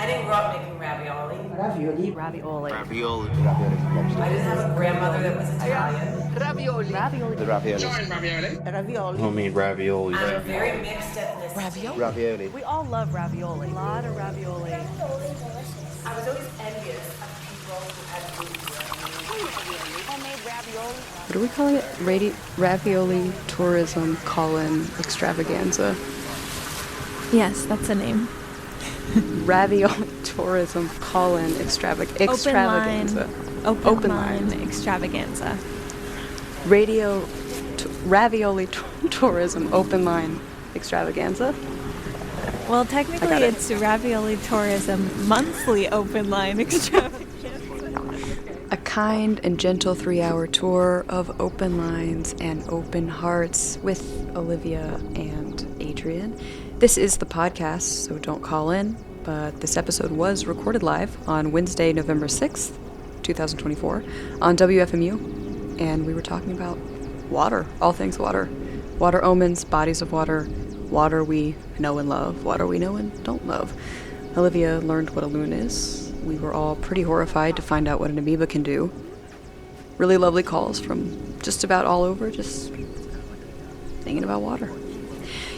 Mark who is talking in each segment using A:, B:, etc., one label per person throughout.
A: I didn't grow up making ravioli.
B: Ravioli.
A: I didn't have a grandmother that was Italian.
B: The ravioli.
C: Homemade ravioli.
A: I'm a very mixed ethnicity.
C: Ravioli.
B: We all love ravioli. A lot of ravioli.
A: I was always envious of people who had food.
B: Homemade ravioli.
D: What are we calling it? Ravioli tourism extravaganza.
E: Yes, that's a name.
D: Ravioli tourism extravaganza.
E: Open line extravaganza.
D: Ravioli tourism open line extravaganza.
E: Well, technically it's Ravioli Tourism monthly open line extravaganza.
D: A kind and gentle 3-hour tour of open lines and open hearts with Olivia and Adrienne. This is the podcast, so don't call in, but this episode was recorded live on Wednesday, November 6th, 2024, on WFMU, and we were talking about water, all things water. Water omens, bodies of water we know and love, water we know and don't love. Olivia learned what a loon is. We were all pretty horrified to find out what an amoeba can do. Really lovely calls from just about all over, just thinking about water.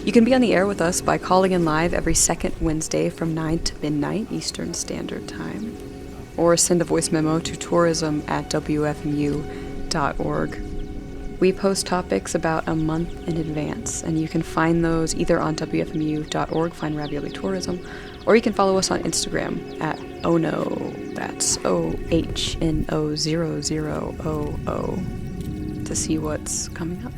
D: You can be on the air with us by calling in live every second Wednesday from 9 to midnight Eastern Standard Time, or send a voice memo to tourism@wfmu.org. We post topics about a month in advance, and you can find those either on wfmu.org, find Ravioli Tourism, or you can follow us on Instagram at ohno, that's OHNO0000, to see what's coming up.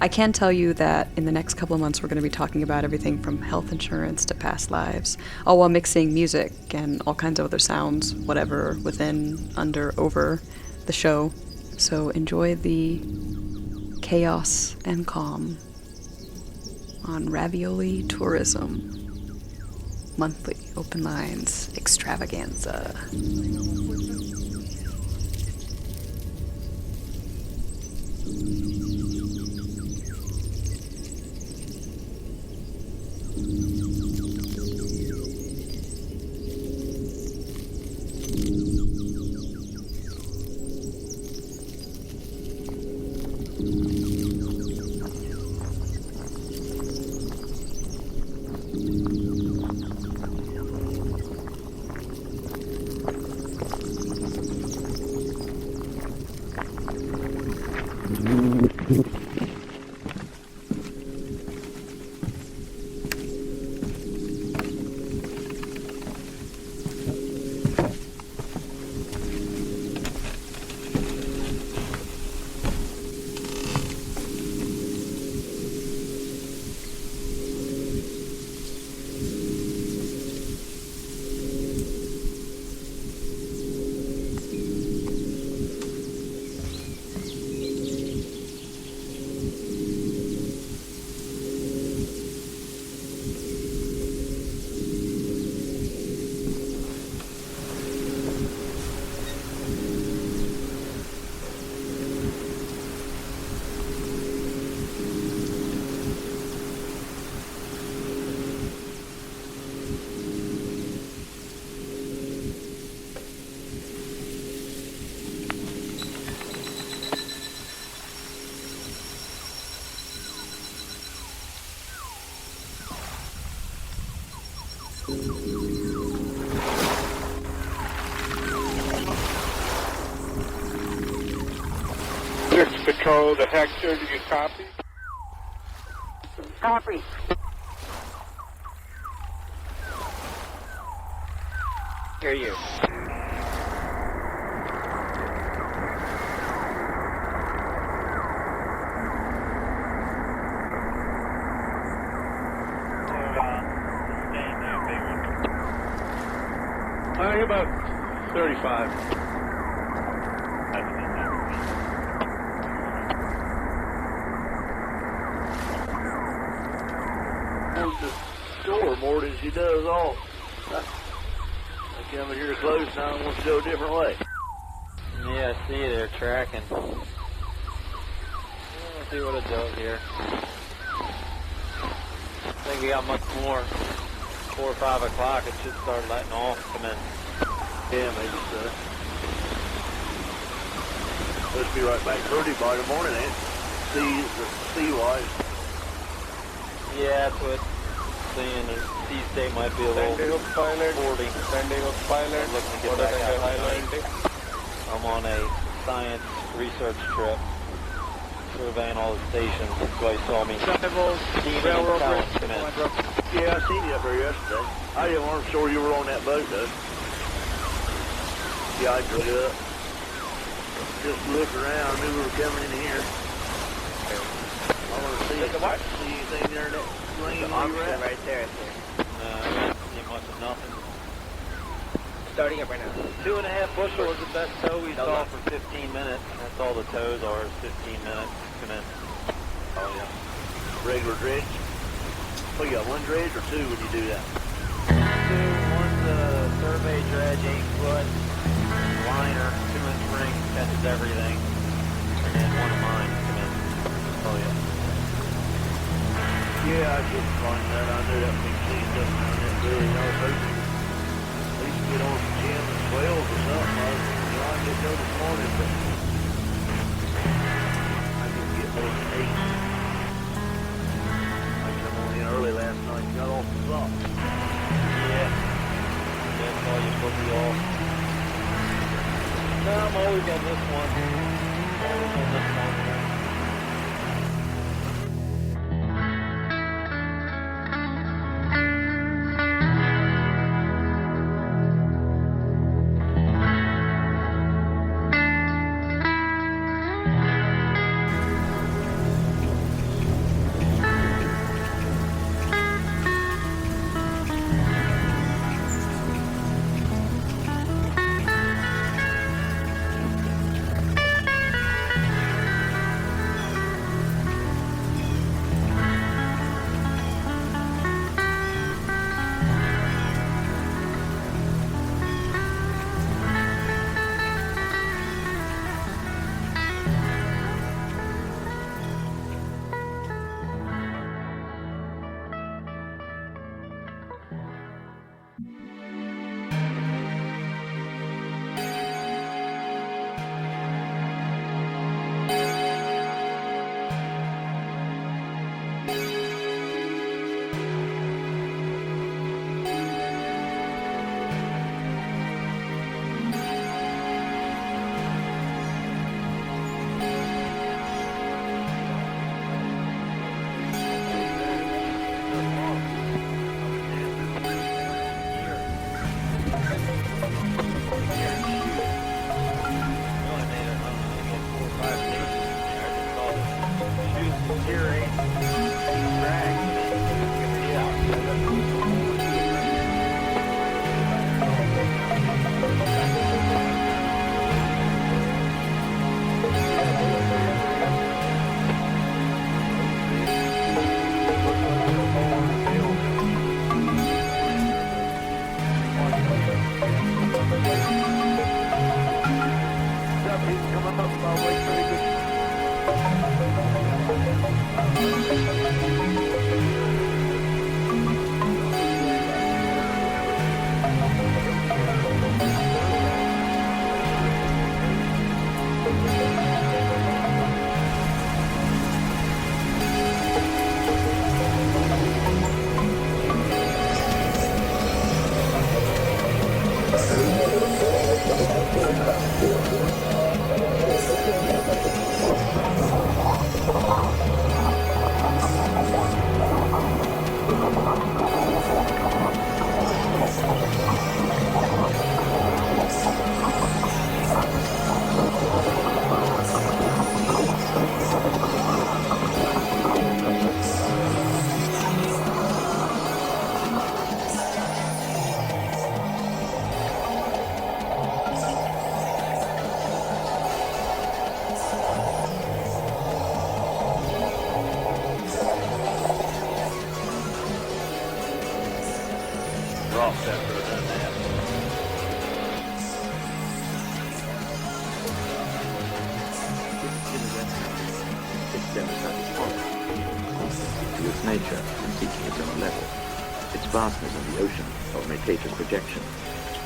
D: I can tell you that in the next couple of months we're going to be talking about everything from health insurance to past lives, all while mixing music and all kinds of other sounds, whatever, within, under, over the show. So enjoy the chaos and calm on Ravioli Tourism monthly open lines extravaganza.
F: Patrol to Hector, do you copy?
G: Copy.
F: Hear you. About 35.
G: Door more than she does all. I come in here close and I want to go a different way.
H: Yeah, I see they're tracking. Let's see what it does here. I think we got much more. 4 or 5 o'clock, it should start letting off, come in.
G: Yeah, maybe so. Let's be right back pretty by the morning, ain't it? Sea-wise.
H: Yeah, that's what seeing the sea state might be a little 40. Looking to get back out tonight. I'm on a science research trip, surveying all the stations. That's why you saw me. Steven and Talon come in.
G: Yeah, I seen you up there yesterday. I didn't want to sure you were on that boat, though. Yeah, I drew it up. Just look around, knew we were coming in here. I want to see anything there in that lane we were at.
C: Right there, I think.
H: No, I didn't see much of nothing.
C: Starting up right now.
H: 2.5 bushel was the best tow we saw for 15 minutes. That's all the tows are, is 15 minutes. Come in.
G: Oh, yeah. Regular dredge? Oh, you got one dredge or two when you do that?
H: 2, one's a survey dredge, 8-foot liner, 2-inch ring, catches everything. And then one of mine, come in. Oh, yeah.
G: Yeah, I couldn't find that. I knew that would be cleaned up around that bridge. I was hoping at least get on some 10 and 12 or something. I didn't go this morning, but I didn't get more than 8. I come on in early last night and got off the clock.
H: Yeah. That's all you put me off. No, I'm always on this one. Always on this one.
G: Ross after I've done that.
I: It's democratic politics to its nature and teaching it on a level. its vastness in the ocean of Mercator's projection,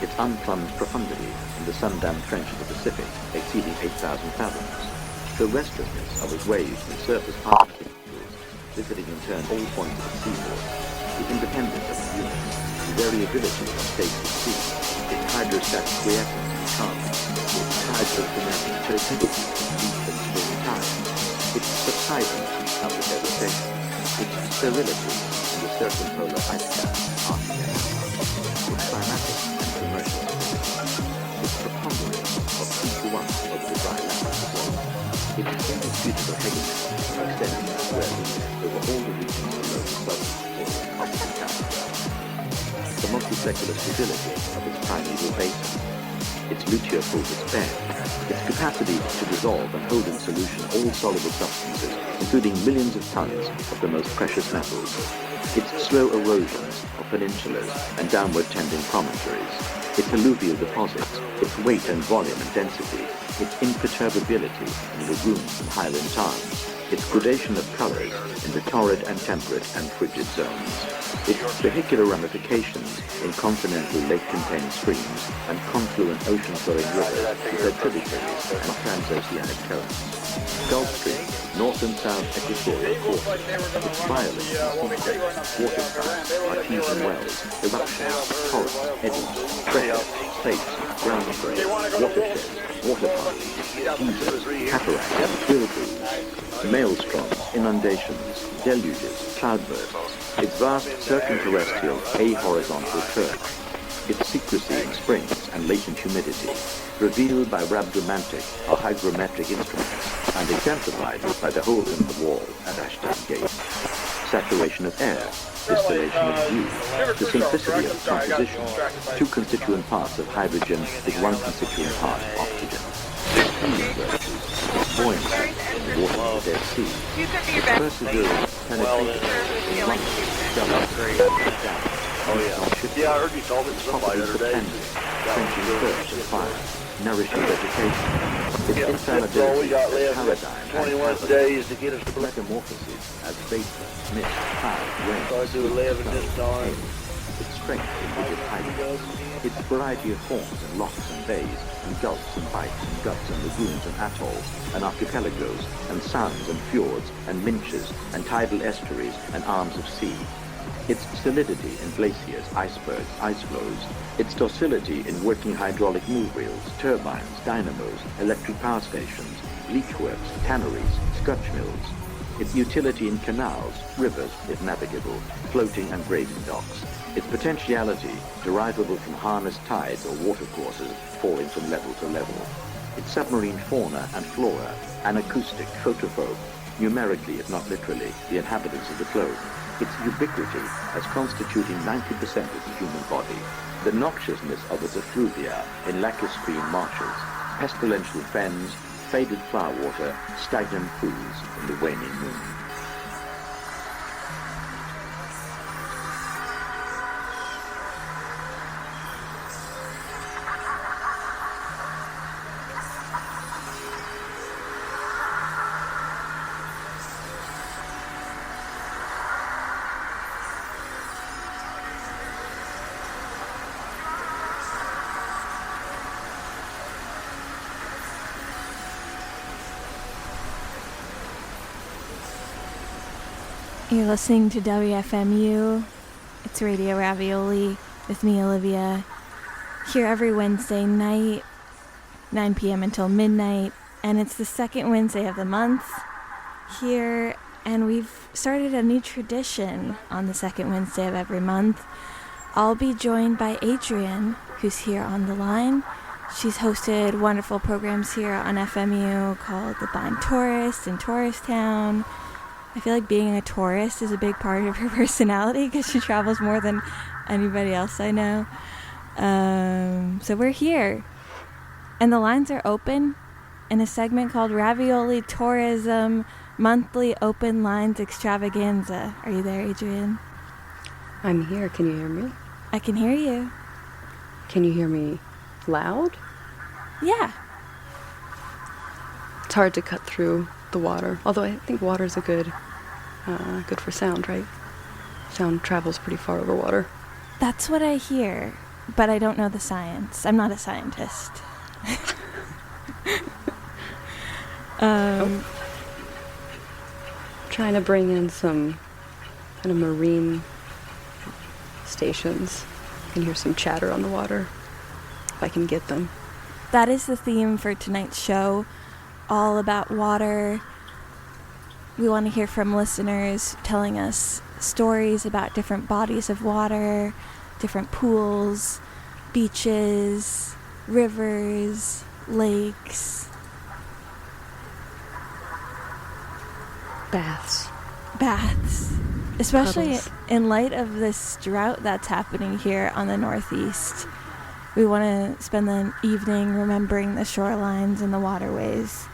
I: its unplumbed profundity in the sun-dammed trench of the Pacific exceeding 8,000 fathoms, the restlessness of its waves and surface particles, visiting in turn all points of the seaboard, the independence of its units, the variability of states of sea, its hydrostatic quiescence and calm, its tides of dynamic turbidity, deep and spring tides, its subsidence after devastation, its sterility in the circumpolar ice cap, Arctic, its climatic and commercial activity, its preponderance of 2 to 1 over the dry land of the world, its indisputable hegemony extending squarely over all the regions below the southern or Arctic, the multi-secular stability of its primeval basin, its luteal-full despair, its capacity to dissolve and hold in solution all soluble substances, including millions of tons of the most precious metals, its slow erosions of peninsulas and downward-tending promontories, its alluvial deposits, its weight and volume and density, its imperturbability in lagoons and highland tarns, its gradation of colors in the torrid and temperate and frigid zones, its vehicular ramifications in continental lake-containing streams and confluent ocean-flowing rivers with their tributaries and transoceanic currents, Gulf Stream, north and south equatorial courses, its violent and secret, waterspouts, artesian wells, eruptions, torrents, eddies, pressure, plates, ground spray, watersheds, water parties, geysers, cataracts, whirlpools, maelstroms, inundations, deluges, cloudbursts, its vast circumterrestrial ahorizontal curve, its secrecy in springs and latent humidity, revealed by rhabdomantic or hygrometric instruments and exemplified by the holes in the wall at Ashdown Gate, saturation of air, distillation of dew, the simplicity of its composition, 2 constituent parts of hydrogen with 1 constituent part of oxygen, its healing virtues, its buoyancy in the water of the Dead Sea, its perseverance, penetration, in light, stellar, and down.
G: Yeah, I heard you told it to somebody the other day.
I: Quenching thirst and fire, nourishing vegetation, its infallibility,
G: all we got left.
I: paradigm,
G: 21 days to get us to
I: metamorphosis as vapor, mist, cloud, rain,
G: So I do 11 this time.
I: its strength in rigid height, its variety of forms and locks and bays, and gulfs and bights and guts and lagoons and atolls and archipelagos and sounds and fjords and minches and tidal estuaries and arms of sea, its solidity in glaciers, icebergs, ice flows, its docility in working hydraulic move wheels, turbines, dynamos, electric power stations, bleach works, tanneries, scotch mills, its utility in canals, rivers, if navigable, floating and grazing docks, its potentiality derivable from harnessed tides or watercourses falling from level to level, its submarine fauna and flora, anacoustic, photophobe, numerically if not literally, the inhabitants of the globe, its ubiquity as constituting 90% of the human body, the noxiousness of its effluvia in lacustrine marshes, pestilential fens, faded flower water, stagnant pools in the waning moon.
E: You're listening to WFMU. It's Radio Ravioli with me, Olivia. Here every Wednesday night, 9 p.m. until midnight. And it's the second Wednesday of the month here. And we've started a new tradition on the second Wednesday of every month. I'll be joined by Adriene, who's here on the line. She's hosted wonderful programs here on FMU called The Blind Tourist in Tourist Town. I feel like being a tourist is a big part of her personality because she travels more than anybody else I know. So we're here. And the lines are open in a segment called Ravioli Tourism Monthly Open Lines Extravaganza. Are you there, Adriene?
D: I'm here. Can you hear me?
E: I can hear you.
D: Can you hear me loud?
E: Yeah.
D: It's hard to cut through the water, although I think water's a good for sound, right? Sound travels pretty far over water.
E: That's what I hear, but I don't know the science. I'm not a scientist.
D: Trying to bring in some kind of marine stations. I can hear some chatter on the water, if I can get them.
E: That is the theme for tonight's show, all about water. We want to hear from listeners telling us stories about different bodies of water, different pools, beaches, rivers, lakes. Baths. Especially
D: Puddles.
E: in light of this drought that's happening here on the Northeast. We want to spend the evening remembering the shorelines and the waterways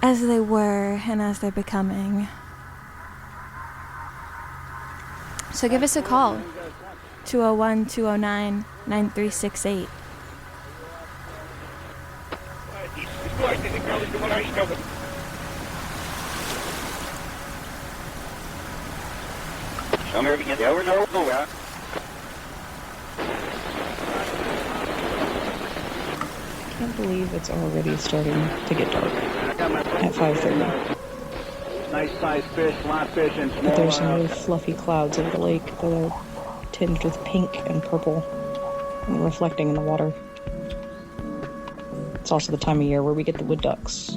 E: as they were and as they're becoming. So give us a call, 201-209-9368.
J: I can't believe it's already starting to get dark at 5:30.
G: Nice sized fish, live fish, and small.
J: But there's some really fluffy clouds over the lake that are tinged with pink and purple and reflecting in the water. It's also the time of year where we get the wood ducks.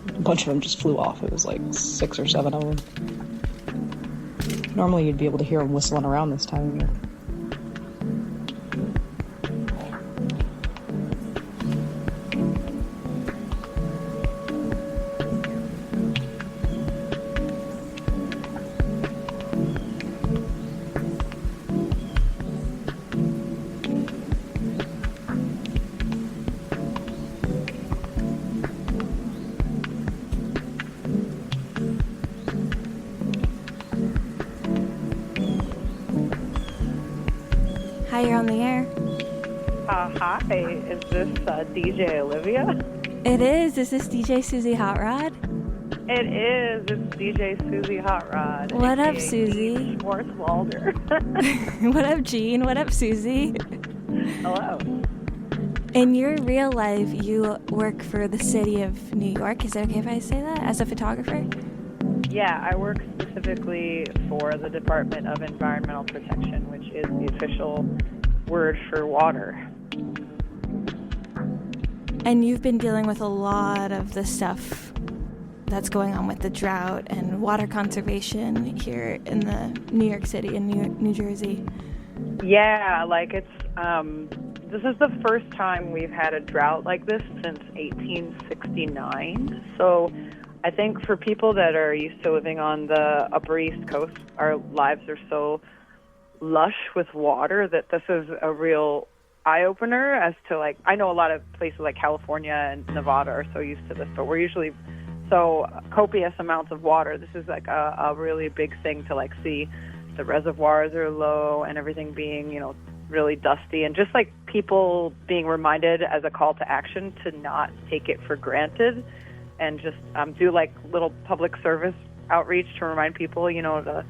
J: A bunch of them just flew off. It was like 6 or 7 of them. Normally you'd be able to hear them whistling around this time of year.
E: Hi, you're on the air.
K: Hi, is this DJ Olivia?
E: It is. Is this DJ Susie Hot Rod?
K: It is. It's DJ Susie Hot Rod.
E: What up,
K: aka
E: Susie?
K: Schwarzwalder.
E: What up, Jean? What up, Susie?
K: Hello.
E: In your real life, you work for the city of New York. Is it okay if I say that? As a photographer?
K: Yeah, I work specifically for the Department of Environmental Protection, which is the official word for water.
E: And you've been dealing with a lot of the stuff that's going on with the drought and water conservation here in the New York City and New Jersey.
K: Yeah, like it's, this is the first time we've had a drought like this since 1869. So I think for people that are used to living on the Upper East Coast, our lives are so lush with water that this is a real eye-opener as to, like, I know a lot of places like California and Nevada are so used to this, but we're usually so copious amounts of water. This is like a really big thing to, like, see the reservoirs are low and everything being, you know, really dusty, and just like people being reminded as a call to action to not take it for granted and just do like little public service outreach to remind people, you know, to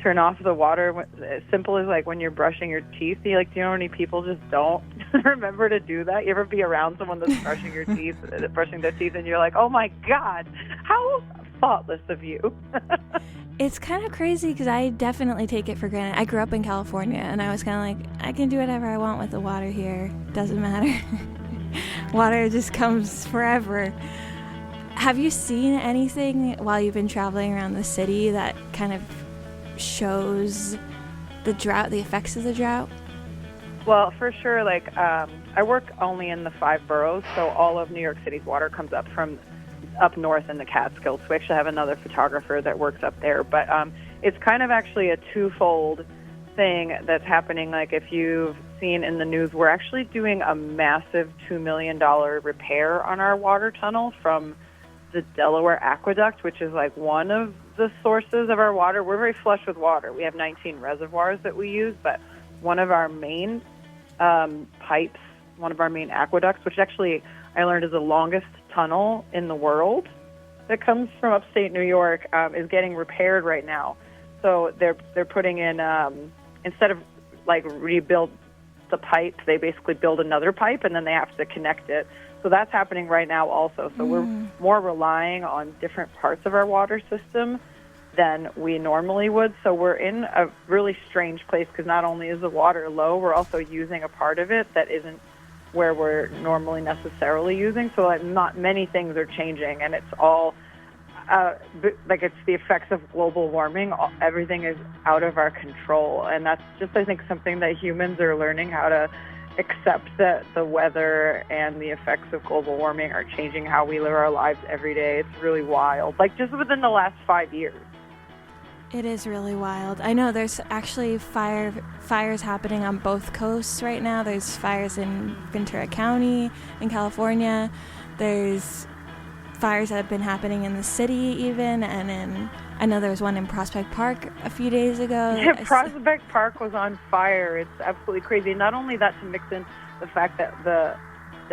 K: turn off the water. As simple as like when you're brushing your teeth, do you know how many people just don't remember to do that? You ever be around someone that's brushing their teeth, and you're like, oh my God, how thoughtless of you.
E: It's kind of crazy because I definitely take it for granted. I grew up in California, and I was kind of like, I can do whatever I want with the water here. Doesn't matter. Water just comes forever. Have you seen anything while you've been traveling around the city that kind of shows the drought, the effects of the drought?
K: Well, for sure, like, I work only in the 5 boroughs, so all of New York City's water comes up from up north in the Catskills. We actually have another photographer that works up there, but it's kind of actually a twofold thing that's happening. Like, if you've seen in the news, we're actually doing a massive $2 million repair on our water tunnel from the Delaware Aqueduct, which is like one of the sources of our water. We're very flush with water. We have 19 reservoirs that we use, but one of our main pipes, one of our main aqueducts, which actually I learned is the longest tunnel in the world that comes from upstate New York, is getting repaired right now. So they're putting in, instead of like rebuild the pipe, they basically build another pipe and then they have to connect it. So that's happening right now also. So we're more relying on different parts of our water system than we normally would. So we're in a really strange place because not only is the water low, we're also using a part of it that isn't where we're normally necessarily using. So like not many things are changing, and it's all like it's the effects of global warming. Everything is out of our control, and that's just, I think, something that humans are learning how to accept, that the weather and the effects of global warming are changing how we live our lives every day. It's really wild, like just within the last 5 years.
E: It is really wild. I know there's actually fires happening on both coasts right now. There's fires in Ventura County in California. There's fires that have been happening in the city even, and I know there was one in Prospect Park a few days ago.
K: Yeah, Prospect Park was on fire. It's absolutely crazy. Not only that, to mix in the fact that the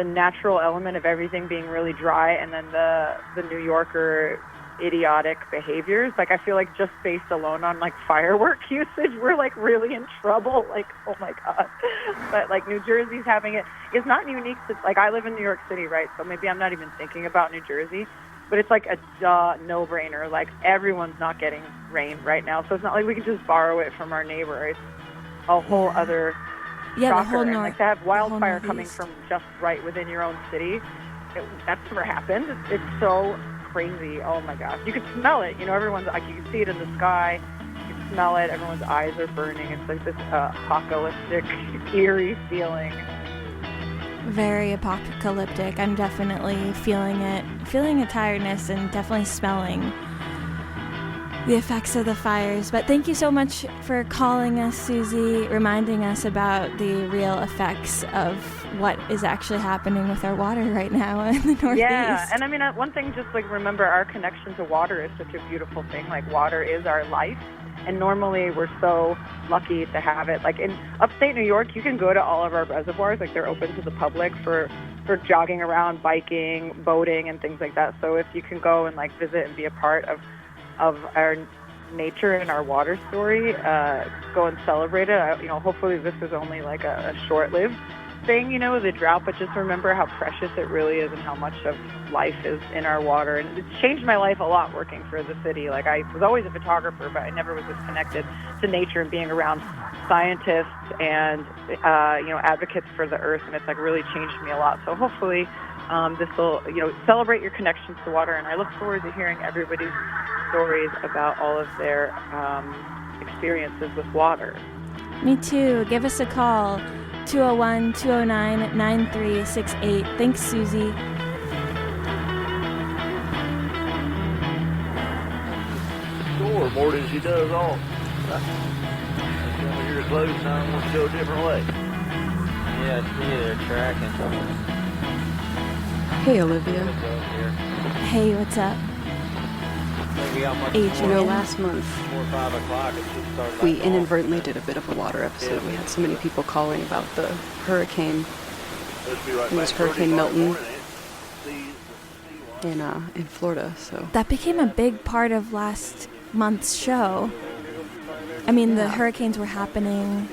K: natural element of everything being really dry, and then the New Yorker idiotic behaviors. Like, I feel like just based alone on like firework usage, we're like really in trouble. Like, oh my God. But like New Jersey's having it. It's not unique to, like, I live in New York City, right? So maybe I'm not even thinking about New Jersey, but it's like a no-brainer. Like, everyone's not getting rain right now. So it's not like we can just borrow it from our neighbor. It's a whole other
E: the whole
K: and
E: north,
K: like to have wildfire coming from just right within your own city, that's never happened. It's so crazy. Oh my gosh. You can smell it. You know, everyone's like, you can see it in the sky. You can smell it. Everyone's eyes are burning. It's like this apocalyptic, eerie feeling.
E: Very apocalyptic. I'm definitely feeling a tiredness, and definitely smelling the effects of the fires. But thank you so much for calling us, Susie, reminding us about the real effects of what is actually happening with our water right now in the Northeast.
K: Yeah, and I mean, one thing, just like remember, our connection to water is such a beautiful thing. Like, water is our life, and normally we're so lucky to have it. Like in upstate New York, you can go to all of our reservoirs. Like, they're open to the public for jogging around, biking, boating, and things like that. So if you can go and like visit and be a part of our nature and our water story, go and celebrate it. You know, hopefully this is only like a short-lived thing, you know, the drought, but just remember how precious it really is and how much of life is in our water. And it's changed my life a lot working for the city. Like, I was always a photographer, but I never was as connected to nature and being around scientists and, you know, advocates for the earth, and it's like really changed me a lot. So hopefully this will, you know, celebrate your connections to water, and I look forward to hearing everybody's stories about all of their experiences with water.
E: Me too. Give us a call, 201-209-9368. Thanks, Susie.
G: Store more than she does all. You're close, and I want to go a different way.
H: Yeah, I see they're tracking.
D: Hey, Olivia.
E: Hey, what's up?
D: You know, last month,
H: 4 or 5 o'clock, it should start.
D: we inadvertently did a bit of a water episode. We had so many people calling about the hurricane. It was Hurricane Milton in Florida. So
E: that became a big part of last month's show. I mean, the hurricanes were happening.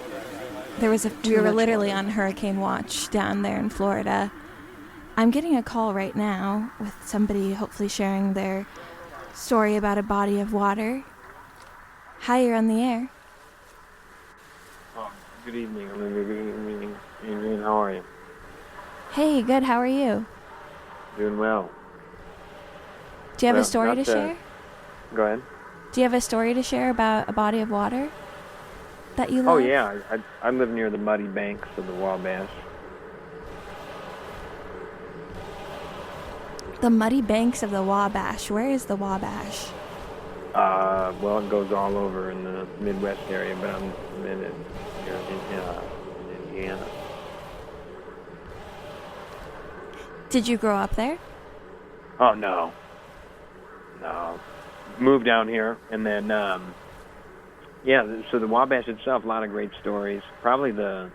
E: We were literally on hurricane watch down there in Florida. I'm getting a call right now with somebody hopefully sharing their story about a body of water. Hi, you're on the air.
H: Oh, good evening, Olivia. Good evening, Adriene. How are you?
E: Hey, good. How are you?
H: Doing well.
E: Do you have a story to share?
H: Go ahead.
E: Do you have a story to share about a body of water that you love?
H: Oh, yeah. I live near the muddy banks of the Wabash.
E: The muddy banks of the Wabash. Where is the Wabash?
H: Well, it goes all over in the Midwest area, but I'm in Indiana.
E: Did you grow up there?
H: Oh, no. Moved down here, and then, so the Wabash itself, a lot of great stories. Probably the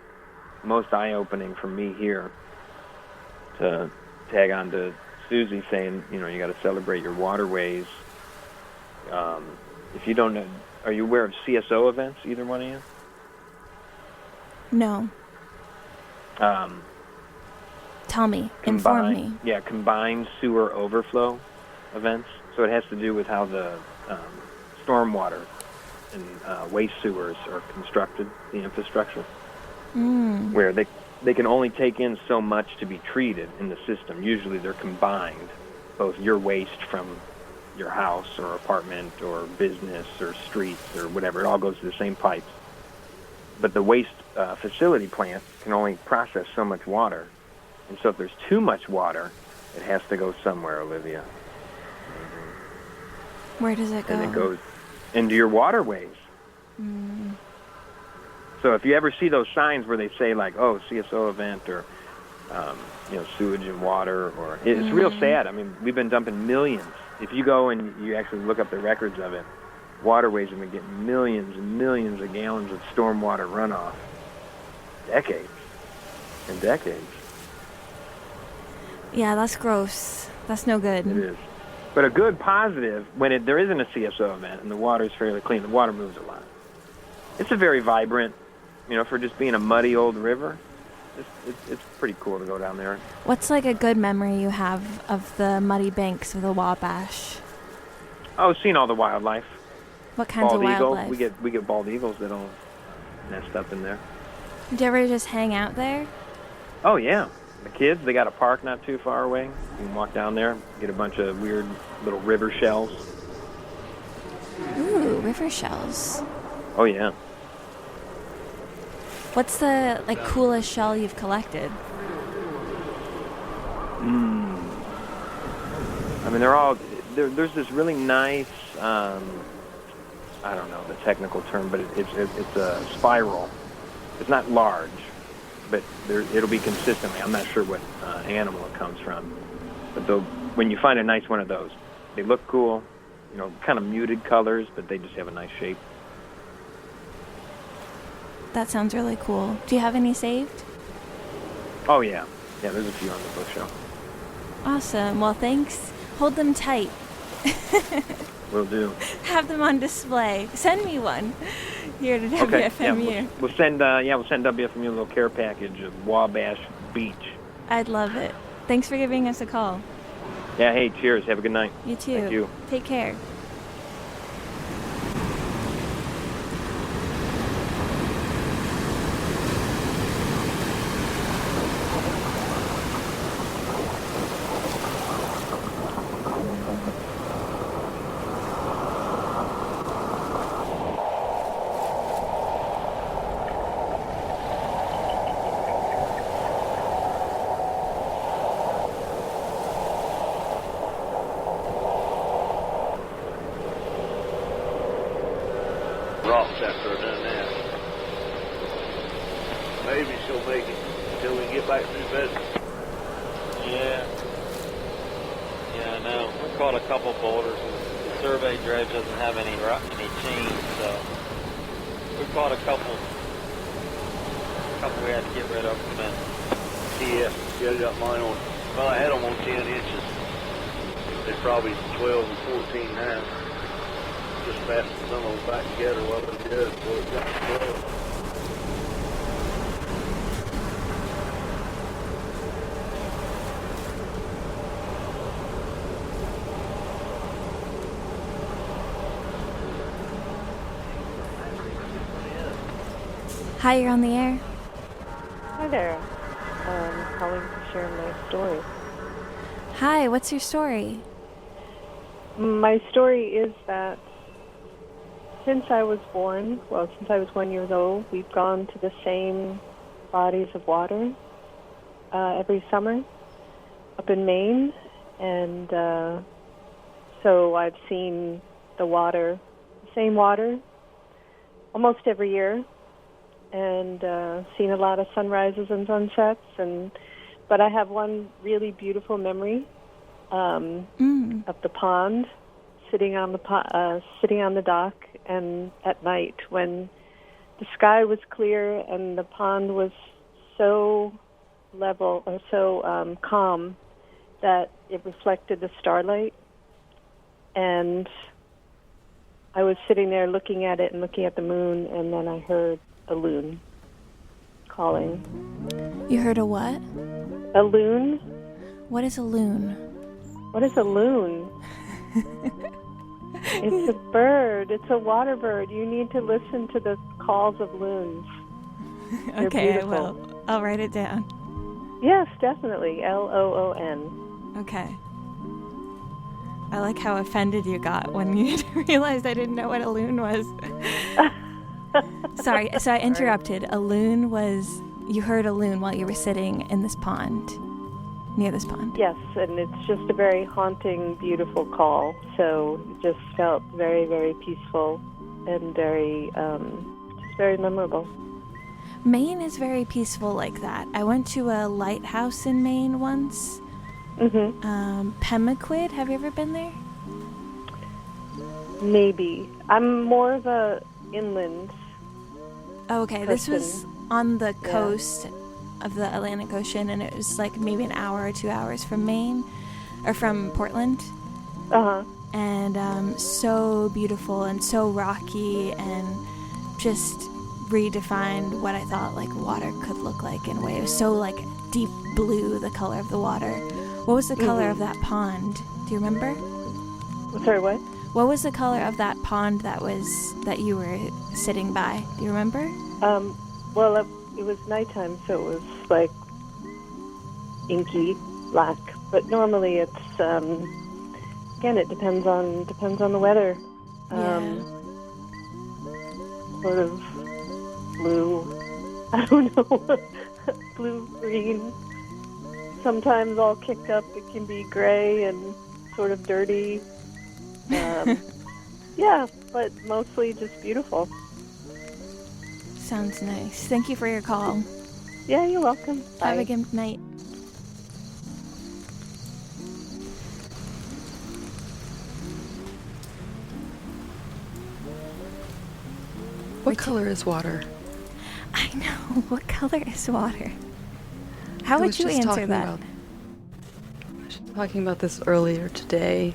H: most eye-opening for me here, to tag on to Susie saying, you know, you got to celebrate your waterways. If you don't know,
C: Are you aware of CSO events, either one of you?
E: No. Tell me. Inform me.
C: Yeah, combined sewer overflow events. So it has to do with how the stormwater and waste sewers are constructed, the infrastructure, where they can only take in so much to be treated in the system. Usually they're combined, both your waste from your house or apartment or business or streets or whatever. It all goes to the same pipes. But the waste facility plant can only process so much water. And so if there's too much water, it has to go somewhere, Olivia.
E: Where does it go?
C: And it goes into your waterways. So if you ever see those signs where they say, like, oh, CSO event or, sewage and water, or it's real sad. I mean, we've been dumping millions. If you go and you actually look up the records of it, waterways have been getting millions and millions of gallons of stormwater runoff. Decades and decades.
E: Yeah, that's gross. That's no good.
C: It is. But a good positive, when there isn't a CSO event and the water's fairly clean, the water moves a lot. It's a very vibrant, for just being a muddy old river, it's pretty cool to go down there.
E: What's like a good memory you have of the muddy banks of the Wabash?
C: Oh, seeing all the wildlife.
E: What kinds of wildlife?
C: We get bald eagles that all nest up in there.
E: Did you ever just hang out there?
C: Oh, yeah. The kids, they got a park not too far away. You can walk down there, get a bunch of weird little river shells.
E: Ooh, river shells.
C: Oh, yeah.
E: What's the coolest shell you've collected?
C: I mean, they're all there's this really nice. I don't know the technical term, but it's a spiral. It's not large, but it'll be consistently. I'm not sure what animal it comes from, but when you find a nice one of those, they look cool. Kind of muted colors, but they just have a nice shape.
E: That sounds really cool. Do you have any saved?
C: Oh, yeah. Yeah, there's a few on the bookshelf.
E: Awesome. Well, thanks. Hold them tight.
C: Will do.
E: Have them on display. Send me one here to WFMU.
C: Okay, yeah, we'll send WFMU a little care package of Wabash Beach.
E: I'd love it. Thanks for giving us a call.
C: Yeah, hey, cheers. Have a good night.
E: You too.
C: Thank you.
E: Take care.
G: Rocks after her done that. Maybe she'll make it until we get back to New Bedford.
H: Yeah, I know. We caught a couple boulders. The survey dredge doesn't have any chains, so we caught a couple we had to get rid of them.
G: Yeah, I got mine on. Well, I had them on 10 inches. They're probably 12 and 14 now. Just fasten some of them back together while they're good before it got to 12.
E: Hi, you're on the air.
L: Hi there. I'm calling to share my story.
E: Hi, what's your story?
L: My story is that since I was 1 year old, we've gone to the same bodies of water every summer up in Maine. And so I've seen the same water, almost every year. And seen a lot of sunrises and sunsets, but I have one really beautiful memory of the pond, sitting on the dock, and at night when the sky was clear and the pond was so level or so calm that it reflected the starlight, and I was sitting there looking at it and looking at the moon, and then I heard a loon calling.
E: You heard a what?
L: A loon?
E: What is a loon?
L: What is a loon? It's a bird. It's a water bird. You need to listen to the calls of loons. They're
E: Okay,
L: beautiful.
E: I will. I'll write it down.
L: Yes, definitely. Loon.
E: Okay. I like how offended you got when you realized I didn't know what a loon was. Sorry, so I interrupted. A loon was... You heard a loon while you were sitting in this pond, near this pond.
L: Yes, and it's just a very haunting, beautiful call. So it just felt very, very peaceful and very, just very memorable.
E: Maine is very peaceful like that. I went to a lighthouse in Maine once.
L: Mm-hmm.
E: Pemaquid, have you ever been there?
L: Maybe. I'm more of a inland
E: Oh, okay, this
L: person.
E: was on the coast of the Atlantic Ocean, and it was like maybe an hour or 2 hours from Maine, or from Portland.
L: Uh-huh.
E: And so beautiful and so rocky, and just redefined what I thought like water could look like in a way. It was so like deep blue, the color of the water. What was the color of that pond? Do you remember?
L: Sorry, what?
E: What was the color of that pond that you were sitting by? Do you remember?
L: Well, it was nighttime, so it was like inky black. But normally it's again, it depends on the weather. Sort of blue. I don't know. Blue green. Sometimes all kicked up. It can be gray and sort of dirty. Yeah, but mostly just beautiful.
E: Sounds nice. Thank you for your call.
L: Yeah, you're welcome.
E: Have
L: Bye.
E: a good night.
D: What color is water?
E: I know. What color is water? How
D: I
E: would
D: was
E: you
D: just
E: answer
D: talking
E: that?
D: I was just talking about this earlier today,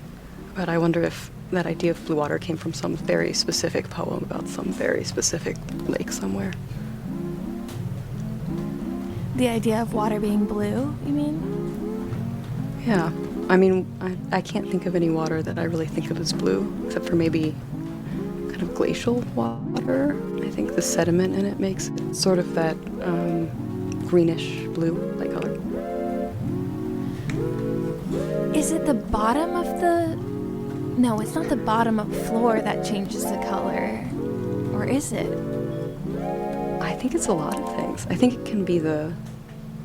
D: but I wonder if that idea of blue water came from some very specific poem about some very specific lake somewhere.
E: The idea of water being blue, you mean?
D: Yeah. I mean, I can't think of any water that I really think of as blue, except for maybe kind of glacial water. I think the sediment in it makes it sort of that greenish blue-like color.
E: Is it the bottom of the... No, it's not the bottom of the floor that changes the color. Or is it?
D: I think it's a lot of things. I think it can be the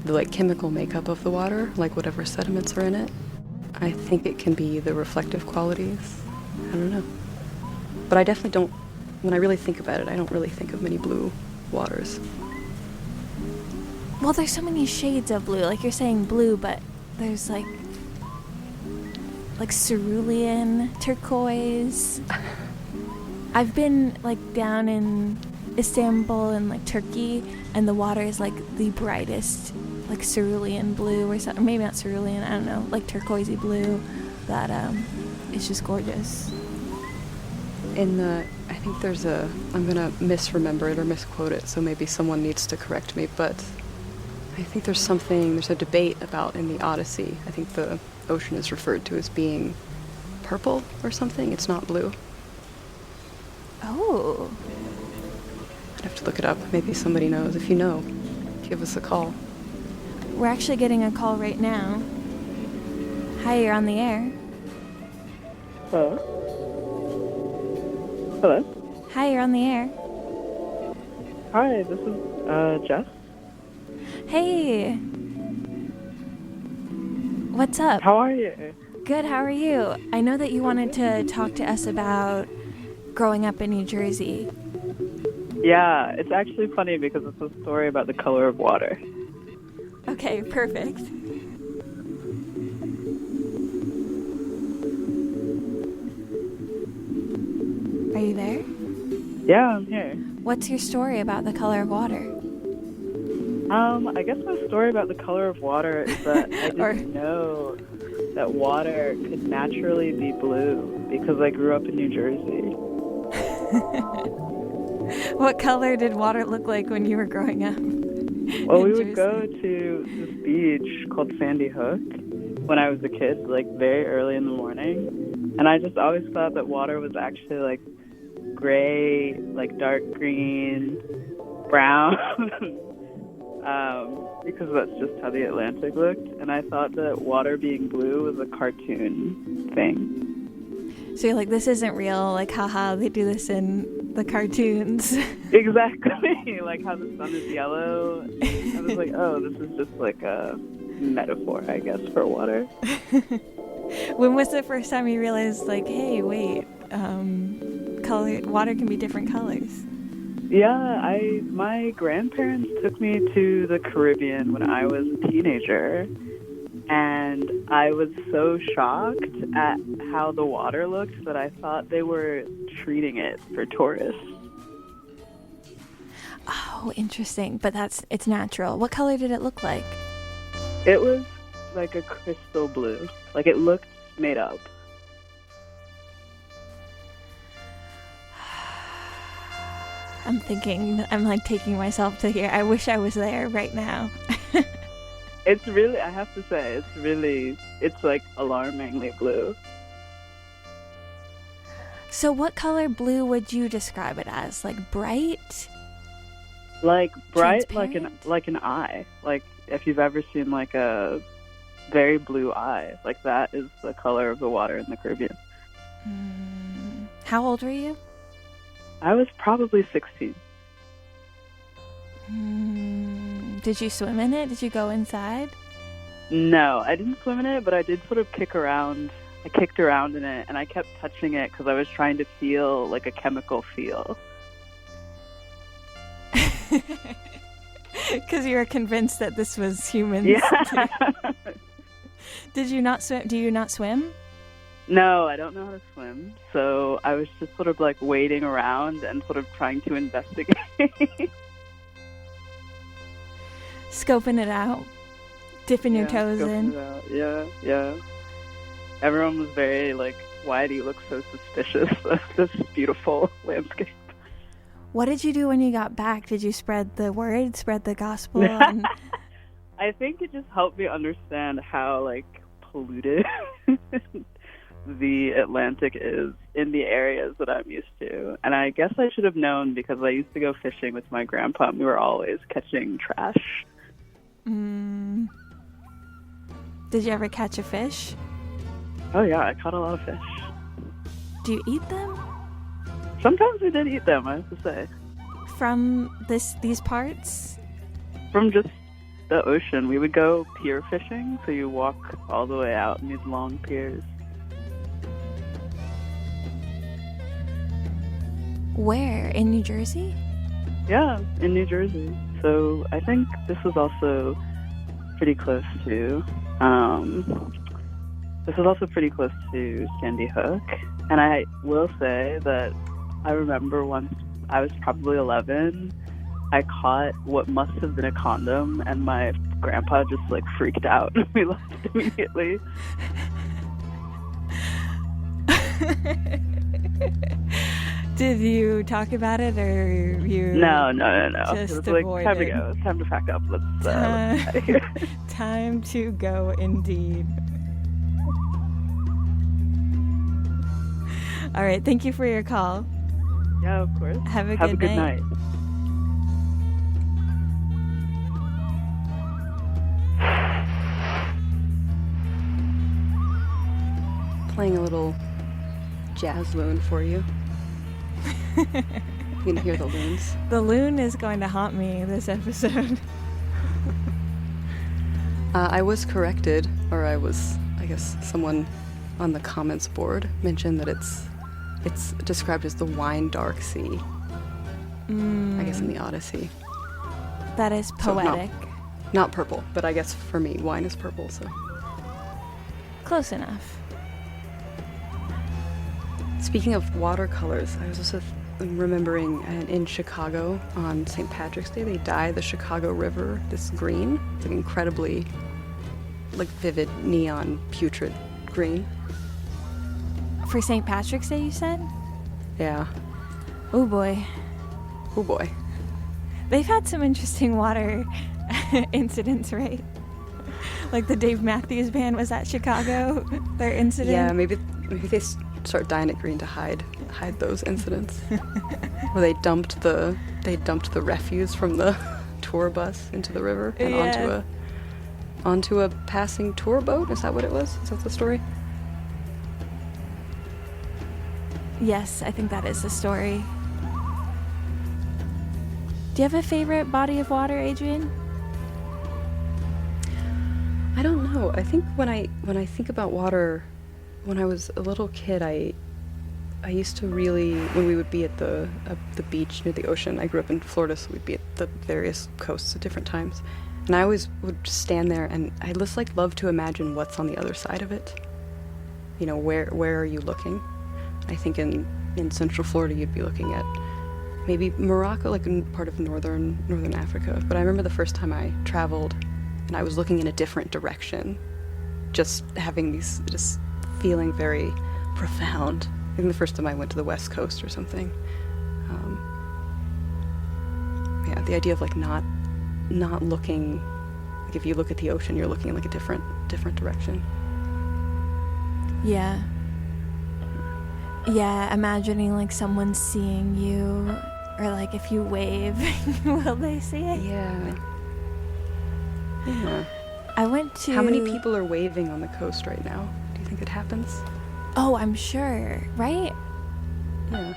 D: like chemical makeup of the water, like whatever sediments are in it. I think it can be the reflective qualities. I don't know. But I definitely don't, when I really think about it, I don't really think of many blue waters.
E: Well, there's so many shades of blue. Like you're saying blue, but there's like cerulean, turquoise. I've been like down in Istanbul and like Turkey, and the water is like the brightest, like cerulean blue or something. Maybe not cerulean, I don't know, like turquoisey blue. That it's just gorgeous.
D: I think there's I'm gonna misremember it or misquote it, so maybe someone needs to correct me, but I think there's a debate about in the Odyssey. I think the ocean is referred to as being purple or something. It's not blue.
E: Oh.
D: I'd have to look it up. Maybe somebody knows. If you know, give us a call.
E: We're actually getting a call right now. Hi, you're on the air.
L: Hello? Hello?
E: Hi, you're on the air.
L: Hi, this is Jess.
E: Hey. What's up?
L: How are you?
E: Good, how are you? I know that you wanted to talk to us about growing up in New Jersey.
M: Yeah, it's actually funny because it's a story about the color of water.
E: Okay, perfect. Are you there?
M: Yeah, I'm here.
E: What's your story about the color of water?
M: I guess my story about the color of water is that I didn't know that water could naturally be blue because I grew up in New Jersey.
E: What color did water look like when you were growing up?
M: Well, we would go to this beach called Sandy Hook when I was a kid, like very early in the morning. And I just always thought that water was actually like gray, like dark green, brown, because that's just how the Atlantic looked. And I thought that water being blue was a cartoon thing.
E: So you're like, this isn't real, like, haha, they do this in the cartoons.
M: Exactly, like how the sun is yellow. I was like, oh, this is just like a metaphor, I guess, for water.
E: When was the first time you realized, like, hey, wait, water can be different colors?
M: Yeah, my grandparents took me to the Caribbean when I was a teenager. And I was so shocked at how the water looked that I thought they were treating it for tourists.
E: Oh, interesting. But it's natural. What color did it look like?
M: It was like a crystal blue. Like it looked made up.
E: I'm like taking myself to here. I wish I was there right now.
M: It's really, I have to say, it's like alarmingly blue.
E: So what color blue would you describe it as? Like bright?
M: Like bright, like an eye. Like if you've ever seen like a very blue eye, like that is the color of the water in the Caribbean.
E: How old were you?
M: I was probably 16.
E: Did you swim in it? Did you go inside?
M: No, I didn't swim in it, but I did sort of kick around. I kicked around in it, and I kept touching it because I was trying to feel like a chemical feel.
E: Because you were convinced that this was humans.
M: Yeah.
E: Did you not swim? Do you not swim?
M: No, I don't know how to swim. So I was just sort of like wading around and sort of trying to investigate.
E: Scoping it out, dipping your toes in.
M: Yeah. Everyone was very like, why do you look so suspicious of this beautiful landscape?
E: What did you do when you got back? Did you spread the word, spread the gospel? And...
M: I think it just helped me understand how like polluted the Atlantic is in the areas that I'm used to. And I guess I should have known because I used to go fishing with my grandpa and we were always catching trash.
E: Did you ever catch a fish?
M: Oh yeah, I caught a lot of fish.
E: Do you eat them?
M: Sometimes we did eat them, I have to say.
E: From these parts?
M: From just the ocean. We would go pier fishing, so you walk all the way out in these long piers.
E: Where? In New Jersey?
M: Yeah, in New Jersey. So I think this was also pretty close to Sandy Hook. And I will say that I remember once I was probably 11, I caught what must have been a condom, and my grandpa just like freaked out. We left immediately.
E: Did you talk about it, or you?
M: No.
E: Just
M: it was like,
E: avoid
M: time
E: it.
M: to go. It's time to pack up. Let's get out of here.
E: Time to go, indeed. All right. Thank you for your call.
M: Yeah, of course.
E: Have a good night.
D: Playing a little jazz loon for you. You can hear the loons.
E: The loon is going to haunt me this episode.
D: I was corrected, or I guess someone on the comments board mentioned that it's described as the wine dark sea. I guess in the Odyssey.
E: That is poetic.
D: So not purple, but I guess for me, wine is purple, so.
E: Close enough.
D: Speaking of watercolors, I was also remembering in Chicago on St. Patrick's Day, they dye the Chicago River this green. It's like incredibly like vivid neon putrid green.
E: For St. Patrick's Day, you said?
D: Yeah.
E: Oh boy.
D: Oh boy.
E: They've had some interesting water incidents, right? Like the Dave Matthews Band was at Chicago, their incident.
D: Yeah, maybe they start dyeing it green to hide those incidents. Where they dumped the refuse from the tour bus into the river and onto a passing tour boat. Is that what it was? Is that the story?
E: Yes, I think that is the story. Do you have a favorite body of water, Adriene?
D: I don't know. I think when I think about water, when I was a little kid, I used to really, when we would be at the beach near the ocean. I grew up in Florida, so we'd be at the various coasts at different times, and I always would just stand there, and I just love to imagine what's on the other side of it. You know, where are you looking? I think in Central Florida, you'd be looking at maybe Morocco, like in part of northern Africa. But I remember the first time I traveled, and I was looking in a different direction, just having just feeling very profound. I think the first time I went to the West Coast or something. Yeah, the idea of like not looking, like if you look at the ocean, you're looking in like a different direction.
E: Yeah. Yeah, imagining like someone seeing you, or like if you wave, will they see it?
D: Yeah. Yeah.
E: I went to...
D: How many people are waving on the coast right now? Do you think it happens?
E: Oh, I'm sure, right?
D: Yeah.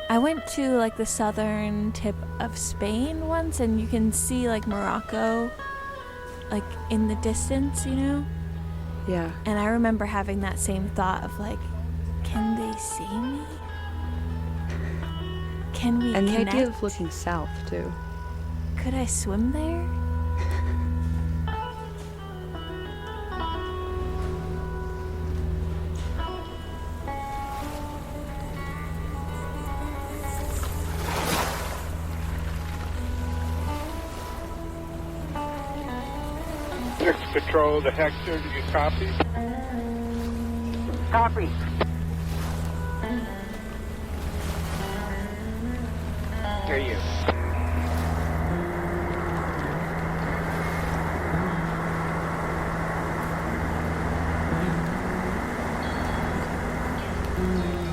E: I went to like the southern tip of Spain once, and you can see like Morocco like in the distance, you know?
D: Yeah.
E: And I remember having that same thought of like, can they see me? Can we
D: And
E: connect?
D: the idea of looking south too.
E: Could I swim there?
F: Control the Hector, do you copy?
N: Copy. Hear you.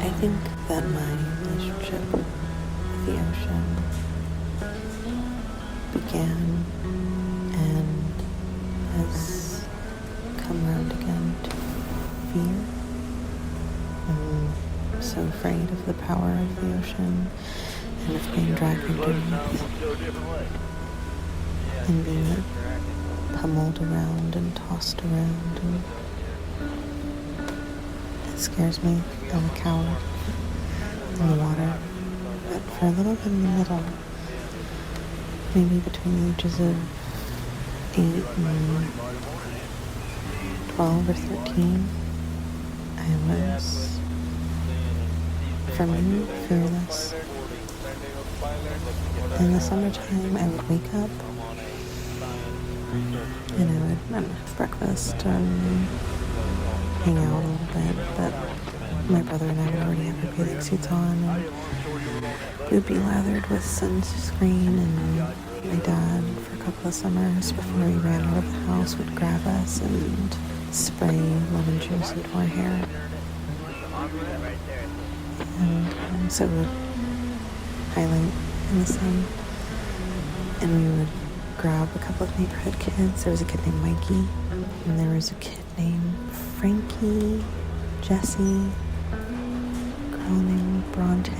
O: I think that my relationship with the ocean began and has come around again to fear. I'm so afraid of the power of the ocean and of being dragged underneath and being pummeled around and tossed around, and it scares me. I'm a coward in the water, but for a little bit in the middle, maybe between the ages of 8 and 12 or 13, I was, for me, fearless. In the summertime, I would wake up and I would have breakfast and hang out a little bit, but my brother and I would already have our bathing suits on, and we would be lathered with sunscreen, and my dad, for a couple of summers before we ran out of the house, would grab us and spray lemon juice into our hair. And so we would highlight in the sun, and we would grab a couple of neighborhood kids. There was a kid named Mikey, and there was a kid named Frankie, Jesse, a girl named Bronte.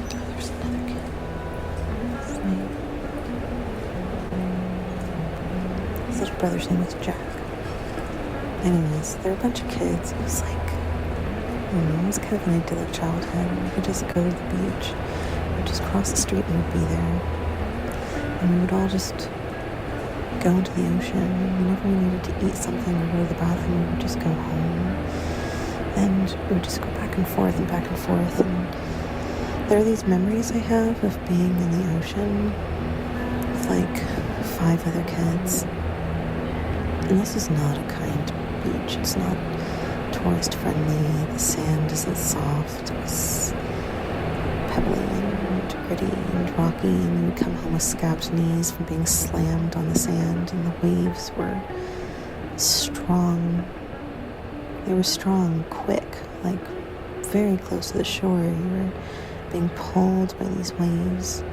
O: There's another kid. His name. His little brother's name was Jack. Anyways, there were a bunch of kids. It was like, I don't know, it was kind of an idyllic childhood. We would just go to the beach. We would just cross the street and we'd be there. And we would all just go into the ocean. Whenever we needed to eat something or go to the bathroom, we would just go home. And we would just go back and forth and back and forth. And there are these memories I have of being in the ocean with like 5 other kids. And this is not a kind beach. It's not tourist friendly. The sand isn't soft. It was pebbly and gritty and rocky, and you would come home with scabbed knees from being slammed on the sand, and the waves were strong. They were strong, quick, like very close to the shore. You were being pulled by these waves.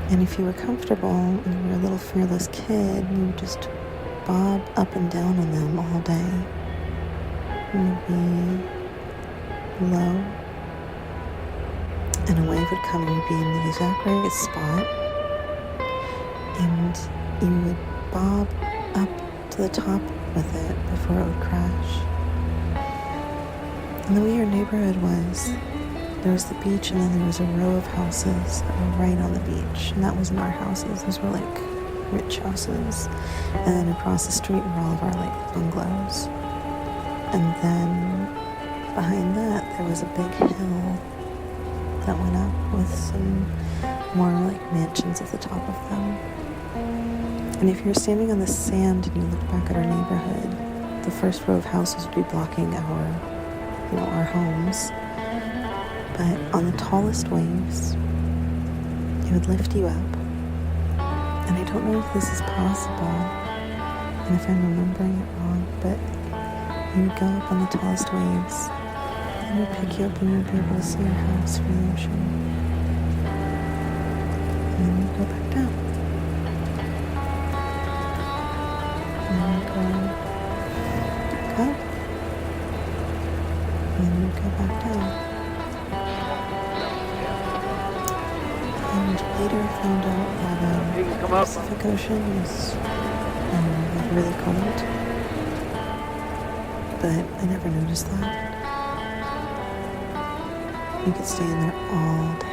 O: And if you were comfortable and you were a little fearless kid, you would just bob up and down on them all day. You'd be low, and a wave would come and you'd be in the exact right spot, and you would bob up to the top with it before it would crash. And the way our neighborhood was, there was the beach, and then there was a row of houses that were right on the beach, and that wasn't our houses. Those were like rich houses. And then across the street were all of our like bungalows. And then behind that there was a big hill that went up with some more like mansions at the top of them. And if you were standing on the sand and you looked back at our neighborhood, the first row of houses would be blocking our homes. But on the tallest waves, it would lift you up. And I don't know if this is possible, and if I'm remembering it wrong, but you would go up on the tallest waves, and it would pick you up and you would be able to see your house from the ocean. And then you'd go back down. And then you'd go up. And then you'd go back down. And later I found out that the Pacific Ocean was like really cold, but I never noticed that. You could stay in there all day.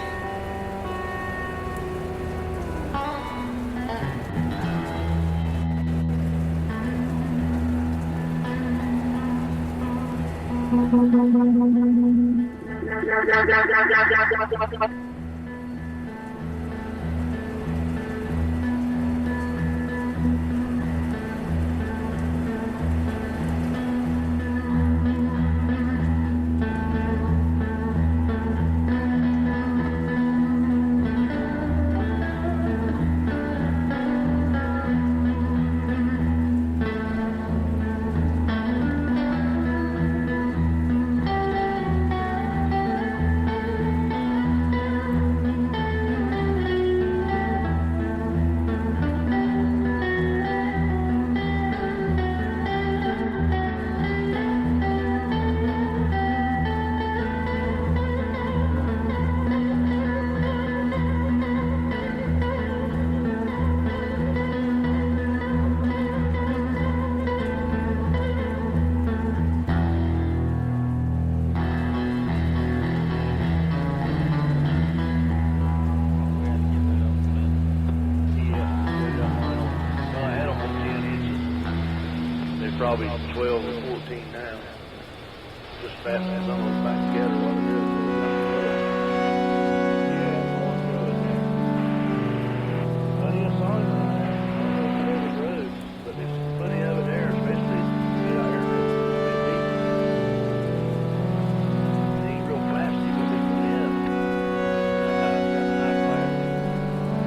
G: Probably 12 or 14 now. Just fastening some of them back together while it is. Yeah, plenty of signs on there. On the road, but there's plenty of it there, especially out here. It ain't real plastic, but it's put in.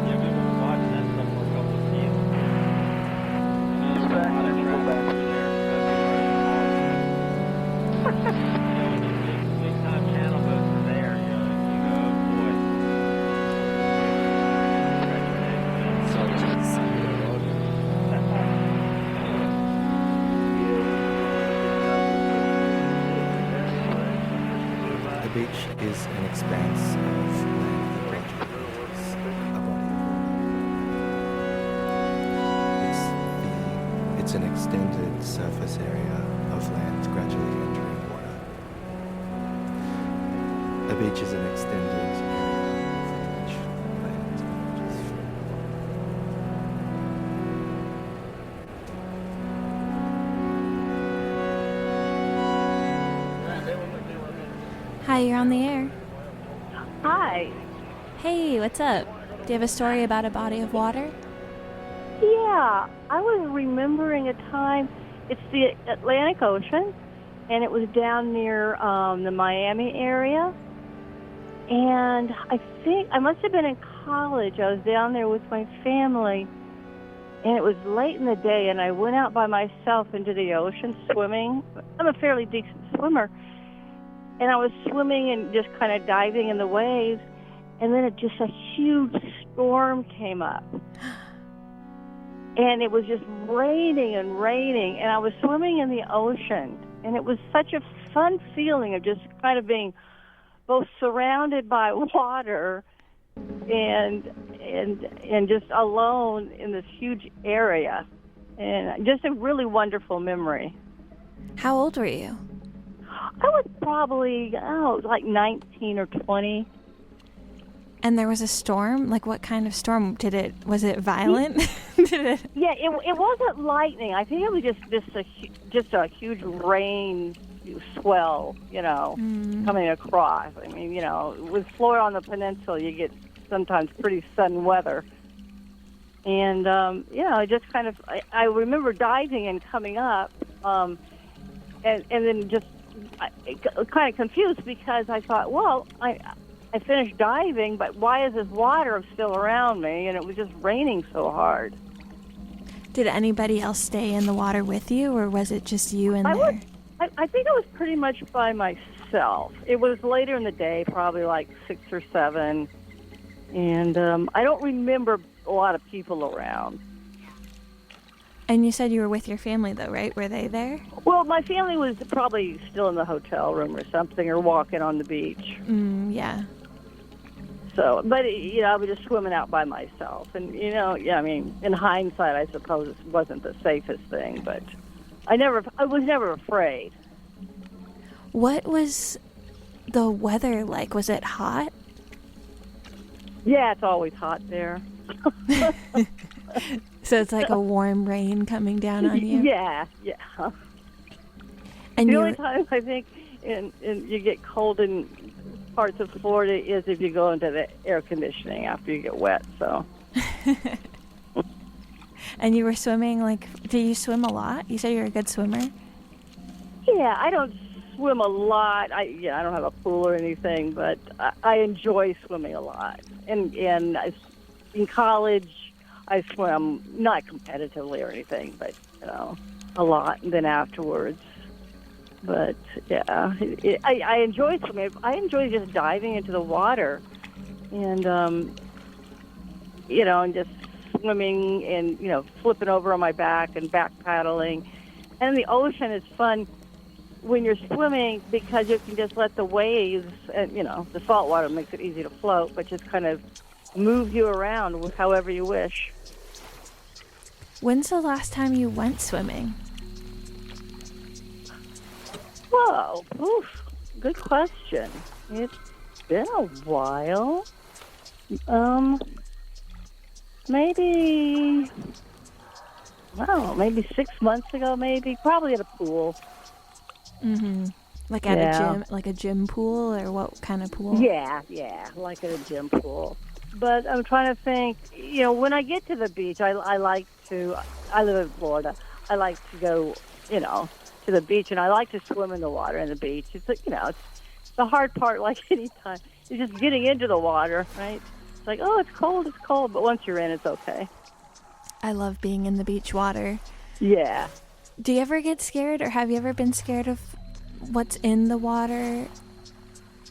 H: Yeah, we were watching that stuff for a couple of years. Back there. Big time channel boats are there, you go, boy.
P: The beach is an expanse of land that gradually enters a body of water. It's an extended surface area of land gradually entering water. A beach is an extended area from which land emerges from water.
E: Hi, you're on the air.
L: Hi.
E: Hey, what's up? Do you have a story about a body of water?
L: Yeah, I was remembering a time, it's the Atlantic Ocean,
Q: and it was down near the Miami area. And I think I must have been in college. I was down there with my family, and it was late in the day, and I went out by myself into the ocean swimming. I'm a fairly decent swimmer, and I was swimming and just kind of diving in the waves, and then just a huge storm came up. And it was just raining and raining, and I was swimming in the ocean, and it was such a fun feeling of just kind of being both surrounded by water and just alone in this huge area, and just a really wonderful memory.
E: How old were you?
Q: I was probably like 19 or 20.
E: And there was a storm? Like, what kind of storm? Was it violent?
Q: Yeah, it wasn't lightning. I think it was just a huge rain swell, coming across. I mean, with Florida on the peninsula, you get sometimes pretty sudden weather. And, it just kind of, I remember diving and coming up, and then just kind of confused because I thought, well, I finished diving, but why is this water still around me? And it was just raining so hard.
E: Did anybody else stay in the water with you, or was it just you in there?
Q: I think I was pretty much by myself. It was later in the day, probably like 6 or 7, and I don't remember a lot of people around.
E: And you said you were with your family, though, right? Were they there?
Q: Well, my family was probably still in the hotel room or something, or walking on the beach.
E: Yeah.
Q: So, but, I was just swimming out by myself. And, I mean, in hindsight, I suppose it wasn't the safest thing, but I was never afraid.
E: What was the weather like? Was it hot?
Q: Yeah, it's always hot there.
E: So it's like a warm rain coming down on you?
Q: Yeah.
E: And
Q: the only time I think you get cold in parts of Florida is if you go into the air conditioning after you get wet. So.
E: And you were swimming, do you swim a lot? You said you're a good swimmer?
Q: Yeah, I don't swim a lot. I don't have a pool or anything, but I enjoy swimming a lot. And in college, I swim, not competitively or anything, but, a lot. And then afterwards. But, yeah, I enjoy swimming. I enjoy just diving into the water and, and just swimming and, flipping over on my back and back paddling. And the ocean is fun when you're swimming because you can just let the waves, and, the salt water makes it easy to float, but just kind of move you around however you wish.
E: When's the last time you went swimming?
Q: Whoa, good question. It's been a while. Maybe 6 months ago, probably at a pool.
E: Mm-hmm. Like at a gym, like a gym pool, or what kind of pool?
Q: Yeah, like at a gym pool. But I'm trying to think, when I get to the beach, I live in Florida, I like to go, to the beach, and I like to swim in the water in the beach. It's, it's the hard part, like any time, is just getting into the water, right? It's like, oh, it's cold, but once you're in, it's okay.
E: I love being in the beach water.
Q: Yeah.
E: Do you ever get scared, or have you ever been scared of what's in the water?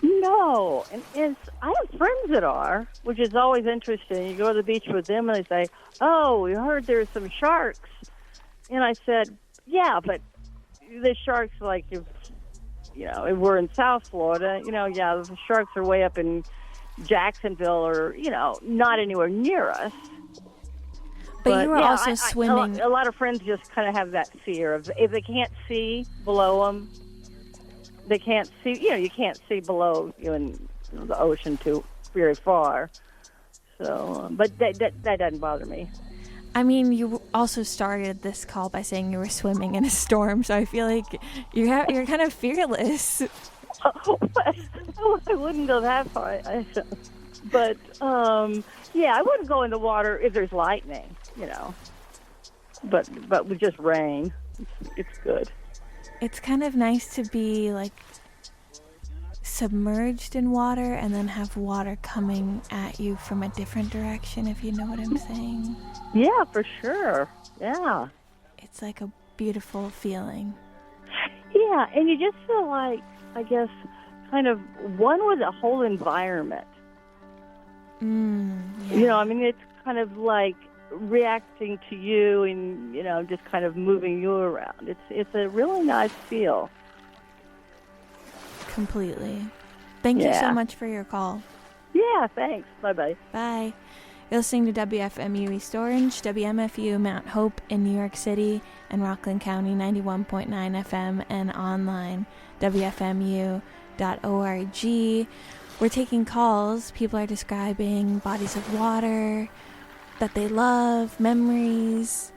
Q: No, and I have friends that are, which is always interesting. You go to the beach with them, and they say, "Oh, we heard there's some sharks," and I said, "Yeah, but the sharks, like if we're in South Florida, the sharks are way up in Jacksonville, or not anywhere near us."
E: But you were also swimming.
Q: A lot of friends just kind of have that fear of if they can't see below them. They can't see, you can't see below you in the ocean too very far. So, but that doesn't bother me.
E: I mean, you also started this call by saying you were swimming in a storm, so I feel like you're kind of fearless.
Q: I wouldn't go that far. But I wouldn't go in the water if there's lightning, But with just rain, it's good.
E: it's kind of nice to be like submerged in water and then have water coming at you from a different direction, if you know what I'm saying.
Q: Yeah, for sure. Yeah.
E: It's like a beautiful feeling.
Q: Yeah, and you just feel like, I guess, kind of one with the whole environment.
E: Yeah.
Q: You know, I mean, it's kind of like reacting to you and, you know, just kind of moving you around. It's a really nice feel.
E: Completely. Thank you so much for your call.
Q: Yeah, thanks. Bye-bye.
E: Bye. You're listening to WFMU East Orange, WMFU Mount Hope in New York City, and Rockland County 91.9 FM, and online, WFMU.org. We're taking calls. People are describing bodies of water that they love, memories,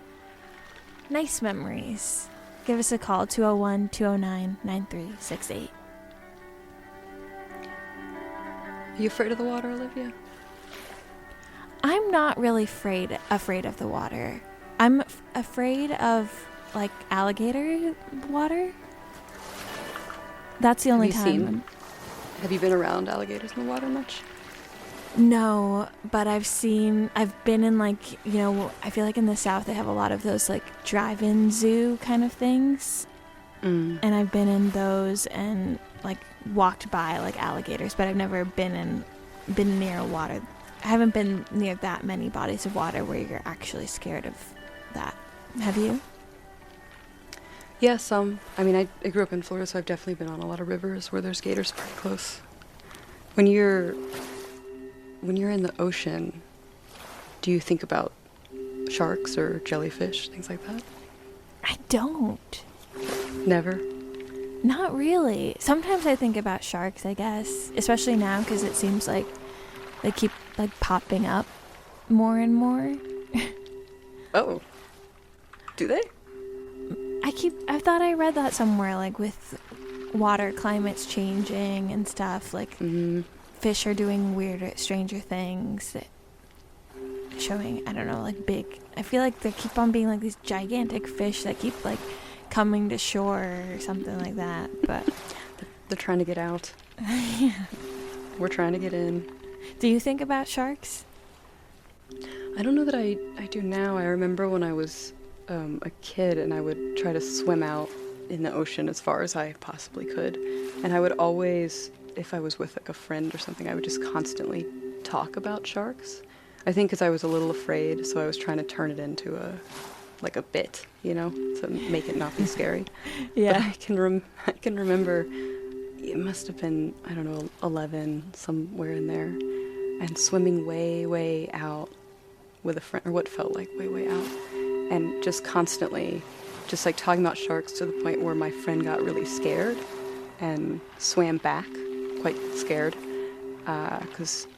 E: nice memories. Give us a call, 201-209-9368.
D: Are you afraid of the water, Olivia?
E: I'm not really afraid of the water. I'm afraid of, like, alligator water. That's the only time.
D: Have you been around alligators in the water much?
E: No, but I've been in, like, you know, I feel like in the South they have a lot of those, like, drive-in zoo kind of things. And I've been in those and, like, walked by, like, alligators, but I've never been near water. I haven't been near that many bodies of water where you're actually scared of that. Have you?
D: Yeah, some. I mean, I grew up in Florida, so I've definitely been on a lot of rivers where there's gators pretty close. When you're in the ocean, do you think about sharks or jellyfish, things like that?
E: I don't.
D: Never?
E: Not really. Sometimes I think about sharks, I guess, especially now because it seems like they keep, like, popping up more and more.
D: Oh. Do they?
E: I thought I read that somewhere, like, with water climates changing and stuff, like, fish are doing weirder, stranger things that showing, I don't know, like, big, I feel like they keep on being, like, these gigantic fish that keep, like, coming to shore or something like that, but
D: they're trying to get out.
E: Yeah.
D: We're trying to get in.
E: Do you think about sharks?
D: I don't know that I do now. I remember when I was a kid and I would try to swim out in the ocean as far as I possibly could. And I would always, if I was with, like, a friend or something, I would just constantly talk about sharks. I think because I was a little afraid, so I was trying to turn it into a bit, you know, to make it not be scary.
E: Yeah.
D: But I can remember it must have been, I don't know, 11, somewhere in there, and swimming way, way out with a friend, or what felt like way, way out, and just constantly just, like, talking about sharks to the point where my friend got really scared and swam back, quite scared, and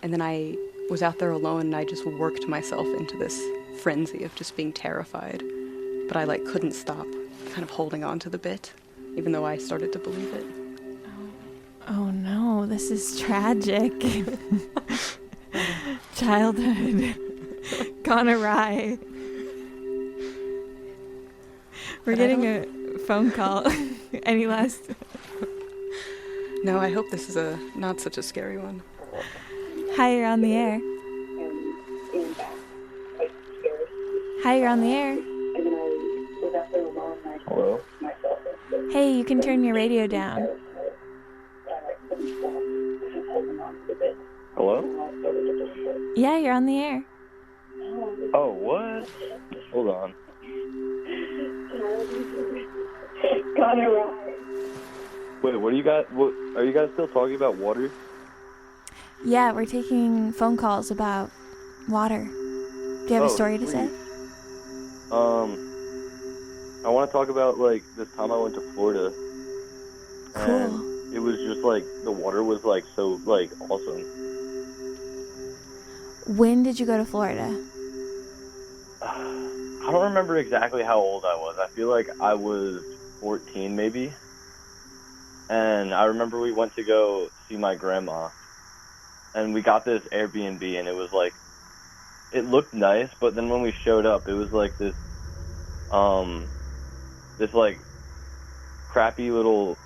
D: then I was out there alone and I just worked myself into this frenzy of just being terrified, but I, like, couldn't stop kind of holding on to the bit, even though I started to believe it.
E: Oh no, this is tragic. Childhood gone awry. We're getting a phone call. Any last?
D: No, I hope this is not such a scary one.
E: Hi, you're on the air. Hi, you're on the air.
G: Hello?
E: Hey, you can turn your radio down.
G: Hello?
E: Yeah, you're on the air.
G: Oh, what? Hold on. Wait, what are you guys still talking about water?
E: Yeah, we're taking phone calls about water. Do you have a story to say?
G: I want to talk about, like, this time I went to Florida.
E: Cool.
G: And it was just, like, the water was, like, so, like, awesome.
E: When did you go to Florida?
G: I don't remember exactly how old I was. I feel like I was 14, maybe. And I remember we went to go see my grandma. And we got this Airbnb, and it was, like, it looked nice, but then when we showed up, it was, like, this like,
R: crappy little,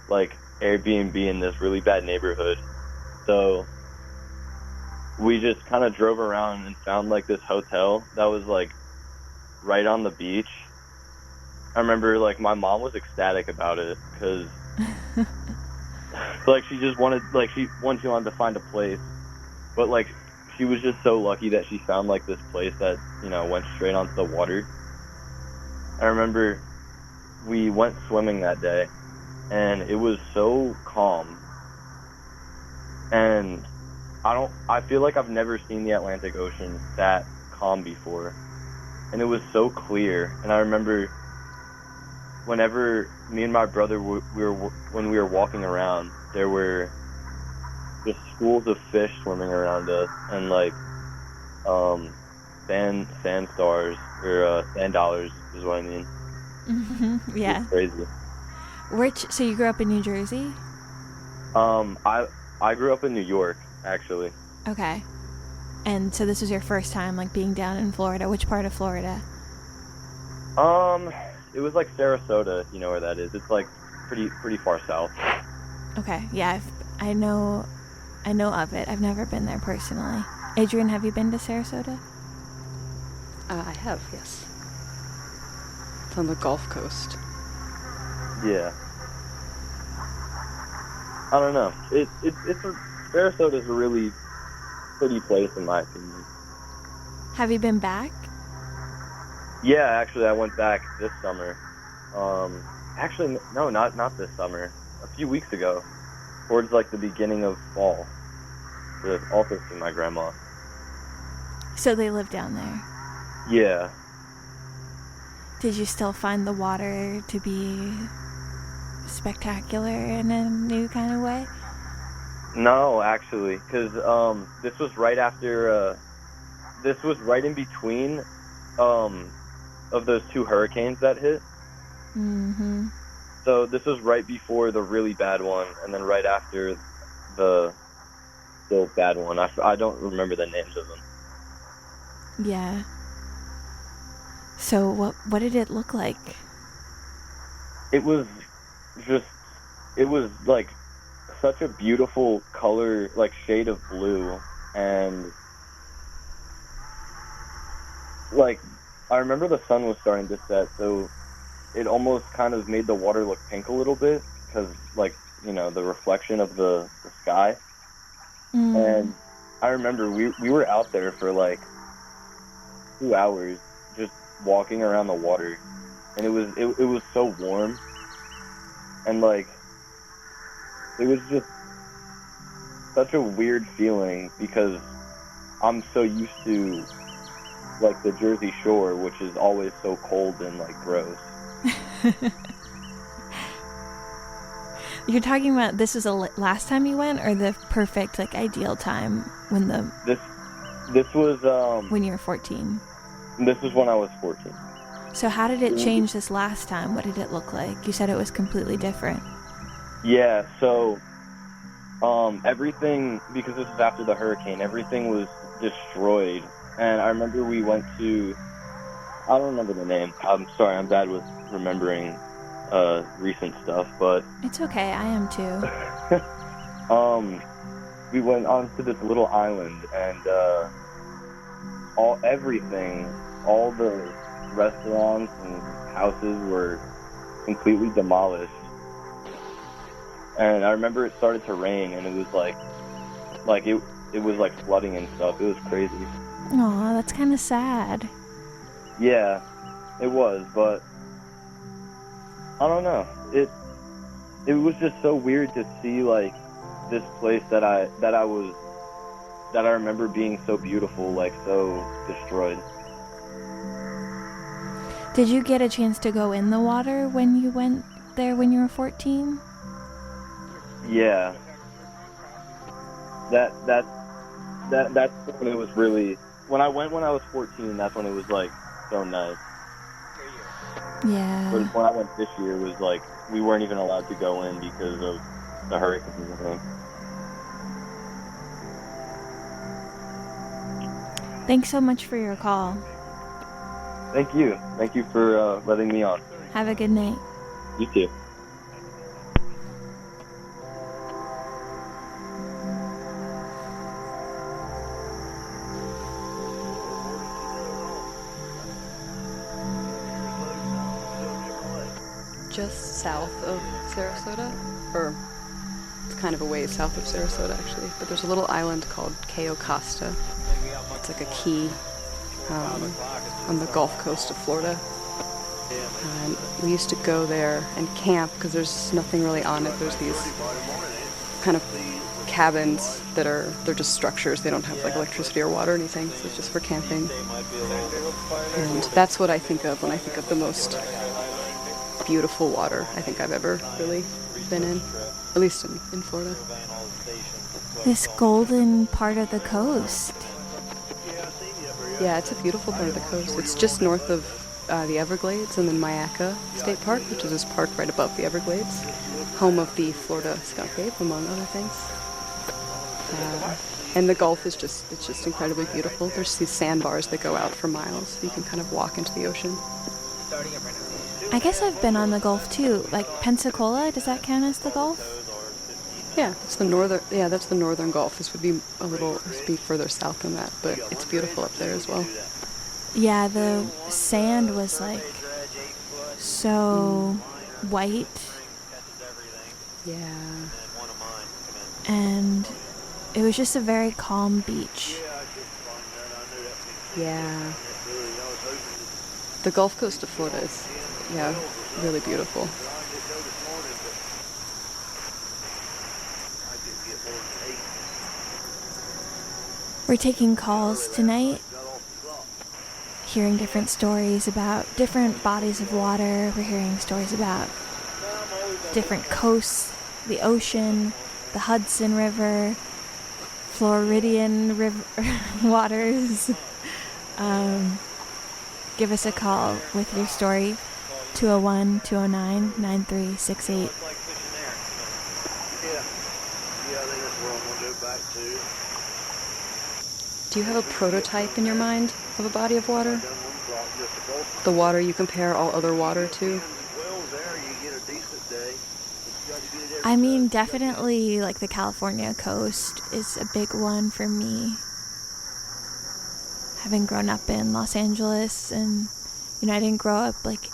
R: like, Airbnb in this really bad neighborhood. So we just kind of drove around and found, like, this hotel that was, like, right on the beach. I remember, like, my mom was ecstatic about it because, like, she just wanted, like, she wanted to find a place. But, like, she was just so lucky that she found, like, this place that, you know, went straight onto the water. I remember we went swimming that day, and it was so calm. And I feel like I've never seen the Atlantic Ocean that calm before. And it was so clear. And I remember whenever me and my brother when we were walking around, there were just schools of fish swimming around us, and like sand stars or sand dollars is what I mean.
E: Mm-hmm. Yeah.
R: It's crazy.
E: So you grew up in New Jersey?
R: I grew up in New York, actually.
E: Okay. And so this was your first time, like, being down in Florida. Which part of Florida?
R: It was like Sarasota, you know where that is. It's like pretty far south.
E: Okay. Yeah, I know of it. I've never been there personally. Adrienne, have you been to Sarasota?
D: I have, yes. It's on the Gulf Coast.
R: Yeah. I don't know. Sarasota's a really pretty place in my opinion.
E: Have you been back?
R: Yeah, actually, I went back this summer. Actually, no, not this summer. A few weeks ago, towards like the beginning of fall, to also see my grandma.
E: So they live down there?
R: Yeah.
E: Did you still find the water to be spectacular in a new kind of way?
R: No, actually, because this was right after. This was right in between of those two hurricanes that hit.
E: Mm-hmm.
R: So this was right before the really bad one, and then right after the still bad one. I don't remember the names of them.
E: Yeah. So what did it look like?
R: It was like such a beautiful color, like shade of blue, and like I remember the sun was starting to set, so it almost kind of made the water look pink a little bit because, like, you know, the reflection of the sky. And I remember we were out there for like 2 hours just walking around the water, and it was so warm, and like it was just such a weird feeling because I'm so used to like the Jersey Shore, which is always so cold and like gross.
E: You're talking about this was the last time you went, or the perfect, like, ideal time when
R: this was
E: when you were 14?
R: This was when I was 14.
E: So how did it change this last time? What did it look like? You said it was completely different.
R: Yeah, so everything, because this was after the hurricane, everything was destroyed. And I remember we went to, I don't remember the name. I'm sorry, I'm bad with remembering recent stuff, but
E: it's okay, I am too.
R: We went on to this little island, and all the restaurants and houses were completely demolished. And I remember it started to rain, and it was like it was like flooding and stuff. It was crazy.
E: Aw, that's kind of sad.
R: Yeah, it was, but I don't know. It was just so weird to see like this place that I remember being so beautiful, like so destroyed.
E: Did you get a chance to go in the water when you went there when you were 14?
R: Yeah. That's when it was really, when I went when I was 14, that's when it was like so nice.
E: Yeah.
R: But when I went this year, it was like we weren't even allowed to go in because of the hurricane and everything.
E: Thanks so much for your call.
R: Thank you. Thank you for letting me on.
E: Have a good night.
R: You too.
D: just south of Sarasota, or it's kind of a ways south of Sarasota actually, but there's a little island called Cayo Costa. It's like a key on the Gulf Coast of Florida. And we used to go there and camp because there's nothing really on it. There's these kind of cabins they're just structures. They don't have like electricity or water or anything, so it's just for camping. And that's what I think of when I think of the most beautiful water I think I've ever really been in, at least in Florida.
E: This golden part of the coast.
D: Yeah, it's a beautiful part of the coast. It's just north of the Everglades and then Mayaca State Park, which is this park right above the Everglades, home of the Florida skunk ape, among other things. And the Gulf is just incredibly beautiful. There's these sandbars that go out for miles, so you can kind of walk into the ocean.
E: I guess I've been on the Gulf too, like Pensacola. Does that count as the Gulf?
D: Yeah, that's the northern Gulf. This would be further south than that, but it's beautiful up there as well.
E: Yeah, the sand was like so white.
D: Yeah.
E: And it was just a very calm beach.
D: Yeah. The Gulf Coast of Florida is, really beautiful.
E: We're taking calls tonight, hearing different stories about different bodies of water. We're hearing stories about different coasts, the ocean, the Hudson River, Floridian river waters. Give us a call with your story, 201-209-9368.
D: Do you have a prototype in your mind of a body of water? The water you compare all other water to?
E: I mean, definitely, like, the California coast is a big one for me. Having grown up in Los Angeles, and, I didn't grow up, like,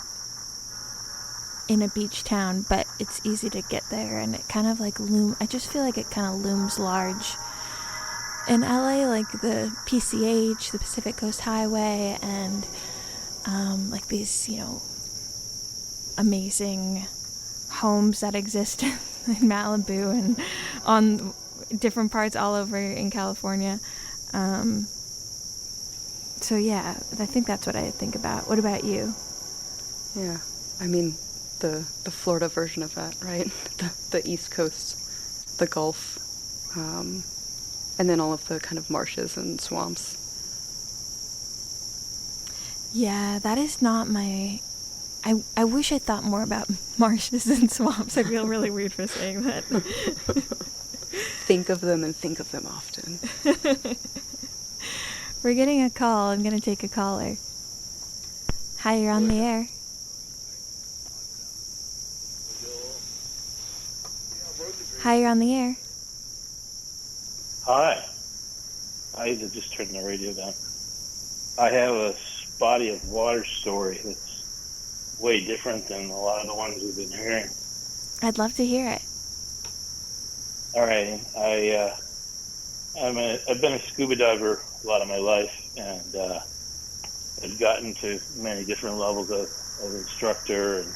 E: in a beach town, but it's easy to get there, and it kind of, like, I just feel like it kind of looms large. In LA, like, the PCH, the Pacific Coast Highway, and, like, these, amazing homes that exist in Malibu and on different parts all over in California. So yeah, I think that's what I think about. What about you?
D: Yeah, I mean, the Florida version of that, right? The East Coast, the Gulf, and then all of the kind of marshes and swamps.
E: Yeah, that is not my... I wish I thought more about marshes and swamps. I feel really weird for saying that.
D: Think of them and think of them often.
E: We're getting a call. I'm going to take a caller. Hi, you're on the air. Hi, you're on the air.
G: Hi. I just turned the radio down. I have a body of water story that's way different than a lot of the ones we've been hearing.
E: I'd love to hear it.
G: All right. I've been a scuba diver a lot of my life, and I've gotten to many different levels of instructor, and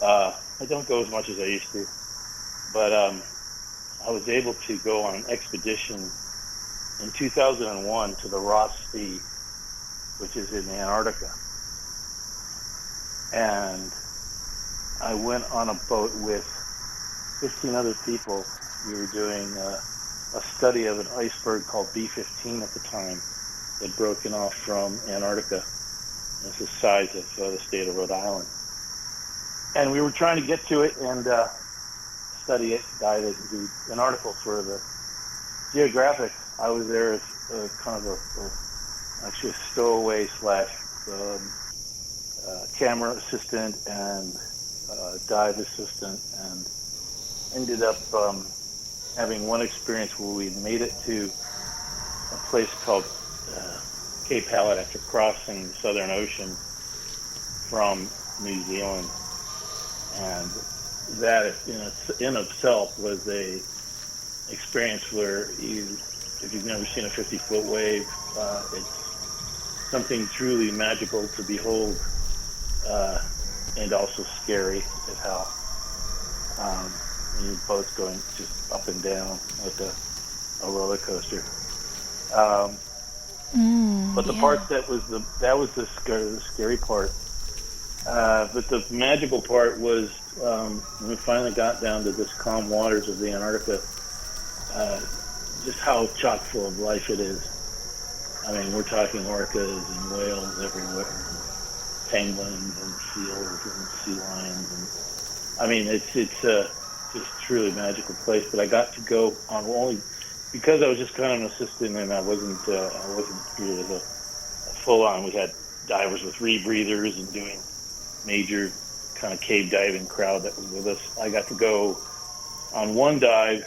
G: I don't go as much as I used to. But I was able to go on an expedition in 2001 to the Ross Sea, which is in Antarctica. And I went on a boat with 15 other people. We were doing a study of an iceberg called B-15 at the time that had broken off from Antarctica. It's the size of the state of Rhode Island. And we were trying to get to it and study it, dive it, and do an article for the Geographic. I was there as kind of actually a stowaway / camera assistant and dive assistant, and ended up having one experience where we made it to a place called Cape Hallett after crossing the Southern Ocean from New Zealand.
S: and that in itself was a experience where if you've never seen a 50-foot wave, it's something truly magical to behold, and also scary as hell. And your boat's going just up and down like a roller coaster. But the part that was the scary part. But the magical part was when we finally got down to this calm waters of the Antarctica, just how chock full of life it is. I mean, we're talking orcas and whales everywhere, and penguins and seals and sea lions, and I mean, it's just truly magical place. But I got to go on only because I was just kind of an assistant, and I wasn't really a full on. We had divers with rebreathers and doing major kind of cave diving crowd that was with us. I got to go on one dive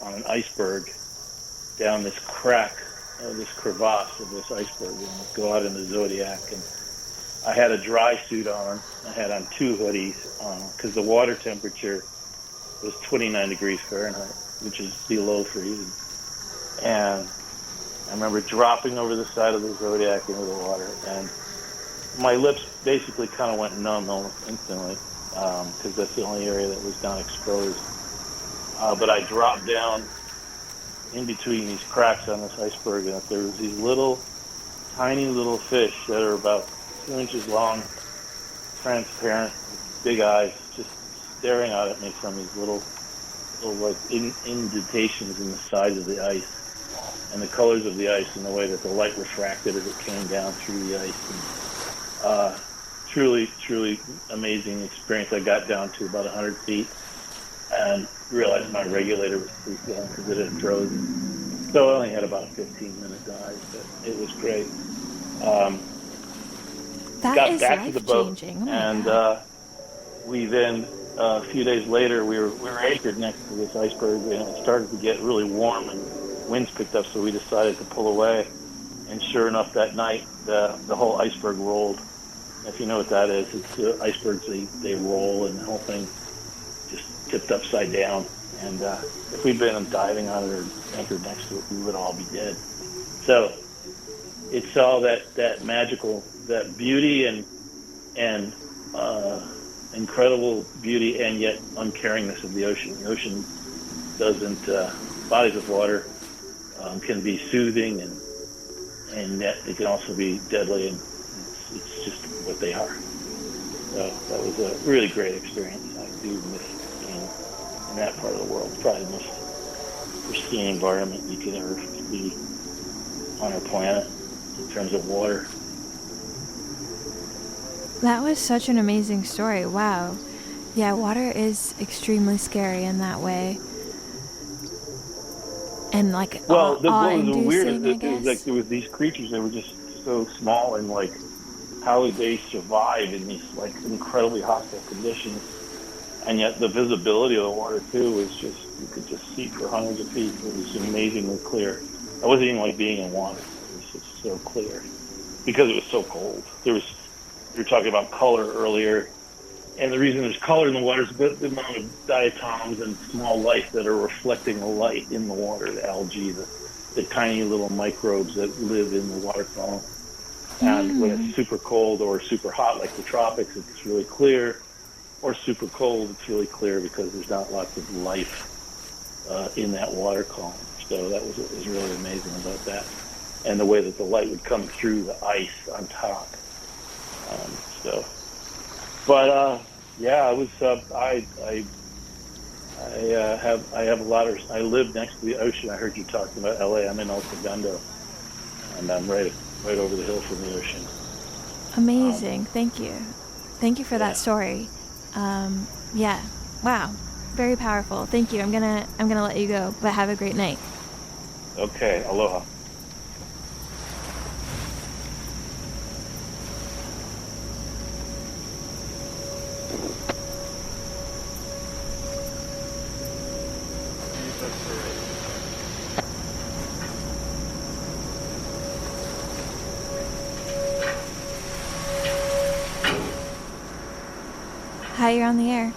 S: on an iceberg down this crack, this crevasse of this iceberg, and go out in the Zodiac. And I had a dry suit on. I had on 2 hoodies because the water temperature was 29 degrees Fahrenheit, which is below freezing. And I remember dropping over the side of the Zodiac into the water, and my lips basically kind of went numb almost instantly because that's the only area that was not exposed. But I dropped down in between these cracks on this iceberg, and there was these tiny little fish that are about 2 inches long, transparent, big eyes, just staring out at me from these little like indentations in the sides of the ice, and the colors of the ice and the way that the light refracted as it came down through the ice. And, truly amazing experience. I got down to about 100 feet and realized my regulator was pretty down because it had frozen. So I only had about a 15-minute dive, but it was great. Got back to the boat, and we then a few days later we were anchored next to this iceberg, and it started to get really warm and winds picked up, so we decided to pull away. And sure enough, that night the whole iceberg rolled. If you know what that is, it's icebergs, they roll, and the whole thing just tipped upside down. And if we'd been diving on it or anchored next to it, we would all be dead. So it's all that magical, that beauty and incredible beauty, and yet uncaringness of the ocean. The ocean doesn't, bodies of water can be soothing, and yet they can also be deadly, and it's just what they are. So that was a really great experience. I do miss being in that part of the world. It's probably the most pristine environment you could ever be on our planet in terms of water.
E: That was such an amazing story. Wow. Yeah, water is extremely scary in that way. And like
S: what was weird
E: is
S: is like there was these creatures that were just so small, and like how would they survive in these like incredibly hostile conditions? And yet the visibility of the water too was just, you could just see for hundreds of feet. It was amazingly clear. It wasn't even like being in water. It was just so clear because it was so cold. We were talking about color earlier, and the reason there's color in the water is the amount of diatoms and small life that are reflecting the light in the water, the algae, the tiny little microbes that live in the water column. And when it's super cold or super hot, like the tropics, it's really clear. Or super cold, it's really clear because there's not lots of life in that water column. So that was what was really amazing about that. And the way that the light would come through the ice on top. It was. I have a lot of. I live next to the ocean. I heard you talking about LA. I'm in El Segundo, and I'm right over the hill from the ocean.
E: Amazing. Thank you for that story. Yeah. Wow. Very powerful. Thank you. I'm gonna let you go, but have a great night.
S: Okay. Aloha.
E: Hi, you're on the air.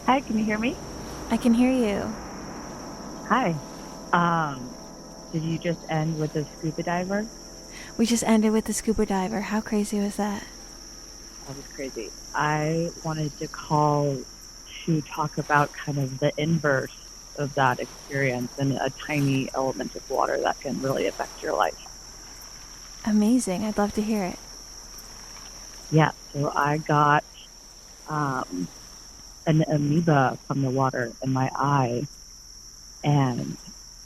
T: Hi, can you hear me?
E: I can hear you.
T: Hi. Did you just end with a scuba diver?
E: We just ended with the scuba diver. How crazy was that?
T: That was crazy. I wanted to call to talk about kind of the inverse of that experience and a tiny element of water that can really affect your life.
E: Amazing. I'd love to hear it.
T: Yeah, so I got an amoeba from the water in my eye, and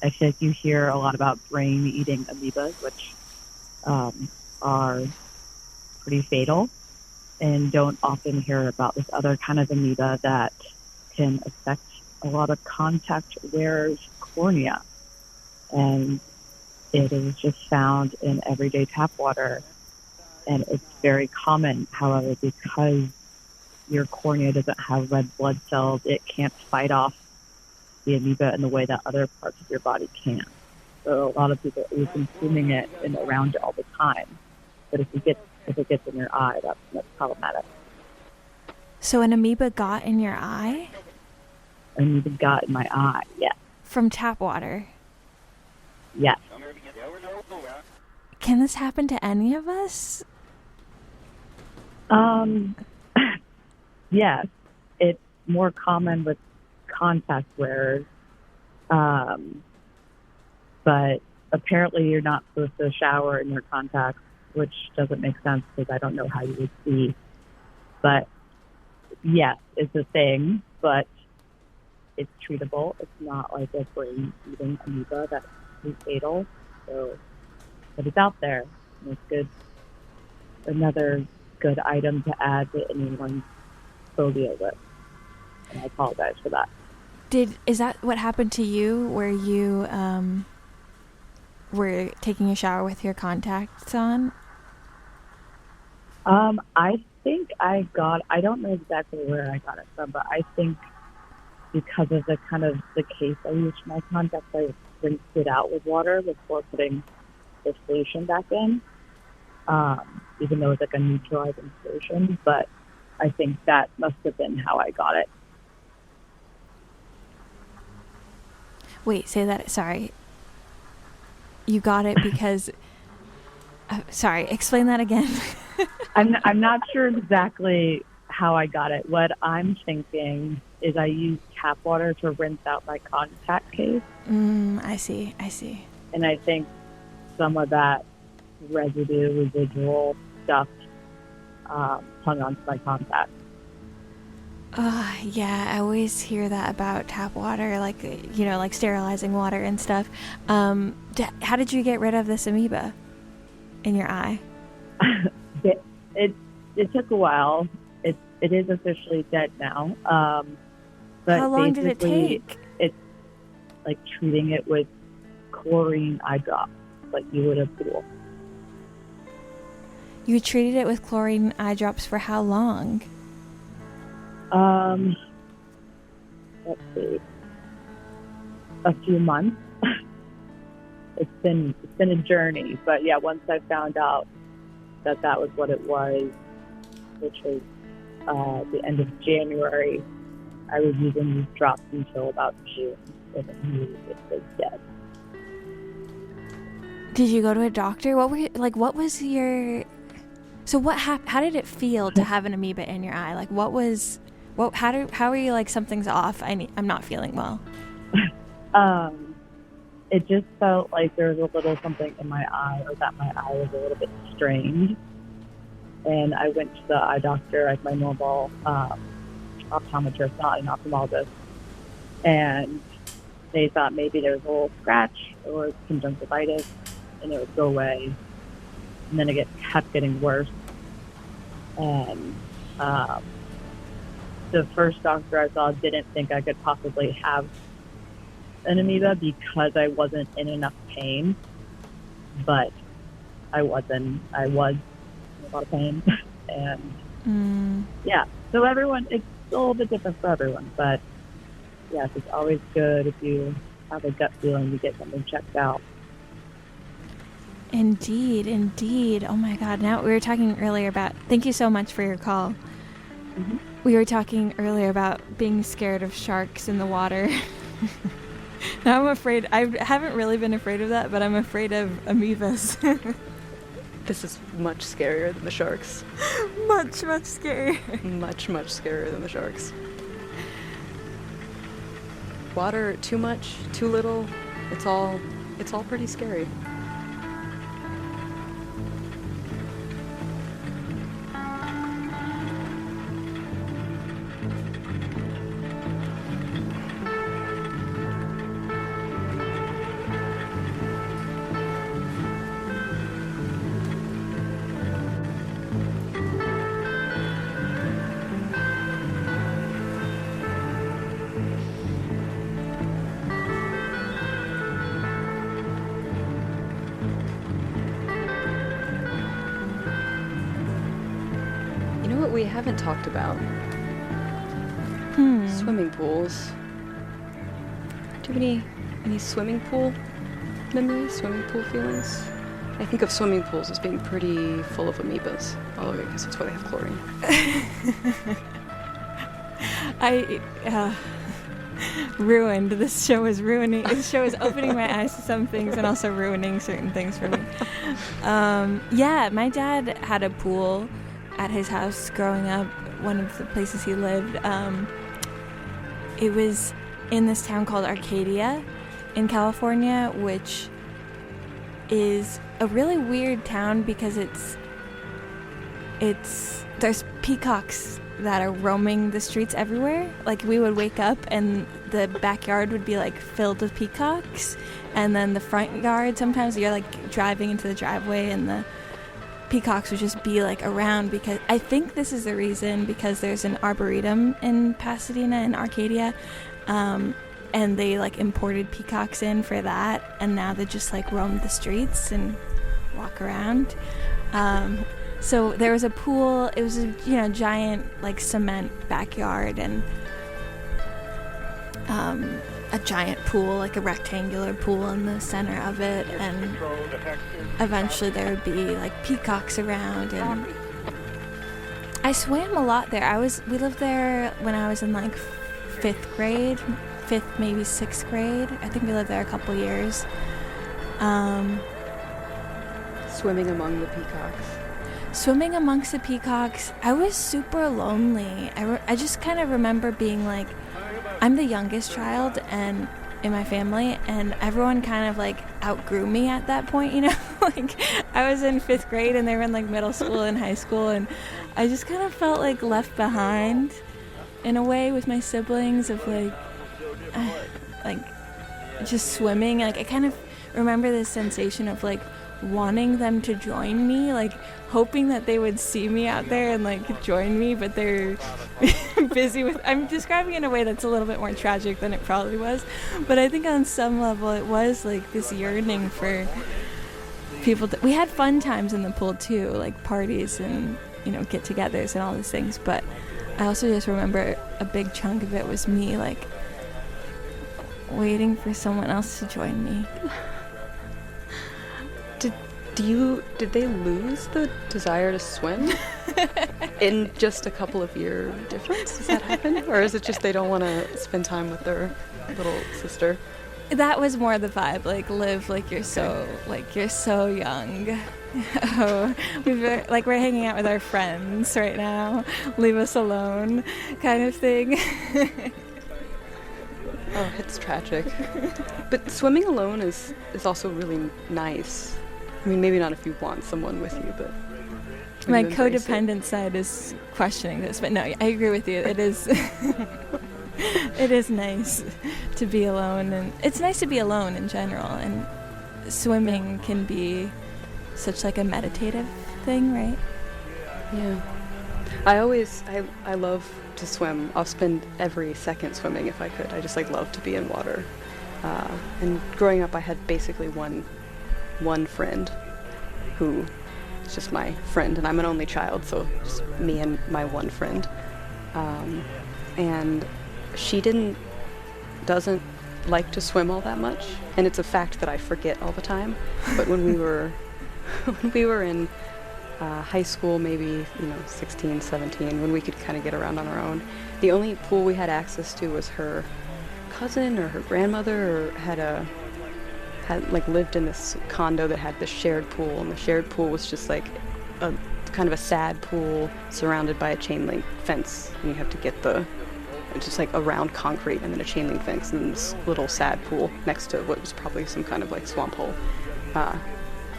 T: I feel like you hear a lot about brain-eating amoebas, which are pretty fatal, and don't often hear about this other kind of amoeba that can affect a lot of contact wearers' cornea. And it is just found in everyday tap water, and it's very common. However, because your cornea doesn't have red blood cells, it can't fight off the amoeba in the way that other parts of your body can. So a lot of people are consuming it and around it all the time. But if it gets in your eye, that's problematic.
E: So an amoeba got in your eye?
T: An amoeba got in my eye, yes.
E: From tap water?
T: Yes.
E: Can this happen to any of us?
T: Yes. It's more common with contact wearers. But apparently you're not supposed to shower in your contacts, which doesn't make sense because I don't know how you would see. But yes, it's a thing, but it's treatable. It's not like a brain-eating amoeba that is fatal. So, but it's out there, and it's good. Another good item to add to anyone's phobia list. And I apologize for that.
E: Is that what happened to you, where you were taking a shower with your contacts on?
T: I think I don't know exactly where I got it from, but I think because of the case I used for my contacts, I rinsed it out with water before putting the solution back in, even though it's like a neutralizing solution. But I think that must have been how I got it.
E: Wait, say that. Sorry. You got it because... sorry, explain that again.
T: I'm not sure exactly how I got it. What I'm thinking is I used tap water to rinse out my contact case.
E: I see.
T: And I think some of that residual stuff hung onto my contact.
E: Yeah, I always hear that about tap water, like sterilizing water and stuff. How did you get rid of this amoeba in your eye?
T: It took a while. It is officially dead now. But
E: how long did it take?
T: It's like treating it with chlorine eye drops, like you would a pool.
E: You treated it with chlorine eye drops for how long?
T: Let's see, a few months. It's been a journey, but yeah, once I found out that was what it was, which was the end of January, I was using these drops until about June, and then it was dead.
E: Did you go to a doctor? What was your... So how did it feel to have an amoeba in your eye? Like, how were you like, something's off, I'm not feeling well?
T: It just felt like there was a little something in my eye, or that my eye was a little bit strained. And I went to the eye doctor, like my normal optometrist, not an ophthalmologist. And they thought maybe there was a little scratch or conjunctivitis, and it would go away. And then it kept getting worse. And the first doctor I saw didn't think I could possibly have an amoeba because I wasn't in enough pain. But I was in a lot of pain. And yeah, so it's a little bit different for everyone. But yes, it's always good if you have a gut feeling to get something checked out.
E: Indeed. Oh my God. Now, we were talking earlier about, thank you so much for your call. We were talking earlier about being scared of sharks in the water. Now I'm afraid. I haven't really been afraid of that, but I'm afraid of amoebas.
D: This is much scarier than the sharks.
E: Much scarier.
D: Much scarier than the sharks. Water, too much, too little, it's all pretty scary. We haven't talked about swimming pools. Do you have any swimming pool memories, swimming pool feelings? I think of swimming pools as being pretty full of amoebas, although I guess that's why they have chlorine.
E: Ruined. This show is ruining. This show is opening my eyes to some things and also ruining certain things for me. Yeah, my dad had a pool at his house growing up, one of the places he lived. It was in this town called Arcadia in California, which is a really weird town because there's peacocks that are roaming the streets everywhere. Like, we would wake up and the backyard would be like filled with peacocks, and then the front yard, sometimes you're like driving into the driveway and the peacocks would just be like around, because I think this is the reason, because there's an arboretum in Pasadena and Arcadia, and they like imported peacocks in for that, and now they just like roam the streets and walk around. So there was a pool. It was a giant like cement backyard, and a giant pool, like a rectangular pool in the center of it, and eventually there would be like peacocks around, and I swam a lot there. We lived there when I was in like 5th grade, maybe 6th grade. I think we lived there a couple years.
D: Swimming among the peacocks.
E: Swimming amongst the peacocks, I was super lonely. I just kind of remember being like, I'm the youngest child and in my family, and everyone kind of like outgrew me at that point, like I was in 5th grade and they were in like middle school and high school, and I just kind of felt like left behind in a way with my siblings, of like just swimming. Like, I kind of remember this sensation of like wanting them to join me, like hoping that they would see me out there and like join me, but they're busy with, I'm describing it in a way that's a little bit more tragic than it probably was, but I think on some level it was like this yearning for people we had fun times in the pool too, like parties and get-togethers and all these things, but I also just remember a big chunk of it was me like waiting for someone else to join me.
D: Did they lose the desire to swim in just a couple of year difference? Does that happen? Or is it just they don't want to spend time with their little sister?
E: That was more the vibe, like live like you're so young. Oh, we're hanging out with our friends right now. Leave us alone, kind of thing.
D: Oh, it's tragic. But swimming alone is also really nice. I mean, maybe not if you want someone with you, but
E: my codependent side is questioning this. But no, I agree with you. It is it is nice to be alone, and it's nice to be alone in general, and swimming can be such like a meditative thing, right?
D: Yeah. I love to swim. I'll spend every second swimming if I could. I just like love to be in water. And growing up, I had basically one friend who is just my friend, and I'm an only child, so just me and my one friend. And she doesn't like to swim all that much, and it's a fact that I forget all the time. But when we were in high school, maybe, 16, 17, when we could kind of get around on our own. The only pool we had access to was her cousin or her grandmother, or had lived in this condo that had this shared pool, and the shared pool was just like a kind of a sad pool surrounded by a chain link fence, and you have to get it's just like around concrete and then a chain link fence and then this little sad pool next to what was probably some kind of like swamp hole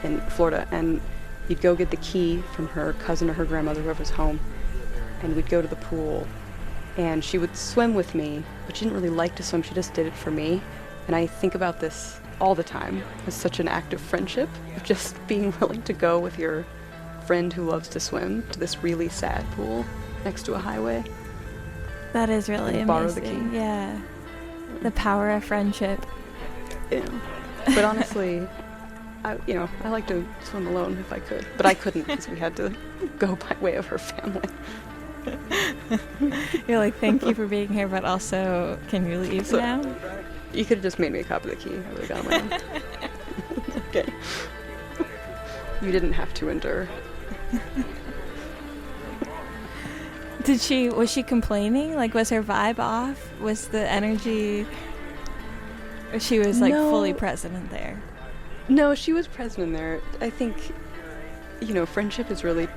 D: in Florida. And you'd go get the key from her cousin or her grandmother, whoever's home, and we'd go to the pool, and she would swim with me, but she didn't really like to swim, she just did it for me. And I think about this all the time as such an act of friendship, of just being willing to go with your friend who loves to swim to this really sad pool next to a highway.
E: That is really amazing.
D: Borrow the key.
E: Yeah. The power of friendship.
D: Yeah. But honestly, I like to swim alone if I could, but I couldn't because we had to go by way of her family.
E: You're like, thank you for being here, but also, can you leave now?
D: You could have just made me a copy of the key. I would have gone on my own. Okay. You didn't have to endure.
E: Was she complaining? Like, was her vibe off? Was the energy... Or she was, like, fully present in there?
D: No, she was present in there. I think, friendship is really,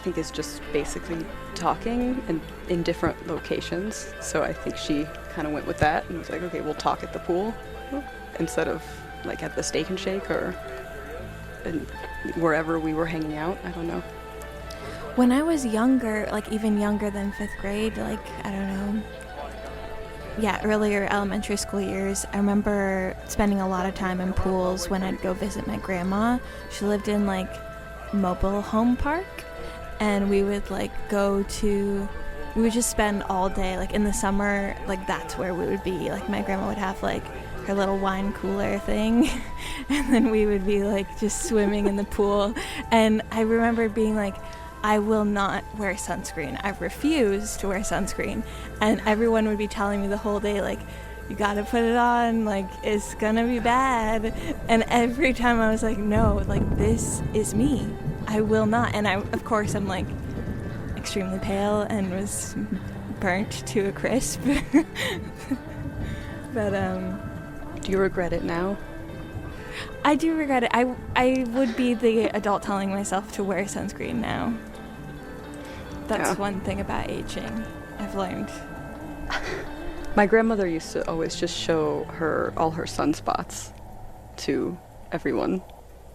D: is just basically talking and in different locations. So I think she kind of went with that and was like, okay, we'll talk at the pool instead of, like, at the Steak and Shake or wherever we were hanging out. I don't know.
E: When I was younger, like even younger than 5th grade, like, I don't know, earlier elementary school years, I remember spending a lot of time in pools when I'd go visit my grandma. She lived in, like, mobile home park, and we would, like, we would just spend all day, like, in the summer, like, that's where we would be. Like, my grandma would have, like, her little wine cooler thing, and then we would be, like, just swimming in the pool. And I remember being like, I will not wear sunscreen. I refuse to wear sunscreen. And everyone would be telling me the whole day, like, you gotta put it on, like, it's gonna be bad. And every time I was like, no, like, this is me. I will not. And of course, I'm, like, extremely pale and was burnt to a crisp. But,
D: do you regret it now?
E: I do regret it. I would be the adult telling myself to wear sunscreen now. That's one thing about aging I've learned.
D: My grandmother used to always just show all her sunspots to everyone,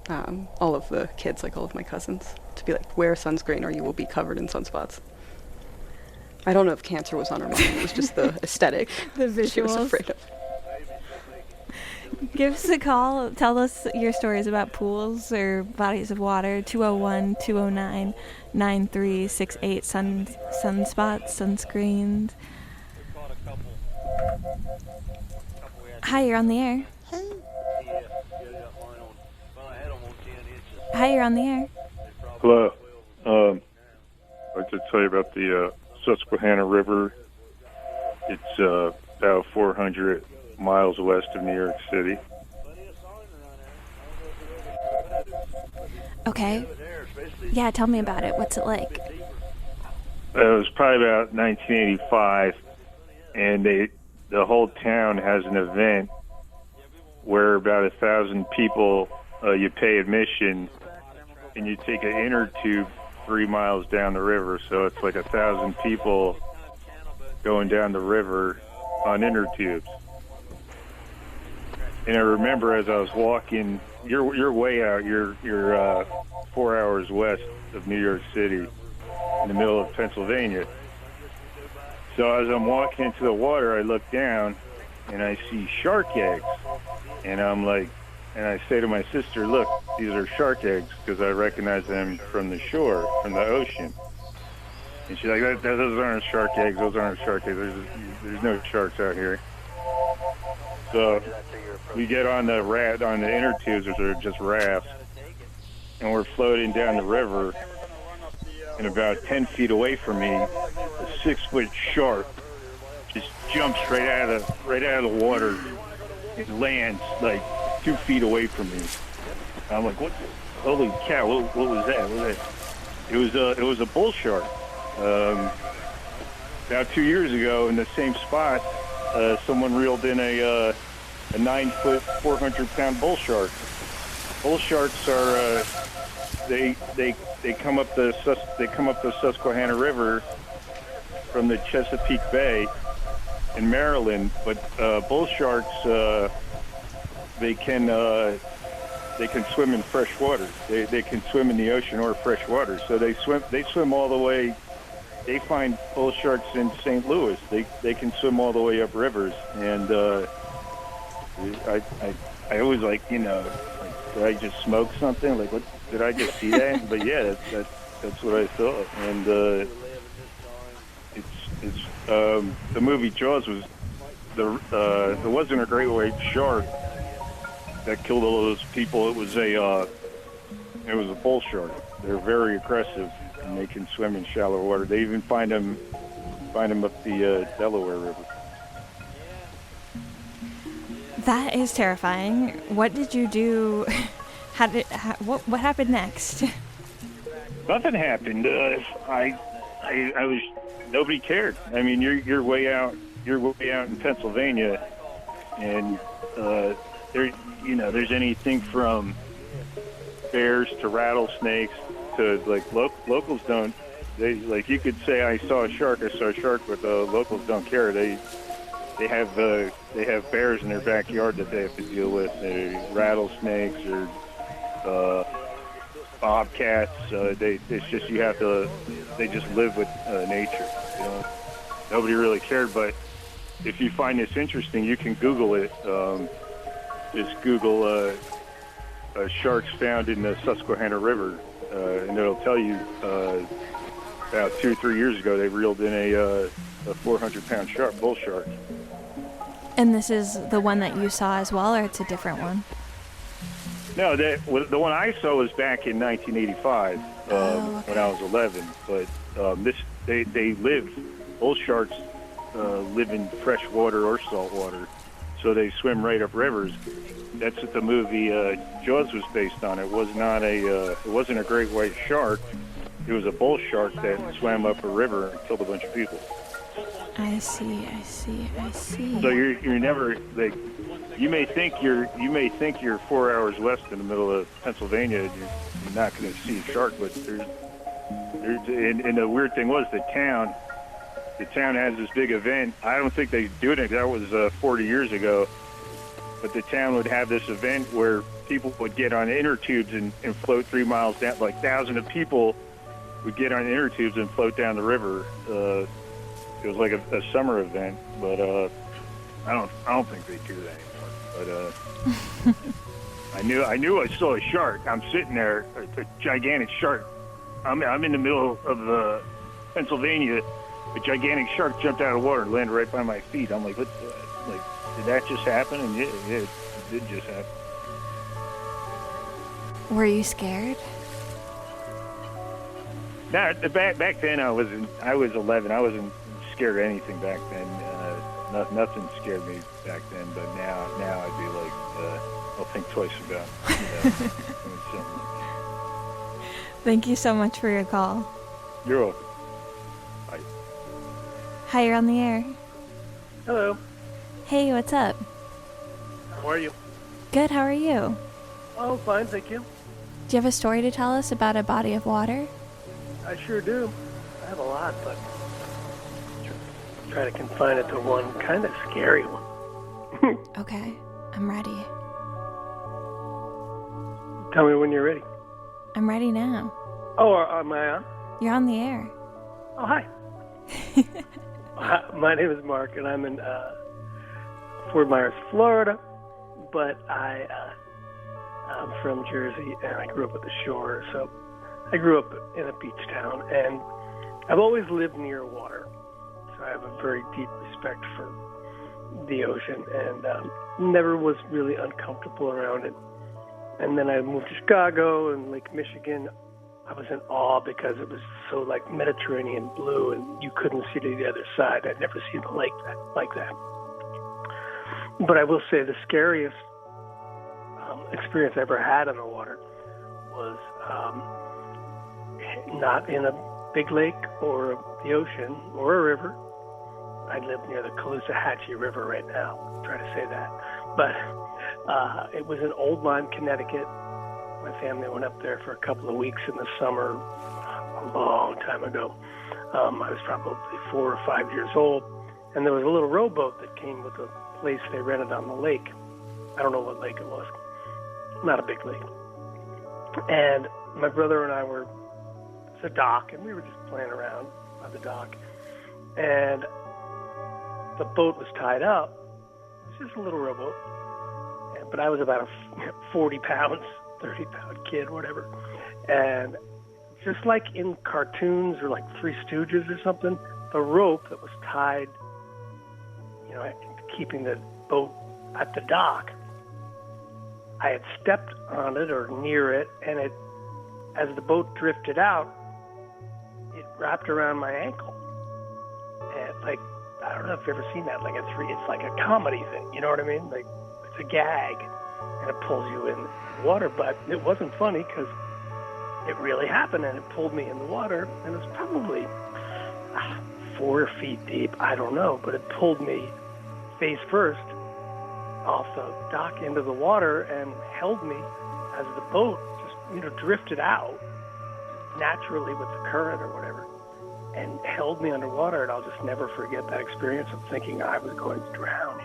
D: all of the kids, like all of my cousins, to be like, wear sunscreen or you will be covered in sunspots. I don't know if cancer was on her mind. It was just the aesthetic.
E: The visuals.
D: She was afraid of.
E: Give us a call. Tell us your stories about pools or bodies of water. 201-209-9368. Sunspots, sunscreens. Hi, you're on the air. Hi, you're on the air.
F: Hello. I'd like to tell you about the Susquehanna River. It's about 400 miles west of New York City.
E: Okay. Yeah, tell me about it. What's it like?
F: It was probably about 1985, and the whole town has an event where about 1,000 people, you pay admission, and you take an inner tube 3 miles down the river. So it's like 1,000 people going down the river on inner tubes. And I remember as I was walking, you're way out. You're 4 hours west of New York City, in the middle of Pennsylvania. So as I'm walking into the water, I look down and I see shark eggs, and I'm like, and I say to my sister, "Look, these are shark eggs," because I recognize them from the shore, from the ocean. And she's like, "Those aren't shark eggs. Those aren't shark eggs. There's no sharks out here." So we get on the inner tubes, which are just rafts, and we're floating down the river. And about 10 feet away from me, a 6-foot shark just jumps right out of the water and lands like 2 feet away from me. And I'm like, "What? Holy cow! What was that? It was a bull shark. About 2 years ago, in the same spot, someone reeled in a 9-foot, 400-pound bull shark. Bull sharks are they come up the Susquehanna River from the Chesapeake Bay in Maryland, but bull sharks they can swim in fresh water. They can swim in the ocean or fresh water. So they swim all the way. They find bull sharks in St. Louis. They can swim all the way up rivers, and I always like, did I just smoke something? Like, what did I just see that? But yeah, that's what I thought. And it's the movie Jaws was there wasn't a great white shark that killed all those people. It was a bull shark. They're very aggressive, and they can swim in shallow water. They even find them up the Delaware River.
E: That is terrifying. What did you do? What happened next?
F: Nothing happened. I was. Nobody cared. I mean, you're way out. You're way out in Pennsylvania, and there's anything from bears to rattlesnakes to like locals don't. They like you could say I saw a shark, but locals don't care. They have bears in their backyard that they have to deal with. Rattlesnakes or bobcats. It's just you have to. They just live with nature. Nobody really cared. But if you find this interesting, you can Google it. Just Google sharks found in the Susquehanna River, and it'll tell you about 2 or 3 years ago they reeled in a 400-pound bull shark.
E: And this is the one that you saw as well, or it's a different one?
F: No, the one I saw was back in 1985 when I was 11. But they live. Bull sharks live in fresh water or salt water, so they swim right up rivers. That's what the movie Jaws was based on. It was not it wasn't a great white shark. It was a bull shark that swam up a river and killed a bunch of people.
E: I see.
F: So you're never like you may think you're 4 hours west in the middle of Pennsylvania and you're not going to see a shark, but there's and the weird thing was the town has this big event. I don't think they do it. That was 40 years ago. But the town would have this event where people would get on inner tubes and float 3 miles down. Like thousands of people would get on inner tubes and float down the river. It was like a summer event, but I don't think they do that anymore. But I knew I saw a shark. I'm sitting there, a gigantic shark. I'm in the middle of Pennsylvania. A gigantic shark jumped out of the water and landed right by my feet. I'm like, what? Like, did that just happen? And yeah, it did just happen.
E: Were you scared?
F: No, back then I was 11. I wasn't scared of anything back then. Nothing scared me back then. But now I'd be like, I'll think twice about doing something.
E: Thank you so much for your call.
F: You're welcome. Bye.
E: Hi, you're on the air.
U: Hello.
E: Hey, what's up?
U: How are you?
E: Good, how are you?
U: Oh, fine, thank you.
E: Do you have a story to tell us about a body of water?
U: I sure do. I have a lot, but try to confine it to one kind of scary one.
E: Okay, I'm ready.
U: Tell me when you're ready.
E: I'm ready now.
U: Oh, am I on?
E: You're on the air.
U: Oh, hi. My name is Mark, and I'm in Fort Myers, Florida, but I'm from Jersey, and I grew up at the shore, so I grew up in a beach town, and I've always lived near water, so I have a very deep respect for the ocean, and never was really uncomfortable around it. And then I moved to Chicago and Lake Michigan. I was in awe because it was so like Mediterranean blue, and you couldn't see to the other side. I'd never seen a lake like that. But I will say the scariest experience I ever had on the water was not in a big lake or the ocean or a river. I live near the Caloosahatchee River right now. I'm trying to say that. But it was in Old Lyme, Connecticut. My family went up there for a couple of weeks in the summer a long time ago. I was probably 4 or 5 years old. And there was a little rowboat that came with a place they rented on the lake. I don't know what lake it was. Not a big lake. And my brother and I were at the dock, and we were just playing around on the dock. And the boat was tied up. It was just a little rowboat. But I was about a 40 pounds, 30-pound kid, whatever. And just like in cartoons or like Three Stooges or something, the rope that was tied, keeping the boat at the dock, I had stepped on it or near it, and as the boat drifted out, it wrapped around my ankle. And I don't know if you've ever seen that. It's like a comedy thing. You know what I mean? Like, it's a gag, and it pulls you in the water. But it wasn't funny because it really happened, and it pulled me in the water, and it was probably 4 feet deep. I don't know, but it pulled me face first off the dock into the water and held me as the boat just drifted out naturally with the current or whatever, and held me underwater. And I'll just never forget that experience of thinking I was going to drown.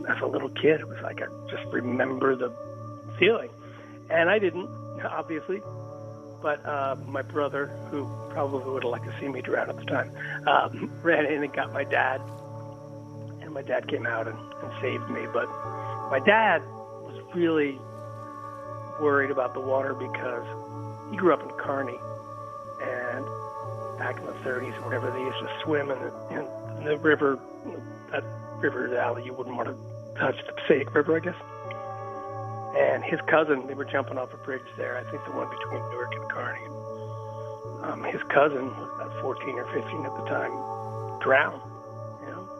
U: As a little kid, it was like I just remember the feeling, and I didn't, obviously, but my brother, who probably would have liked to see me drown at the time, ran in and got my dad. My dad came out and saved me, but my dad was really worried about the water because he grew up in Kearney, and back in the 30s or whatever, they used to swim in the river, that river valley you wouldn't want to touch, the Passaic River, I guess. And his cousin, they were jumping off a bridge there, I think the one between Newark and Kearney. His cousin, about 14 or 15 at the time, drowned.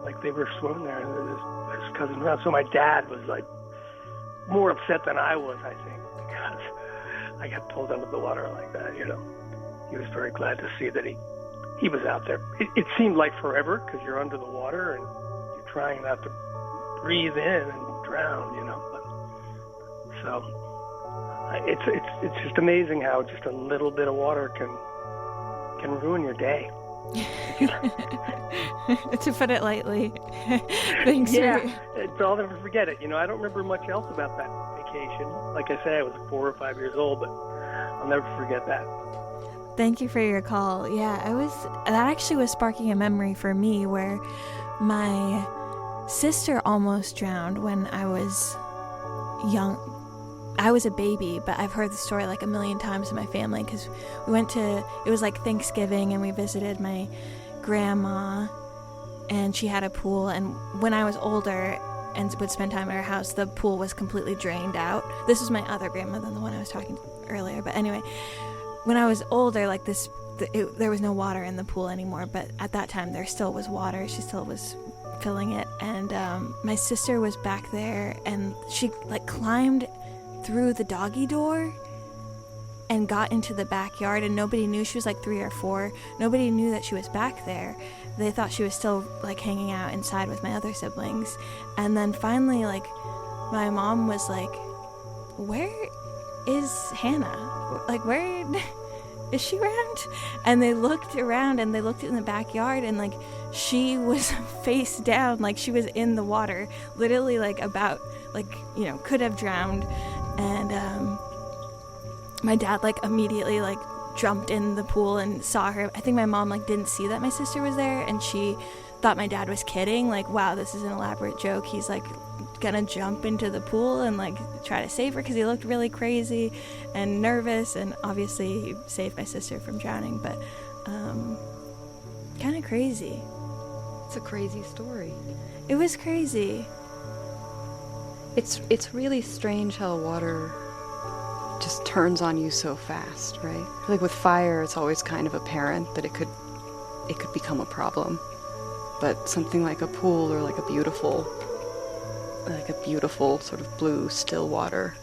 U: Like they were swimming there, and his cousin drowned. So my dad was like more upset than I was, I think, because I got pulled under the water like that. He was very glad to see that he was out there. It seemed like forever because you're under the water and you're trying not to breathe in and drown. But, so it's just amazing how just a little bit of water can ruin your day.
E: To put it lightly. Thanks.
U: Yeah, I'll never forget it. I don't remember much else about that vacation. Like I say, I was 4 or 5 years old, but I'll never forget that.
E: Thank you for your call. Yeah, that actually was sparking a memory for me where my sister almost drowned when I was young. I was a baby, but I've heard the story like a million times in my family because it was like Thanksgiving, and we visited my grandma, and she had a pool, and when I was older and would spend time at her house, the pool was completely drained out. This was my other grandma than the one I was talking to earlier, but anyway, when I was older, like there was no water in the pool anymore, but at that time there still was water. She still was filling it, and my sister was back there, and she like climbed through the doggy door and got into the backyard, and nobody knew. She was like 3 or 4. Nobody knew that she was back there. They thought she was still like hanging out inside with my other siblings. And then finally, like, my mom was like, where is Hannah? Like, where is she around? And they looked around, and they looked in the backyard, and like she was face down, like she was in the water, literally like about, like, could have drowned. And my dad like immediately like jumped in the pool and saw her. I think my mom like didn't see that my sister was there, and she thought my dad was kidding, like, wow, this is an elaborate joke. He's like gonna jump into the pool and like try to save her, because he looked really crazy and nervous, and obviously he saved my sister from drowning. But kind of crazy.
D: It's a crazy story.
E: It was crazy.
D: It's really strange how water just turns on you so fast, right? Like with fire, it's always kind of apparent that it could become a problem. But something like a pool or like a beautiful sort of blue, still water,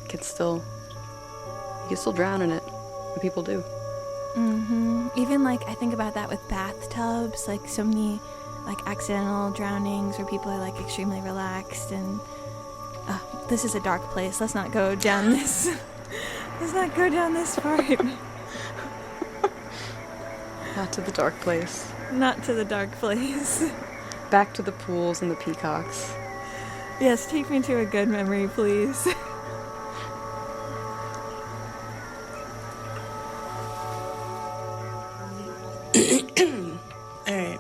D: you can still drown in it. And people do.
E: Even like I think about that with bathtubs, like so many like accidental drownings where people are like extremely relaxed and this is a dark place. Let's not go down this. Let's not go down this part.
D: Not to the dark place.
E: Not to the dark place.
D: Back to the pools and the peacocks.
E: Yes, take me to a good memory, please.
A: Alright.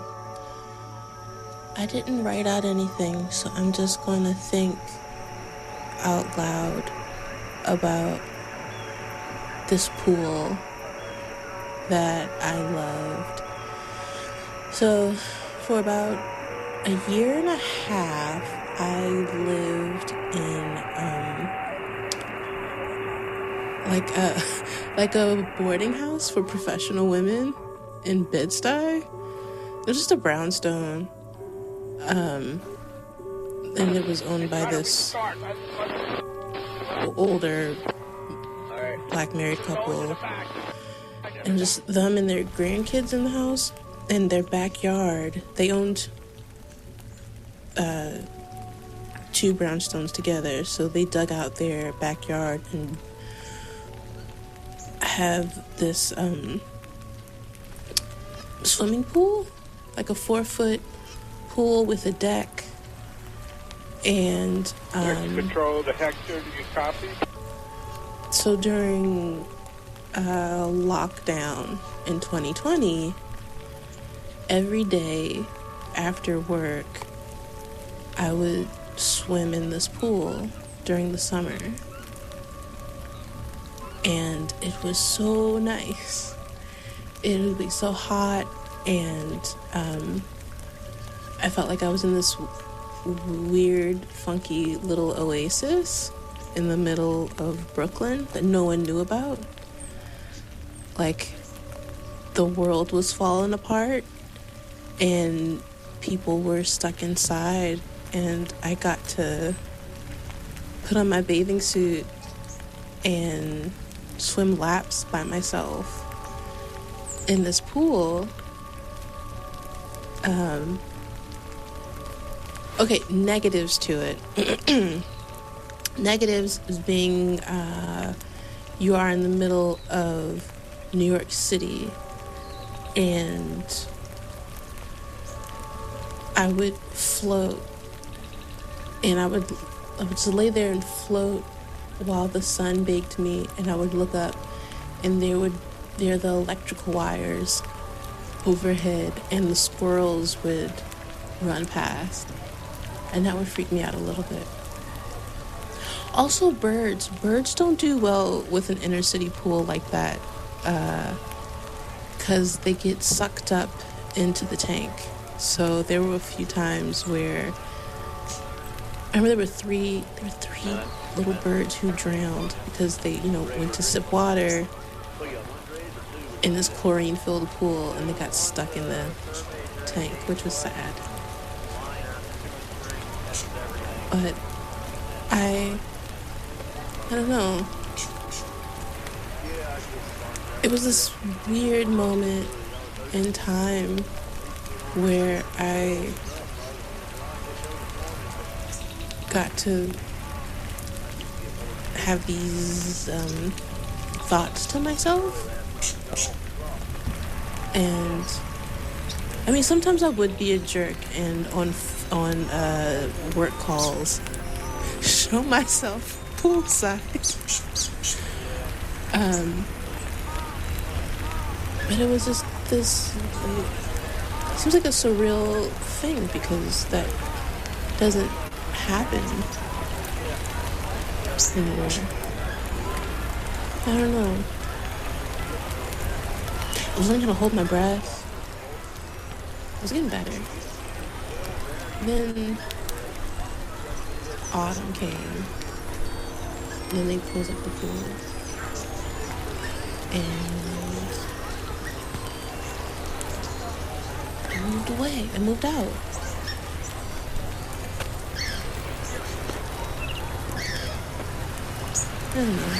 A: I didn't write out anything, so I'm just going to think out loud about this pool that I loved. So, for about a year and a half, I lived in like a boarding house for professional women in Bed-Stuy. It was just a brownstone. And it was owned by this older black married couple. And just them and their grandkids in the house. In their backyard, they owned 2 brownstones together. So they dug out their backyard and have this swimming pool, like a 4-foot pool with a deck. And
V: Control the Hector, do you copy?
A: So during lockdown in 2020, every day after work, I would swim in this pool during the summer. And it was so nice. It would be so hot, and I felt like I was in this weird, funky little oasis in the middle of Brooklyn that no one knew about. Like, the world was falling apart, and people were stuck inside, and I got to put on my bathing suit and swim laps by myself in this pool. Okay, negatives to it. Negatives is being you are in the middle of New York City, and I would float, and I would just lay there and float while the sun baked me, and I would look up, and there are the electrical wires overhead, and the squirrels would run past, and that would freak me out a little bit. Also, birds don't do well with an inner city pool like that, because they get sucked up into the tank. So there were a few times where I remember there were three little birds who drowned because they, went to sip water in this chlorine-filled pool, and they got stuck in the tank, which was sad. But I don't know. It was this weird moment in time where I got to have these thoughts to myself. And I mean, sometimes I would be a jerk and on work calls show myself poolside. But it was just this, it seems like a surreal thing because that doesn't happen anymore. I don't know. I was learning how to hold my breath. I was getting better. Then autumn came. And then they closed up the pool. And I moved away. I moved out. I don't know.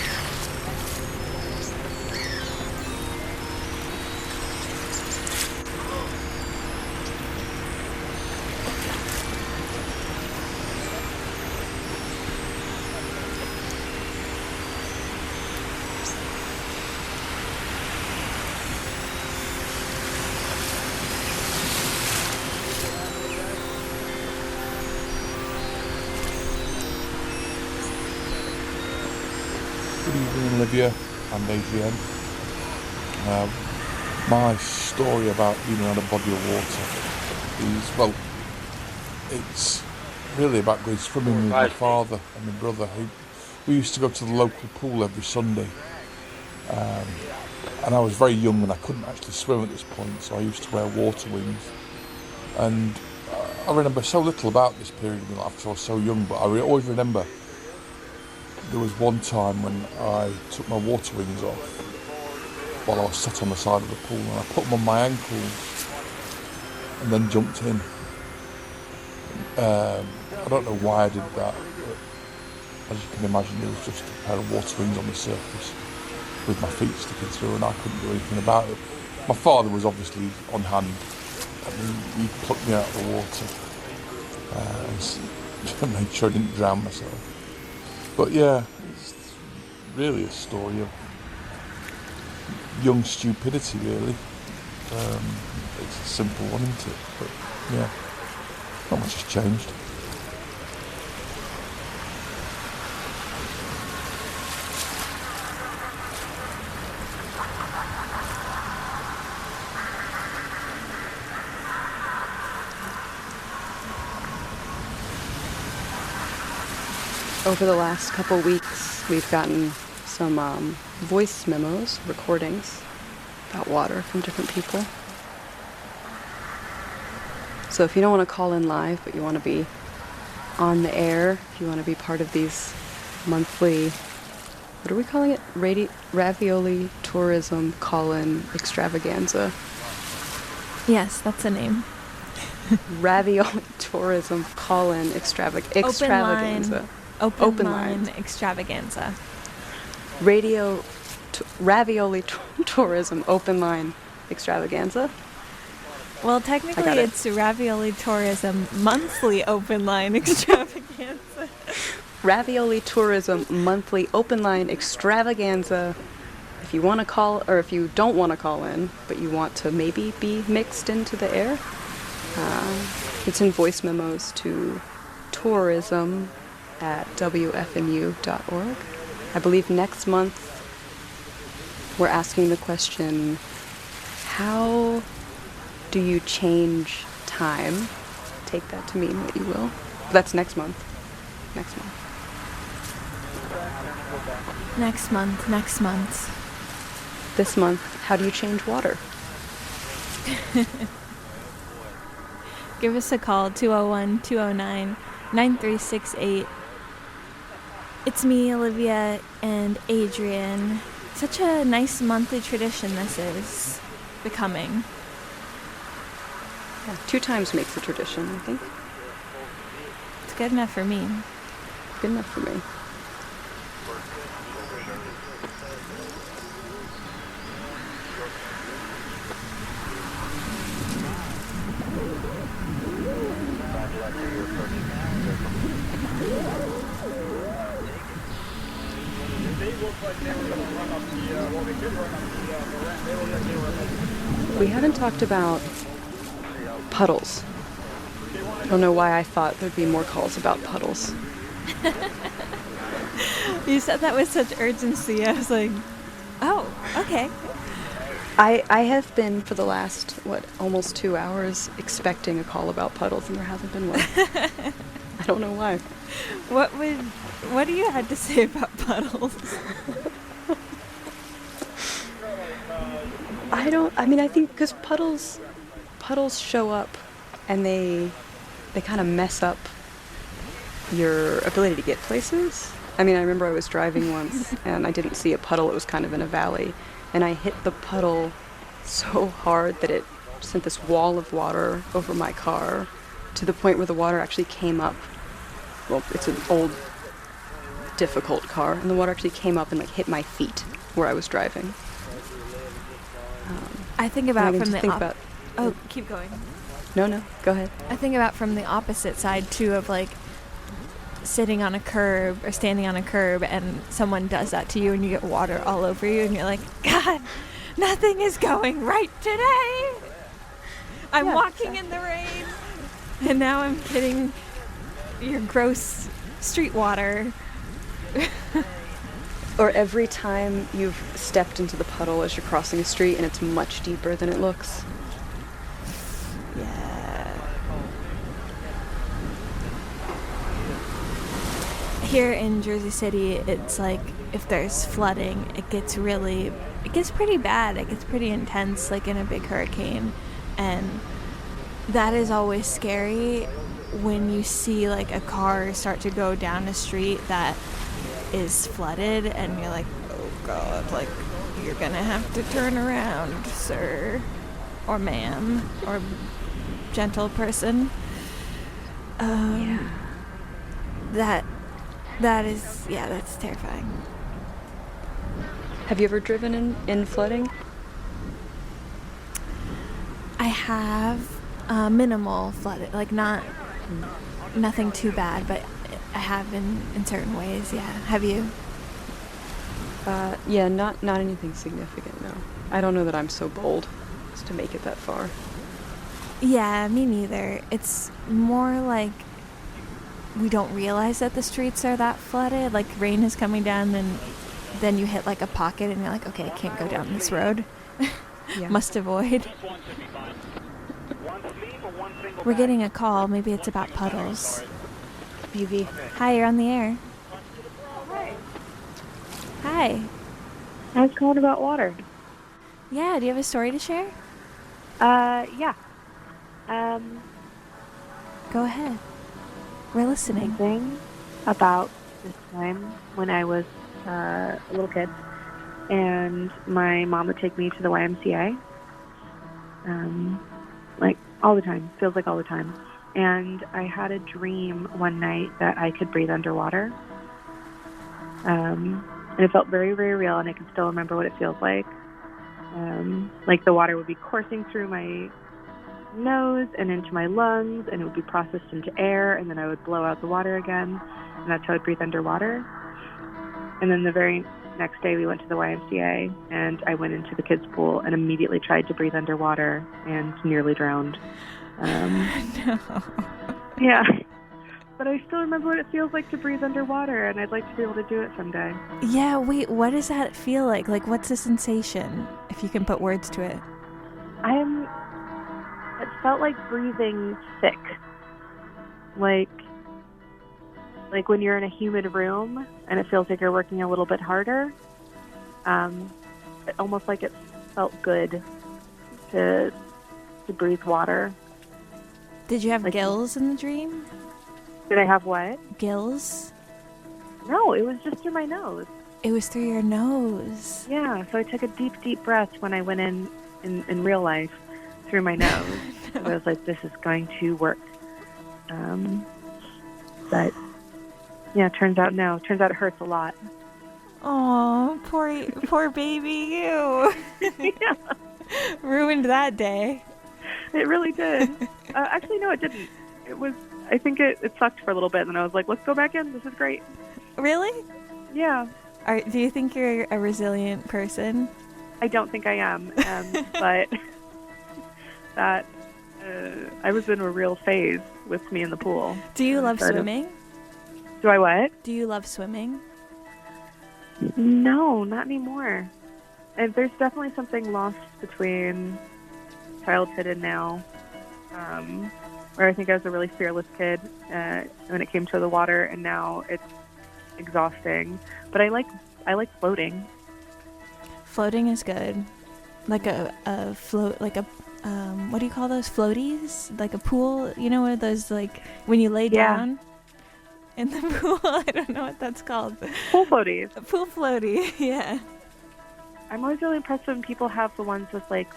B: evening, Olivia and Adrienne. My story about being on a body of water is, well, it's really about going swimming with my father and my brother. We used to go to the local pool every Sunday. And I was very young and I couldn't actually swim at this point, so I used to wear water wings. And I remember so little about this period of my life because I was so young, but I always remember there was one time when I took my water wings off while I was sat on the side of the pool, and I put them on my ankles and then jumped in. I don't know why I did that, but as you can imagine, there was just a pair of water wings on the surface with my feet sticking through, and I couldn't do anything about it. My father was obviously on hand. I mean, he plucked me out of the water and made sure I didn't drown myself. But yeah, it's really a story of young stupidity, really. It's a simple one, isn't it? But yeah, not much has changed.
D: Over the last couple weeks, we've gotten some voice memos, recordings about water from different people. So if you don't want to call in live, but you want to be on the air, if you want to be part of these monthly, what are we calling it? Ravioli Tourism Call-In Extravaganza.
E: Yes, that's a name.
D: Ravioli Tourism Call-In Extravaganza.
E: Open line extravaganza.
D: Ravioli Tourism Open Line Extravaganza.
E: Well, technically it's Ravioli Tourism Monthly Open Line Extravaganza.
D: Ravioli Tourism Monthly Open Line Extravaganza. If you want to call, or if you don't want to call in, but you want to maybe be mixed into the air, it's in voice memos to tourism at WFMU.org. I believe next month we're asking the question, how do you change time? Take that to mean what you will. That's next month. Next month.
E: Next month.
D: This month, how do you change water?
E: Give us a call, 201-209-9368. It's me, Olivia, and Adrienne. Such a nice monthly tradition this is becoming.
D: Yeah, 2 times makes a tradition, I think.
E: It's good enough for me.
D: Good enough for me. We haven't talked about puddles. I don't know why I thought there'd be more calls about puddles.
E: You said that with such urgency. I was like, oh, okay.
D: I have been for the last, almost 2 hours expecting a call about puddles, and there hasn't been one. I don't know why.
E: What do you have to say about puddles?
D: I think because puddles show up and they kind of mess up your ability to get places. I remember I was driving once and I didn't see a puddle. It was kind of in a valley, and I hit the puddle so hard that it sent this wall of water over my car to the point where the water actually came up. Well, it's an old, difficult car, and the water actually came up and hit my feet where I was driving.
E: I think about keep going.
D: No, go ahead.
E: I think about from the opposite side too, of sitting on a curb or standing on a curb, and someone does that to you and you get water all over you, and you're like, God, nothing is going right today. I'm walking in the rain, and now I'm getting your gross street water.
D: Or every time you've stepped into the puddle as you're crossing a street and it's much deeper than it looks?
E: Yeah. Here in Jersey City, it's like if there's flooding, it gets pretty bad. It gets pretty intense, like in a big hurricane. And that is always scary when you see like a car start to go down a street that is flooded and you're like, oh God, like you're gonna have to turn around, sir, or ma'am, or gentle person. That's terrifying.
D: Have you ever driven in flooding?
E: I have minimal flooding, like nothing too bad, but I have in certain ways, yeah. Have you?
D: Yeah, not anything significant, no. I don't know that I'm so bold as to make it that far.
E: Yeah, me neither. It's more like we don't realize that the streets are that flooded. Like rain is coming down and then you hit like a pocket and you're like, okay, I can't go down this road.
D: Yeah.
E: Must avoid. We're getting a call. Maybe it's about puddles.
D: BV.
E: Hi, you're on the air. Hi.
L: I was calling about water.
E: Yeah, do you have a story to share?
L: Yeah.
E: Go ahead. We're listening.
L: Something about this time when I was a little kid, and my mom would take me to the YMCA. Like all the time. Feels like all the time. And I had a dream one night that I could breathe underwater. And it felt very, very real, and I can still remember what it feels like. Like the water would be coursing through my nose and into my lungs, and it would be processed into air, and then I would blow out the water again, and that's how I'd breathe underwater. And then the very next day we went to the YMCA, and I went into the kids' pool and immediately tried to breathe underwater and nearly drowned.
E: No.
L: Yeah. But I still remember what it feels like to breathe underwater, and I'd like to be able to do it someday.
E: Yeah, wait, what does that feel like? Like, what's the sensation, if you can put words to it?
L: It felt like breathing thick. Like when you're in a humid room and it feels like you're working a little bit harder. Almost like it felt good to breathe water.
E: Did you have gills in the dream?
L: Did I have what?
E: Gills?
L: No, it was just through my nose.
E: It was through your nose.
L: Yeah, so I took a deep, deep breath when I went in real life through my nose. No. I was like, this is going to work. But, yeah, turns out no. Turns out it hurts a lot.
E: Oh, poor baby you.
L: Yeah.
E: Ruined that day.
L: It really did. Actually, no, it didn't. I think it sucked for a little bit, and then I was like, let's go back in. This is great.
E: Really?
L: Yeah.
E: Do you think you're a resilient person?
L: I don't think I am, but that I was in a real phase with me in the pool.
E: Do you love swimming?
L: Do I what?
E: Do you love swimming?
L: No, not anymore. And there's definitely something lost between childhood and now, where I think I was a really fearless kid when it came to the water, and now it's exhausting. But I like floating.
E: Floating is good. Like a float, like a what do you call those floaties? Like a pool, you know, where those, like when you lay down in the pool. I don't know what that's called.
L: Pool floaties.
E: A pool floaty. Yeah.
L: I'm always really impressed when people have the ones with like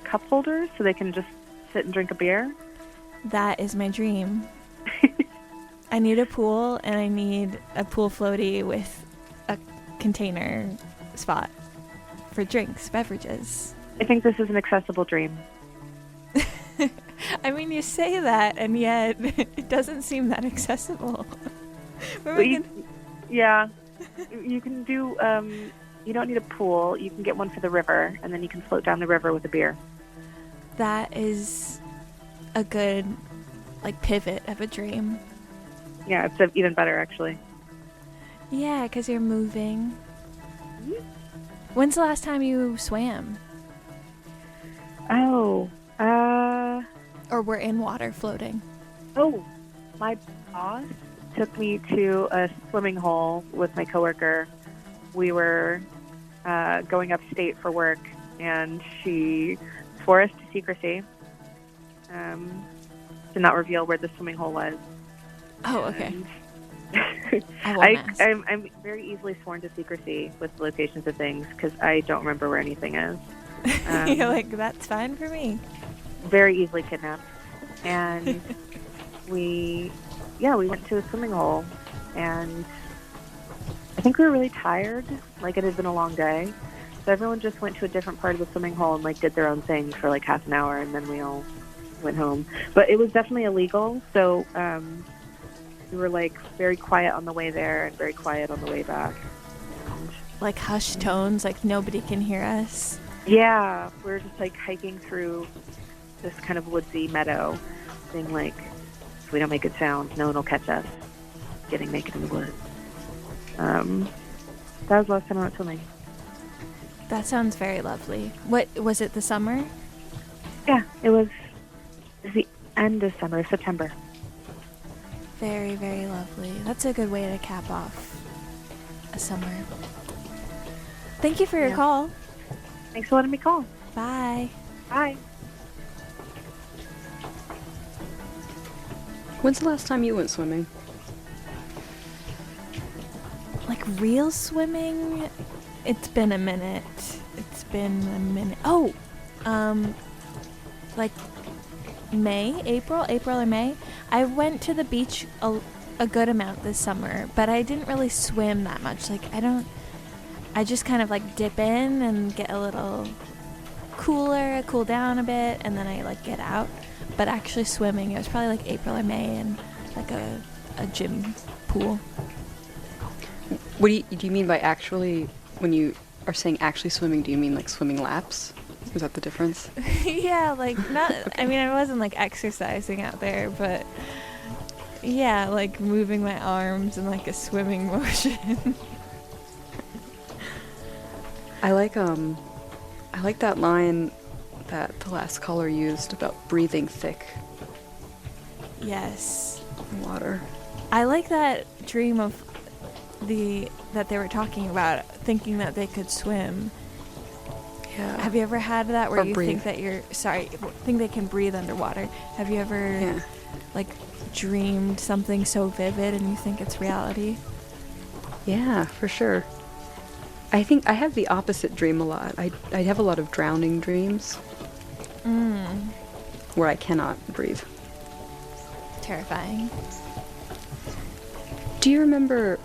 L: cup holders, so they can just sit and drink a beer.
E: That is my dream. I need a pool, and I need a pool floaty with a container spot for drinks, beverages.
L: I think this is an accessible dream.
E: I mean, you say that, and yet it doesn't seem that accessible.
L: Yeah. You can do, you don't need a pool. You can get one for the river, and then you can float down the river with a beer.
E: That is a good, like, pivot of a dream.
L: Yeah, it's even better, actually.
E: Yeah, because you're moving. When's the last time you swam?
L: Oh,
E: Or were in water floating?
L: Oh, my boss took me to a swimming hole with my coworker. We were going upstate for work, and she swore us to secrecy to not reveal where the swimming hole was.
E: Oh, okay. I won't ask.
L: I'm very easily sworn to secrecy with locations of things because I don't remember where anything is.
E: You're like, that's fine for me.
L: Very easily kidnapped. And we went to a swimming hole, and I think we were really tired. Like, it had been a long day. So everyone just went to a different part of the swimming hole and, like, did their own thing for, like, half an hour, and then we all went home. But it was definitely illegal, so we were, like, very quiet on the way there and very quiet on the way back.
E: Like hushed tones, like nobody can hear us.
L: Yeah, we were just, like, hiking through this kind of woodsy meadow, being like, if we don't make good sounds, no one will catch us getting naked in the woods. That was the last time I went swimming.
E: That sounds very lovely. What was it, the summer?
L: Yeah, it was the end of summer, September.
E: Very, very lovely. That's a good way to cap off a summer. Thank you for your call.
L: Thanks for letting me call.
E: Bye.
L: Bye.
D: When's the last time you went swimming?
E: Like real swimming? It's been a minute. Oh, like April or May. I went to the beach a good amount this summer, but I didn't really swim that much. Like, I just kind of like dip in and get a little cool down a bit, and then I like get out. But actually swimming, it was probably like April or May in like a gym pool.
D: What do you mean by actually, when you are saying actually swimming, do you mean like swimming laps? Is that the difference?
E: Yeah, like not, okay. I mean, I wasn't like exercising out there, but yeah, like moving my arms in like a swimming motion.
D: I like that line that the last caller used about breathing thick.
E: Yes.
D: Water.
E: I like that dream of that they were talking about, thinking that they could swim.
D: Yeah.
E: Have you ever had that where you
D: breathe.
E: think they can breathe underwater? Have you ever like dreamed something so vivid and you think it's reality?
D: Yeah, for sure. I think I have the opposite dream a lot. I have a lot of drowning dreams. Where I cannot breathe.
E: Terrifying.
D: Do you remember,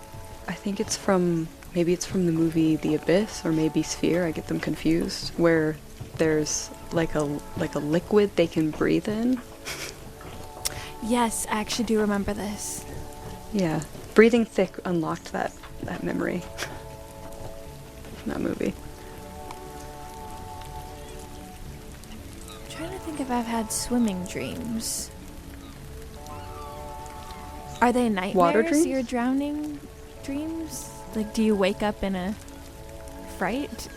D: I think it's from the movie The Abyss or maybe Sphere, I get them confused, where there's like a liquid they can breathe in?
E: Yes, I actually do remember this.
D: Yeah. Breathing thick unlocked that memory. That movie.
E: I'm trying to think if I've had swimming dreams. Are they nightmares?
D: Water dreams?
E: Your drowning dreams? Like, do you wake up in a fright?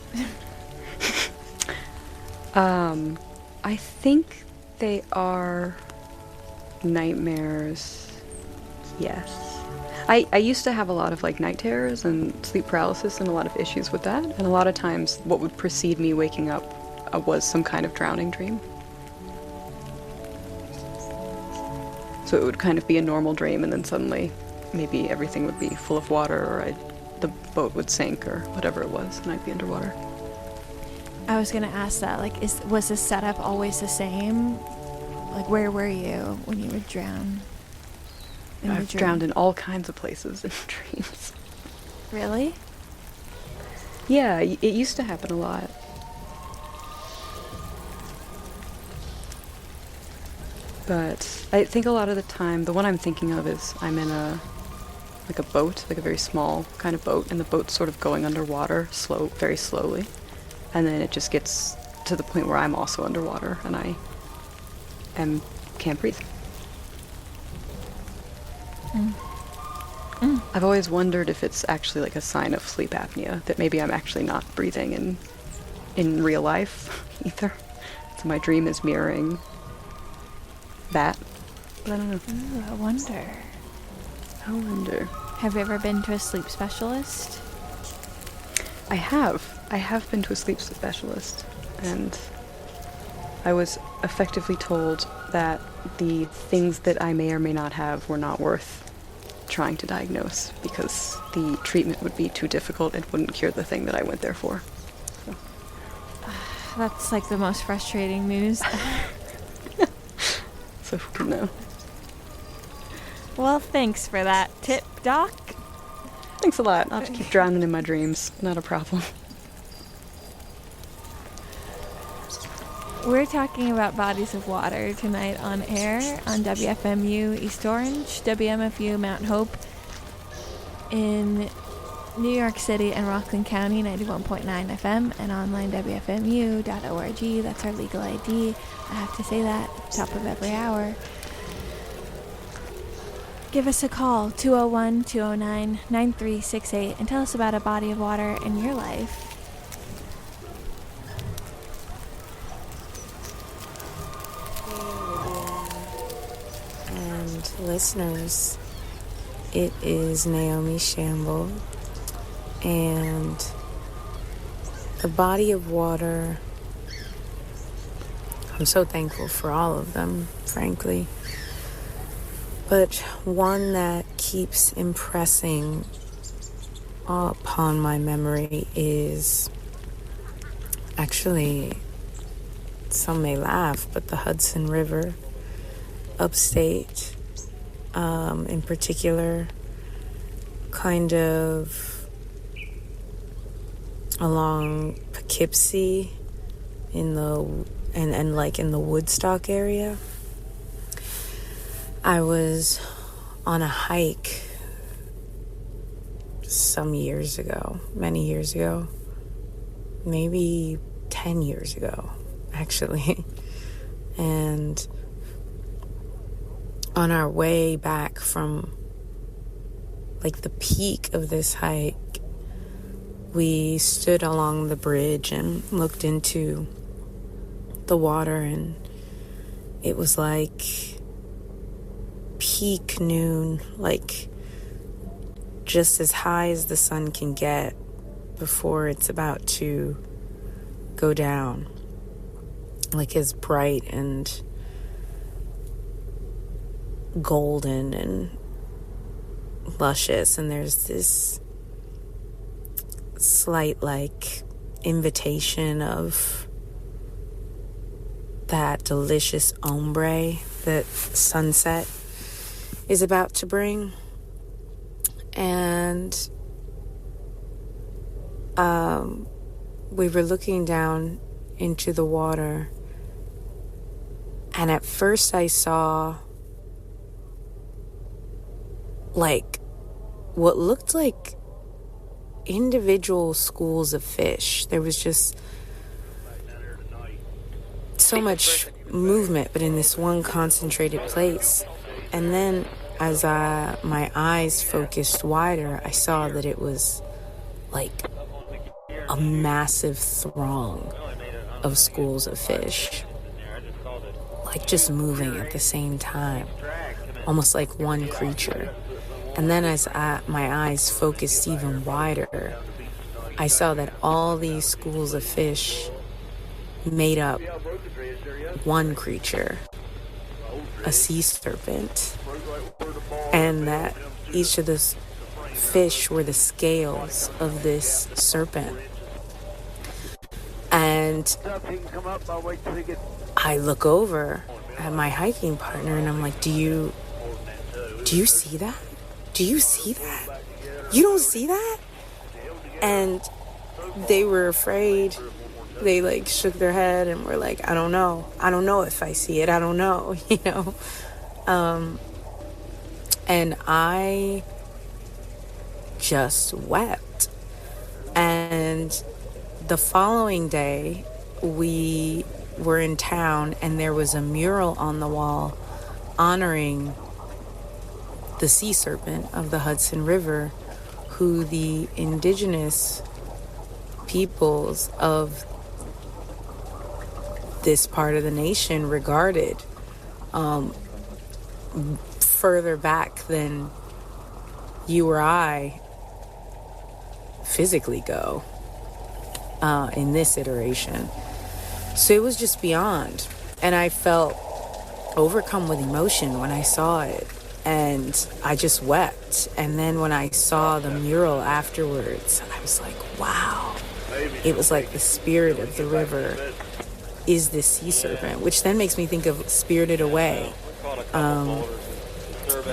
D: I think they are nightmares. Yes. I used to have a lot of like night terrors and sleep paralysis and a lot of issues with that, and a lot of times what would precede me waking up was some kind of drowning dream. So it would kind of be a normal dream, and then suddenly maybe everything would be full of water, or the boat would sink or whatever it was, and I'd be underwater.
E: I was gonna ask that, like, was the setup always the same? Like, where were you when you would drown?
D: I've drowned in all kinds of places in dreams.
E: Really?
D: Yeah, it used to happen a lot. But I think a lot of the time, the one I'm thinking of is I'm in a boat, like a very small kind of boat, and the boat's sort of going underwater, very slowly. And then it just gets to the point where I'm also underwater, and I can't breathe. I've always wondered if it's actually like a sign of sleep apnea, that maybe I'm actually not breathing in real life either. So my dream is mirroring that. But I don't know.
E: Ooh, I wonder. Have you ever been to a sleep specialist?
D: I have been to a sleep specialist, and I was effectively told that the things that I may or may not have were not worth trying to diagnose because the treatment would be too difficult and wouldn't cure the thing that I went there for. So.
E: That's like the most frustrating news.
D: So who can know?
E: Well, thanks for that tip, Doc.
D: Thanks a lot. I'll just keep drowning in my dreams. Not a problem.
E: We're talking about bodies of water tonight on air on WFMU East Orange, WMFU Mount Hope in New York City and Rockland County, 91.9 FM, and online WFMU.org. That's our legal ID. I have to say that at the top of every hour. Give us a call, 201-209-9368, and tell us about a body of water in your life.
I: And listeners, it is Naomi Shamble, and the body of water, I'm so thankful for all of them, frankly, but one that keeps impressing upon my memory is actually, some may laugh, but the Hudson River, upstate, in particular, kind of along Poughkeepsie in the and like in the Woodstock area. I was on a hike some years ago, many years ago, maybe 10 years ago, actually. And on our way back from like the peak of this hike, we stood along the bridge and looked into the water, and it was like peak noon, like just as high as the sun can get before it's about to go down, like as bright and golden and luscious. And there's this slight like invitation of that delicious ombre that sunset is about to bring. And we were looking down into the water, and at first I saw like what looked like individual schools of fish. There was just so much movement, but in this one concentrated place. And then as my eyes focused wider, I saw that it was like a massive throng of schools of fish, like just moving at the same time, almost like one creature. And then as my eyes focused even wider, I saw that all these schools of fish made up one creature, a sea serpent, and that each of the fish were the scales of this serpent. And I look over at my hiking partner and I'm like, do you see that? Do you see that? You don't see that? And they were afraid. They like shook their head and were like, I don't know if I see it. I don't know, you know? And I just wept. And the following day, we were in town and there was a mural on the wall honoring the sea serpent of the Hudson River, who the indigenous peoples of this part of the nation regarded further back than you or I physically go in this iteration. So it was just beyond. And I felt overcome with emotion when I saw it. And I just wept. And then when I saw the mural afterwards, I was like, wow. It was like the spirit of the river is this sea serpent, which then makes me think of Spirited Away.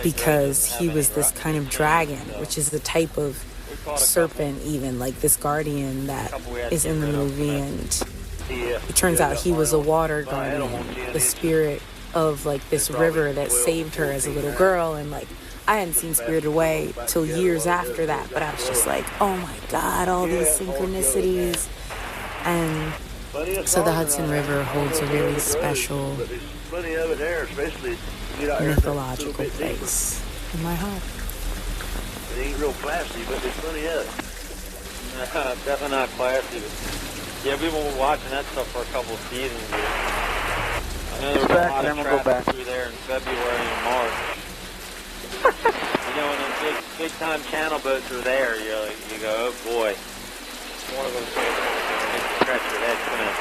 I: Because he was this kind of dragon, which is the type of serpent even, like this guardian that is in the movie. And it turns out he was a water guardian, the spirit of like this river that saved her as a little girl. And like, I hadn't seen Spirited Away till years after that, but I was just like, oh my God, all these synchronicities. And so the Hudson River holds a really special mythological place in my heart.
G: It ain't real classy, but there's plenty of it.
H: Definitely not classy. Yeah, we've been watching that stuff for a couple of seasons. I know there was a lot of traffic through there in February and March. You know, when those big time channel boats are there, you go, oh boy. One of those things makes you scratch your head coming out.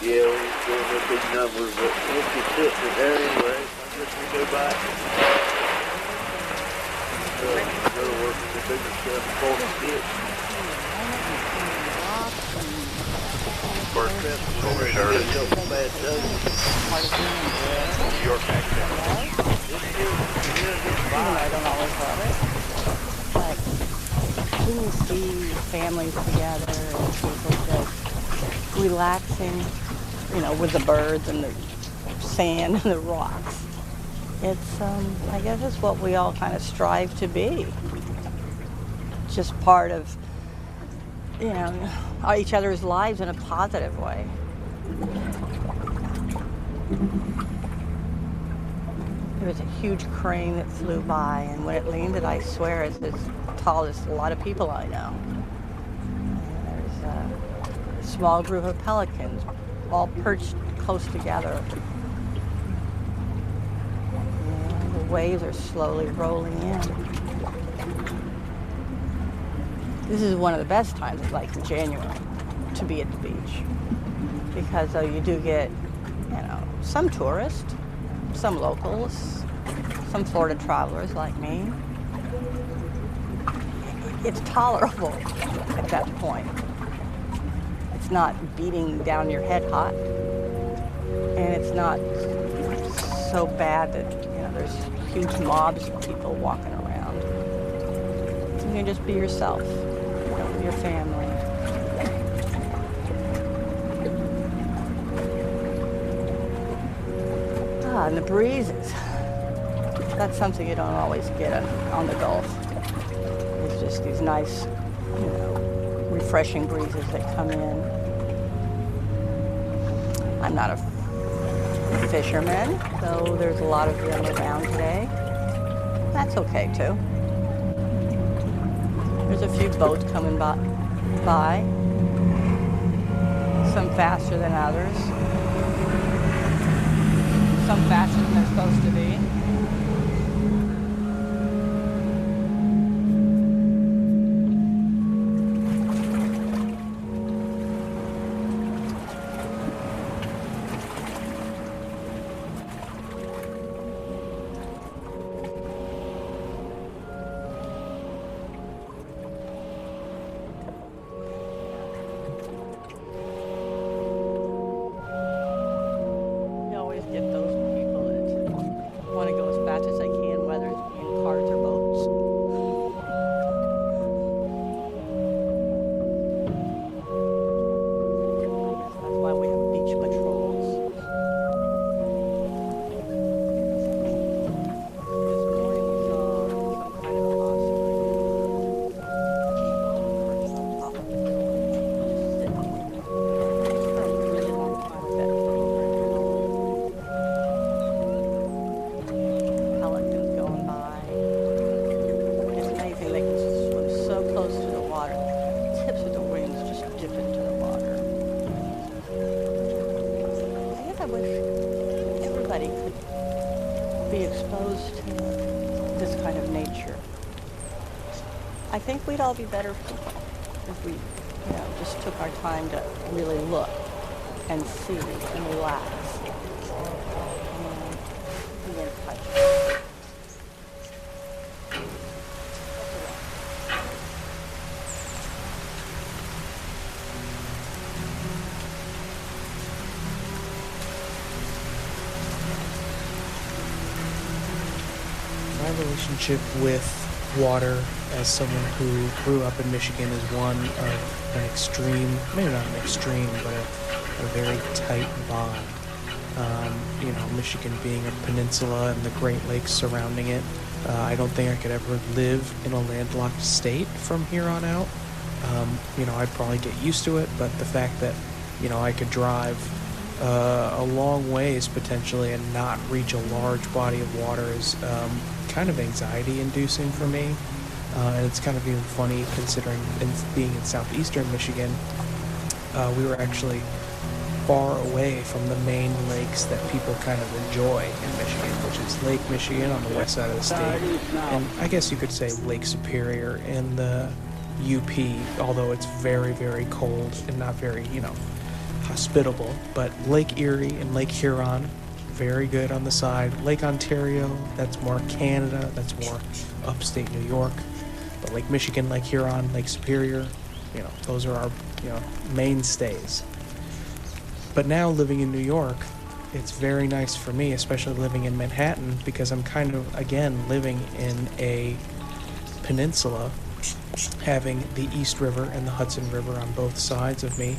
G: Yeah, we're doing the big numbers, but we'll be sitting there anyway. I guess we go back. Go to work with the bigger stuff, both kids. First trip, over here. New York accent.
J: I don't always love it, but when you see families together and people just relaxing, you know, with the birds and the sand and the rocks, it's, I guess it's what we all kind of strive to be. Just part of, you know, each other's lives in a positive way. There was a huge crane that flew by, and when it landed, I swear it's as tall as a lot of people I know. And there's a small group of pelicans, all perched close together. And the waves are slowly rolling in. This is one of the best times, like in January, to be at the beach. Because though you do get, you know, some tourists, some locals, some Florida travelers like me. It's tolerable at that point. It's not beating down your head hot. And it's not so bad that, you know, there's huge mobs of people walking around. You can just be yourself, you know, with your family. And the breezes. That's something you don't always get on the Gulf. It's just these nice, you know, refreshing breezes that come in. I'm not a fisherman, though there's a lot of them around today. That's okay too. There's a few boats coming by. Some faster than others. Some faster than they're supposed to be. wish everybody could be exposed to this kind of nature. I think we'd all be better people if we, just took our time to really look and see and relax and be in touch.
C: My relationship with water as someone who grew up in Michigan is one of an extreme, maybe not an extreme, but a very tight bond. Michigan being a peninsula and the Great Lakes surrounding it, I don't think I could ever live in a landlocked state from here on out. I'd probably get used to it, but the fact that, I could drive a long ways potentially and not reach a large body of water is kind of anxiety inducing for me. And it's kind of even funny considering being in southeastern Michigan, we were actually far away from the main lakes that people kind of enjoy in Michigan, which is Lake Michigan on the west side of the state, and I guess you could say Lake Superior in the UP, although it's very, very cold and not very, hospitable. But Lake Erie and Lake Huron, very good on the side. Lake Ontario, that's more Canada, that's more upstate New York. But Lake Michigan, Lake Huron, Lake Superior, those are our, mainstays. But now living in New York, it's very nice for me, especially living in Manhattan, because I'm kind of, again, living in a peninsula, having the East River and the Hudson River on both sides of me.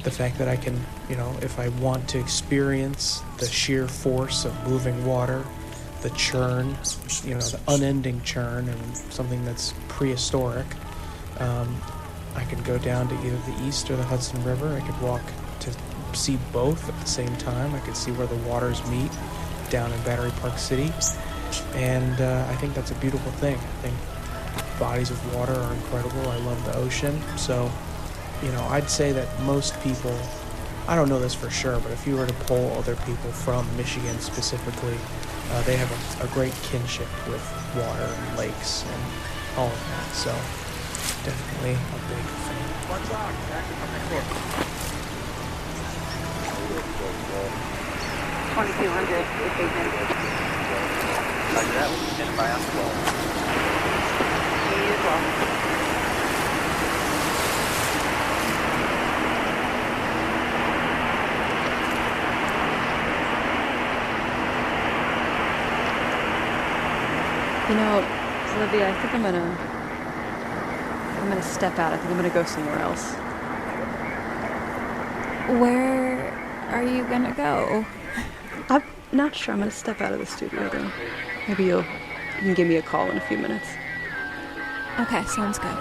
C: The fact that I can, if I want to experience the sheer force of moving water, the churn, the unending churn, and something that's prehistoric, I could go down to either the East or the Hudson River. I could walk to see both at the same time. I could see where the waters meet down in Battery Park City, and I think that's a beautiful thing. I think bodies of water are incredible. I love the ocean, so I'd say that most people, I don't know this for sure, but if you were to poll other people from Michigan specifically, they have a great kinship with water and lakes and all of that, so definitely a big fan.
N: What's up?
J: 2200 this evening.
N: Like that, we can buy on the wall.
J: You as well.
D: Olivia, I think I'm gonna step out. I think I'm gonna go somewhere else.
E: Where are you gonna go?
D: I'm not sure. I'm gonna step out of the studio though. Maybe you can give me a call in a few minutes.
E: Okay, sounds good.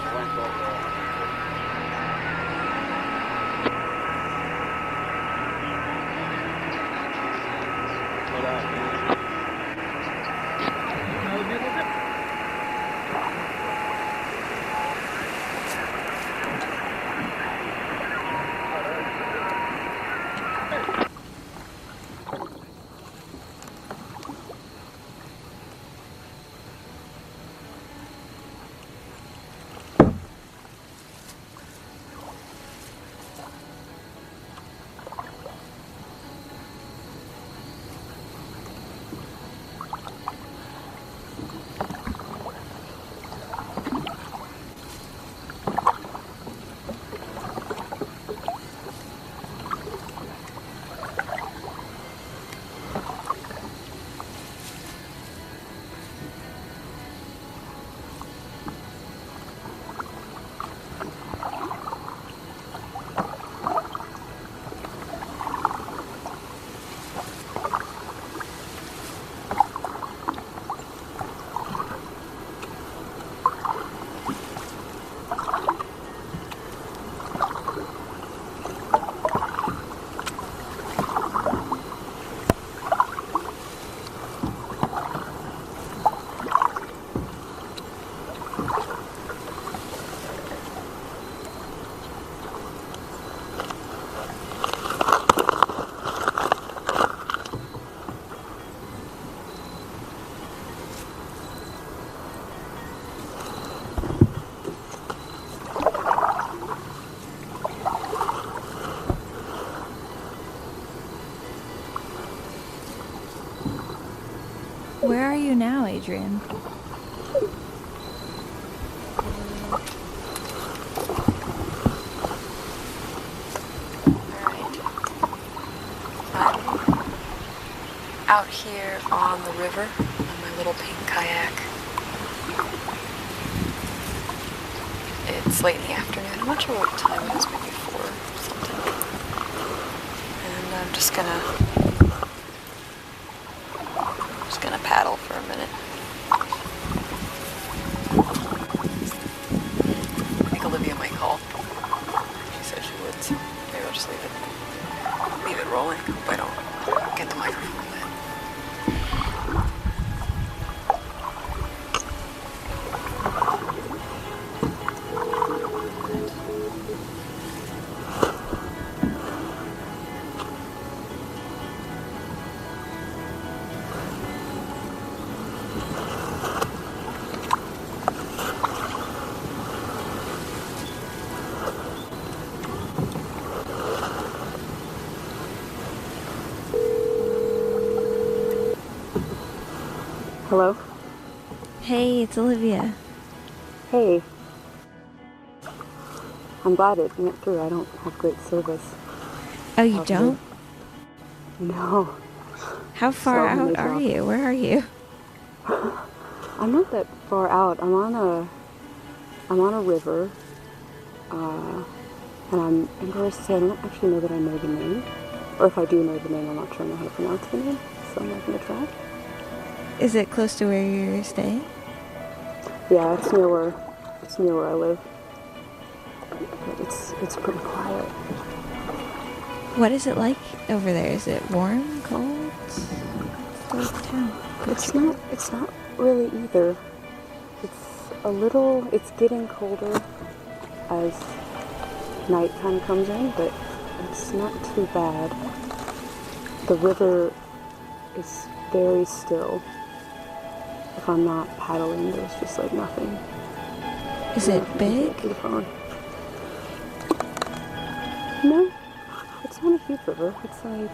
E: Where are you now, Adriene?
D: Out here on the river on my little pink kayak. It's late in the afternoon. I'm not sure what time it is, maybe 4 or something. And I'm just gonna paddle for a minute. I think Olivia might call. She said she would, so maybe I'll just leave it rolling. Hope I don't get the microphone wet.
L: Hello?
E: Hey, it's Olivia.
L: Hey. I'm glad it went through. I don't have great service.
E: Oh, you don't?
L: No.
E: How far
L: So
E: out are you? Where are you?
L: I'm not that far out. I'm on a river. And I'm embarrassed to say I don't actually know that I know the name. Or if I do know the name, I'm not sure I know how to pronounce the name. So I'm not going to try.
E: Is it close to where you're staying?
L: Yeah, it's near where I live. But it's pretty quiet.
E: What is it like over there? Is it warm, cold? What's the town?
L: It's not really either. It's getting colder as night kind of comes in, but it's not too bad. The river is very still. If I'm not paddling, there's just like nothing.
E: Is it big?
L: No, it's not a huge river. It's like,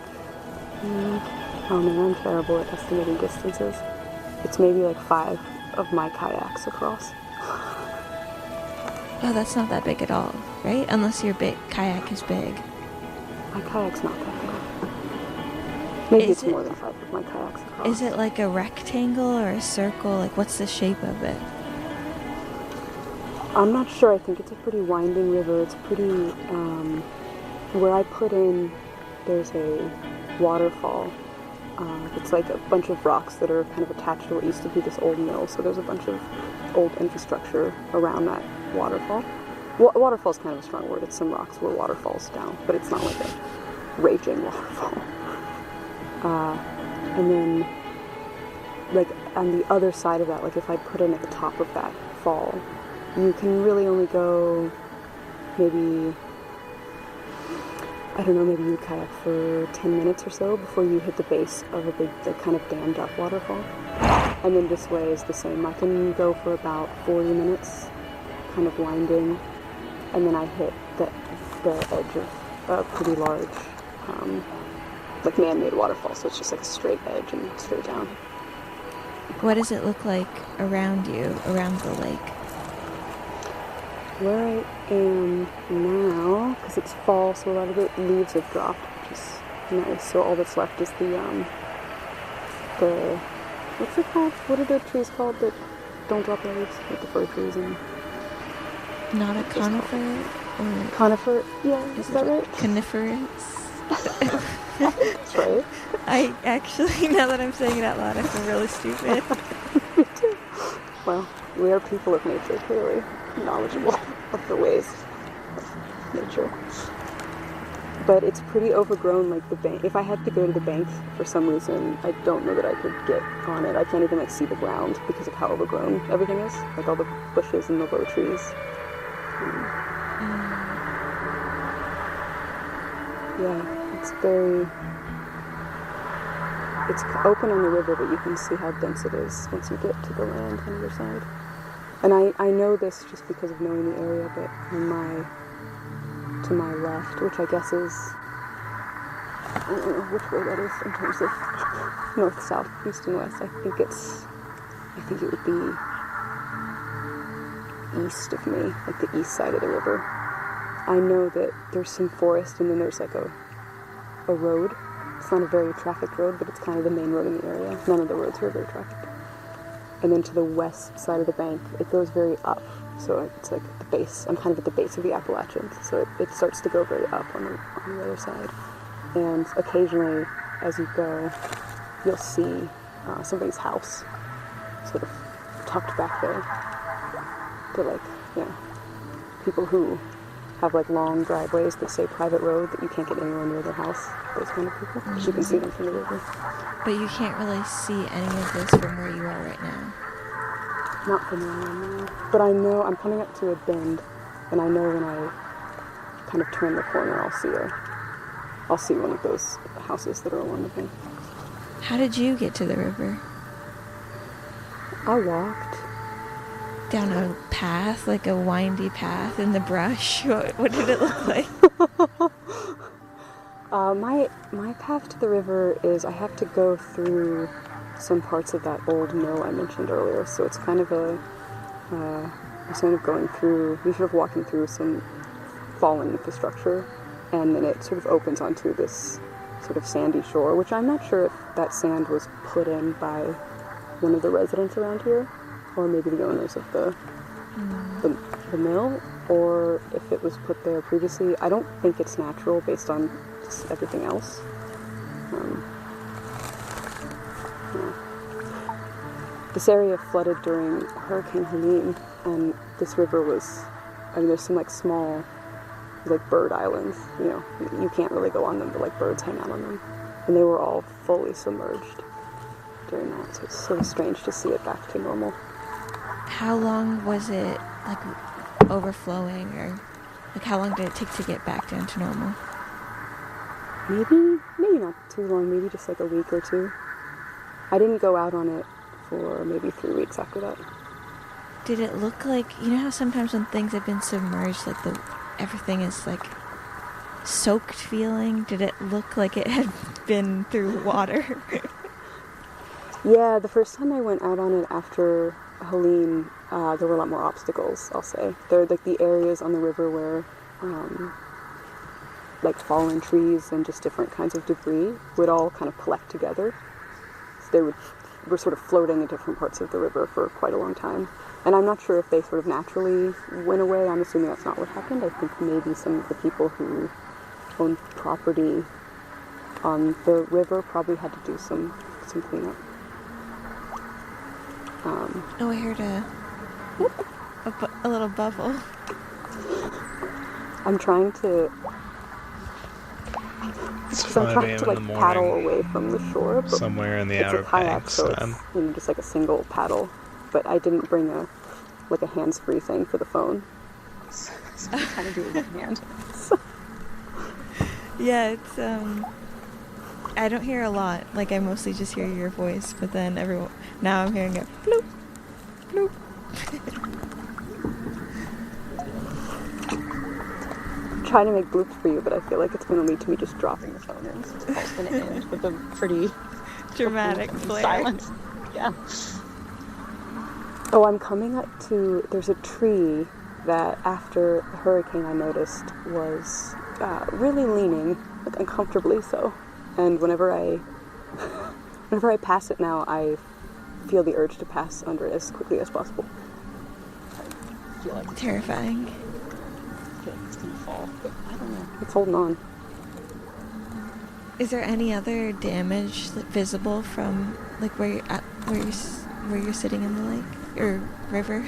L: oh man, I'm terrible at estimating distances. It's maybe like 5 of my kayaks across.
E: Oh, that's not that big at all, right? Unless your kayak is big.
L: My kayak's not that big. Maybe it's more than 5 of my kayaks across.
E: Is it like a rectangle or a circle? Like, what's the shape of it?
L: I'm not sure. I think it's a pretty winding river. It's pretty, where I put in, there's a waterfall. It's like a bunch of rocks that are kind of attached to what used to be this old mill. So there's a bunch of old infrastructure around that waterfall. Waterfall's kind of a strong word. It's some rocks where water falls down, but it's not like a raging waterfall. And then, like, on the other side of that, like, if I put in at the top of that fall, you can really only go maybe, I don't know, maybe you kayak for 10 minutes or so before you hit the base of a big, like, kind of dammed up waterfall. And then this way is the same. I can go for about 40 minutes, kind of winding, and then I hit the edge of a pretty large, like, man-made waterfall, so it's just like a straight edge and straight down.
E: What does it look like around you, around the lake?
L: Where I am now, because it's fall, so a lot of the leaves have dropped, which is nice. So all that's left is the what's it called? What are the trees called that don't drop their leaves? Like the fir trees and...
E: Not a conifer? Or
L: conifer? Yeah, is that right?
E: Coniferous?
L: That's right.
E: I actually, now that I'm saying it out loud, I feel really stupid.
L: Me too. Well, we are people of nature, clearly knowledgeable of the ways of nature. But it's pretty overgrown, like the bank. If I had to go to the bank for some reason, I don't know that I could get on it. I can't even like see the ground because of how overgrown everything is. Like all the bushes and the low trees. Yeah, it's open on the river, but you can see how dense it is once you get to the land on either side. And I know this just because of knowing the area, but to my left, which I guess is
D: I don't know which way that is in terms of north, south, east, and west. I think it would be east of me, like the east side of the river. I know that there's some forest and then there's like a road. It's not a very trafficked road, but it's kind of the main road in the area. None of the roads are very trafficked. And then to the west side of the bank, it goes very up. So it's like the base. I'm kind of at the base of the Appalachians. So it starts to go very up on the other side. And occasionally, as you go, you'll see somebody's house sort of tucked back there. They're like, people who have like long driveways that say private road that you can't get anywhere near their house. Those kind of people. You can see them from the river.
E: But you can't really see any of this from where you are right now.
D: Not from where I am now. But I know I'm coming up to a bend, and I know when I kind of turn the corner, I'll see one of those houses that are along the bank.
E: How did you get to the river?
D: I walked.
E: Down a path, like a windy path in the brush? What did it look like?
D: My path to the river is I have to go through some parts of that old mill I mentioned earlier. So it's kind of you're sort of going through, you're sort of walking through some fallen infrastructure, and then it sort of opens onto this sort of sandy shore, which I'm not sure if that sand was put in by one of the residents around here, or maybe the owners of the mill, or if it was put there previously. I don't think it's natural based on just everything else. This area flooded during Hurricane Helene, and this river was, there's some like small, like bird islands, you can't really go on them, but like birds hang out on them, and they were all fully submerged during that, so it's sort of strange to see it back to normal.
E: How long was it like overflowing, or like how long did it take to get back down to normal?
D: Maybe not too long, maybe just like a week or two. I didn't go out on it for maybe 3 weeks after that.
E: Did it look like, how sometimes when things have been submerged, like everything is like soaked feeling? Did it look like it had been through water?
D: Yeah, the first time I went out on it after Helene, there were a lot more obstacles, I'll say. There are like the areas on the river where like fallen trees and just different kinds of debris would all kind of collect together. So they were sort of floating in different parts of the river for quite a long time. And I'm not sure if they sort of naturally went away. I'm assuming that's not what happened. I think maybe some of the people who own property on the river probably had to do some cleanup.
E: I heard a little bubble.
D: I'm trying to paddle away from the shore. But
K: somewhere in the
D: it's
K: Outer
D: a kayak,
K: Banks.
D: so it's just like a single paddle. But I didn't bring a hands-free thing for the phone. So I'm trying to do it with one hand.
E: Yeah, it's I don't hear a lot. Like I mostly just hear your voice, but then now I'm hearing it bloop, bloop.
D: I'm trying to make bloops for you, but I feel like it's going to lead to me just dropping the phone in. So it's going to end with a pretty
E: dramatic flare.
D: Silence. Yeah. Oh, I'm coming up to, there's a tree that after the hurricane I noticed was really leaning, like uncomfortably so. And whenever I pass it now, I feel the urge to pass under it as quickly as possible. I feel like
E: terrifying.
D: I feel like it's gonna fall, but I don't know. It's holding on.
E: Is there any other damage visible from like where you're sitting in the lake or river?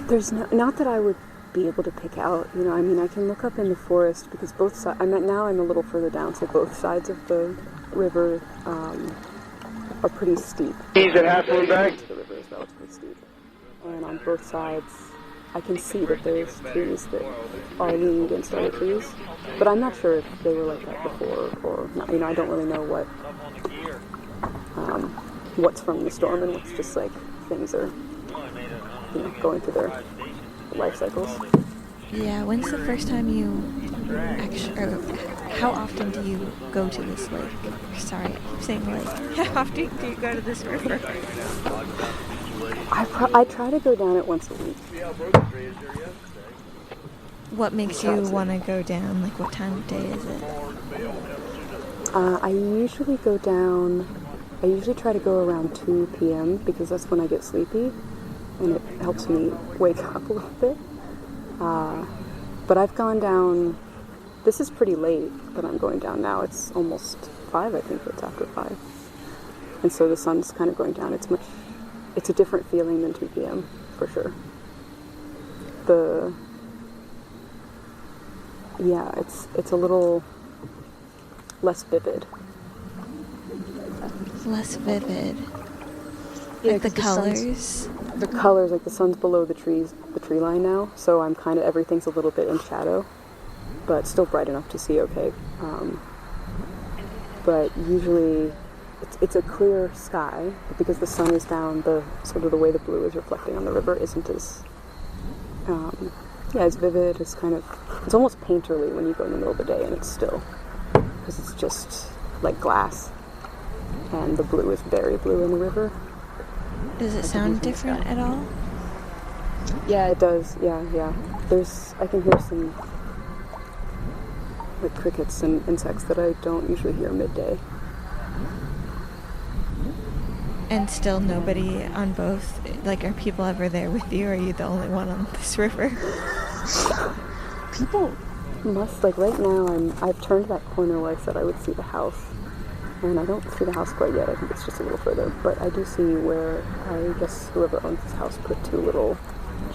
D: There's not that I would be able to pick out, I can look up in the forest because both sides, I'm a little further down, so both sides of the river are pretty steep.
V: He's at halfway back.
D: The river is relatively steep. And on both sides, I can see that there's trees that are leaning against other trees. But I'm not sure if they were like that before or not. I don't really know what's from the storm and what's just like things are going through their life cycles.
E: Yeah, when's the first time you how often do you go to this lake? Sorry, I keep saying lake. How often do you go to this river?
D: I try to go down it once a week.
E: What makes you want to go down? Like, what time of day is it?
D: I usually go down, I usually try to go around 2 p.m. because that's when I get sleepy, and it helps me wake up a little bit. But I've gone down, this is pretty late that I'm going down now. It's almost 5, I think it's after 5. And so the sun's kind of going down. It's a different feeling than 2 p.m. for sure. It's a little less vivid.
E: Less vivid.
D: Yeah,
E: like the colors?
D: The colors, like the sun's below the tree line now, so everything's a little bit in shadow, but still bright enough to see okay. But usually it's a clear sky, but because the sun is down, the way the blue is reflecting on the river isn't as it's vivid. It's almost painterly when you go in the middle of the day and it's still, because it's just like glass, and the blue is very blue in the river.
E: Does it sound different at all?
D: Yeah, it does. Yeah. I can hear some like crickets and insects that I don't usually hear midday.
E: And still nobody on both, like, are people ever there with you, or are you the only one on this river?
D: People must, like, right now I've turned that corner where I said I would see the house, and I don't see the house quite yet. I think it's just a little further, but I do see where, I guess whoever owns this house put 2 little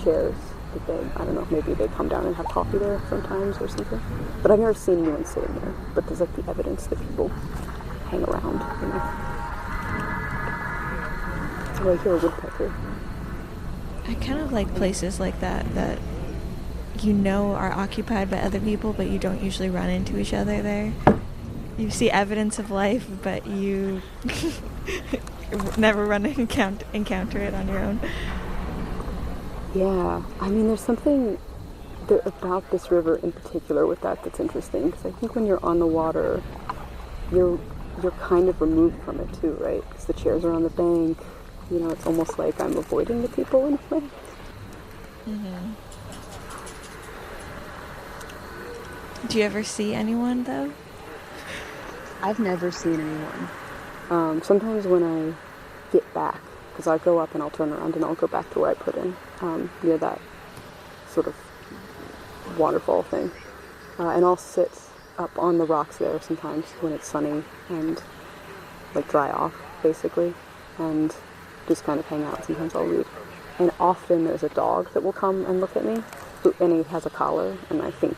D: chairs that they, I don't know, maybe they come down and have coffee there sometimes or something, but I've never seen anyone sitting there. But there's like the evidence that people hang around, you know. So I hear a woodpecker.
E: I kind of like places like that you know are occupied by other people, but you don't usually run into each other there. You see evidence of life, but you never run to encounter it on your own.
D: Yeah, I mean, there's something about this river in particular with that's interesting, because I think when you're on the water, you're kind of removed from it too, right? Because the chairs are on the bank. You know, it's almost like I'm avoiding the people in a way.
E: Mm-hmm. Do you ever see anyone, though?
D: I've never seen anyone. Sometimes when I get back, because I go up and I'll turn around and I'll go back to where I put in, near that sort of waterfall thing. And I'll sit up on the rocks there sometimes when it's sunny and like dry off, basically, and just kind of hang out. Sometimes I'll read. And often there's a dog that will come and look at me, and he has a collar, and I think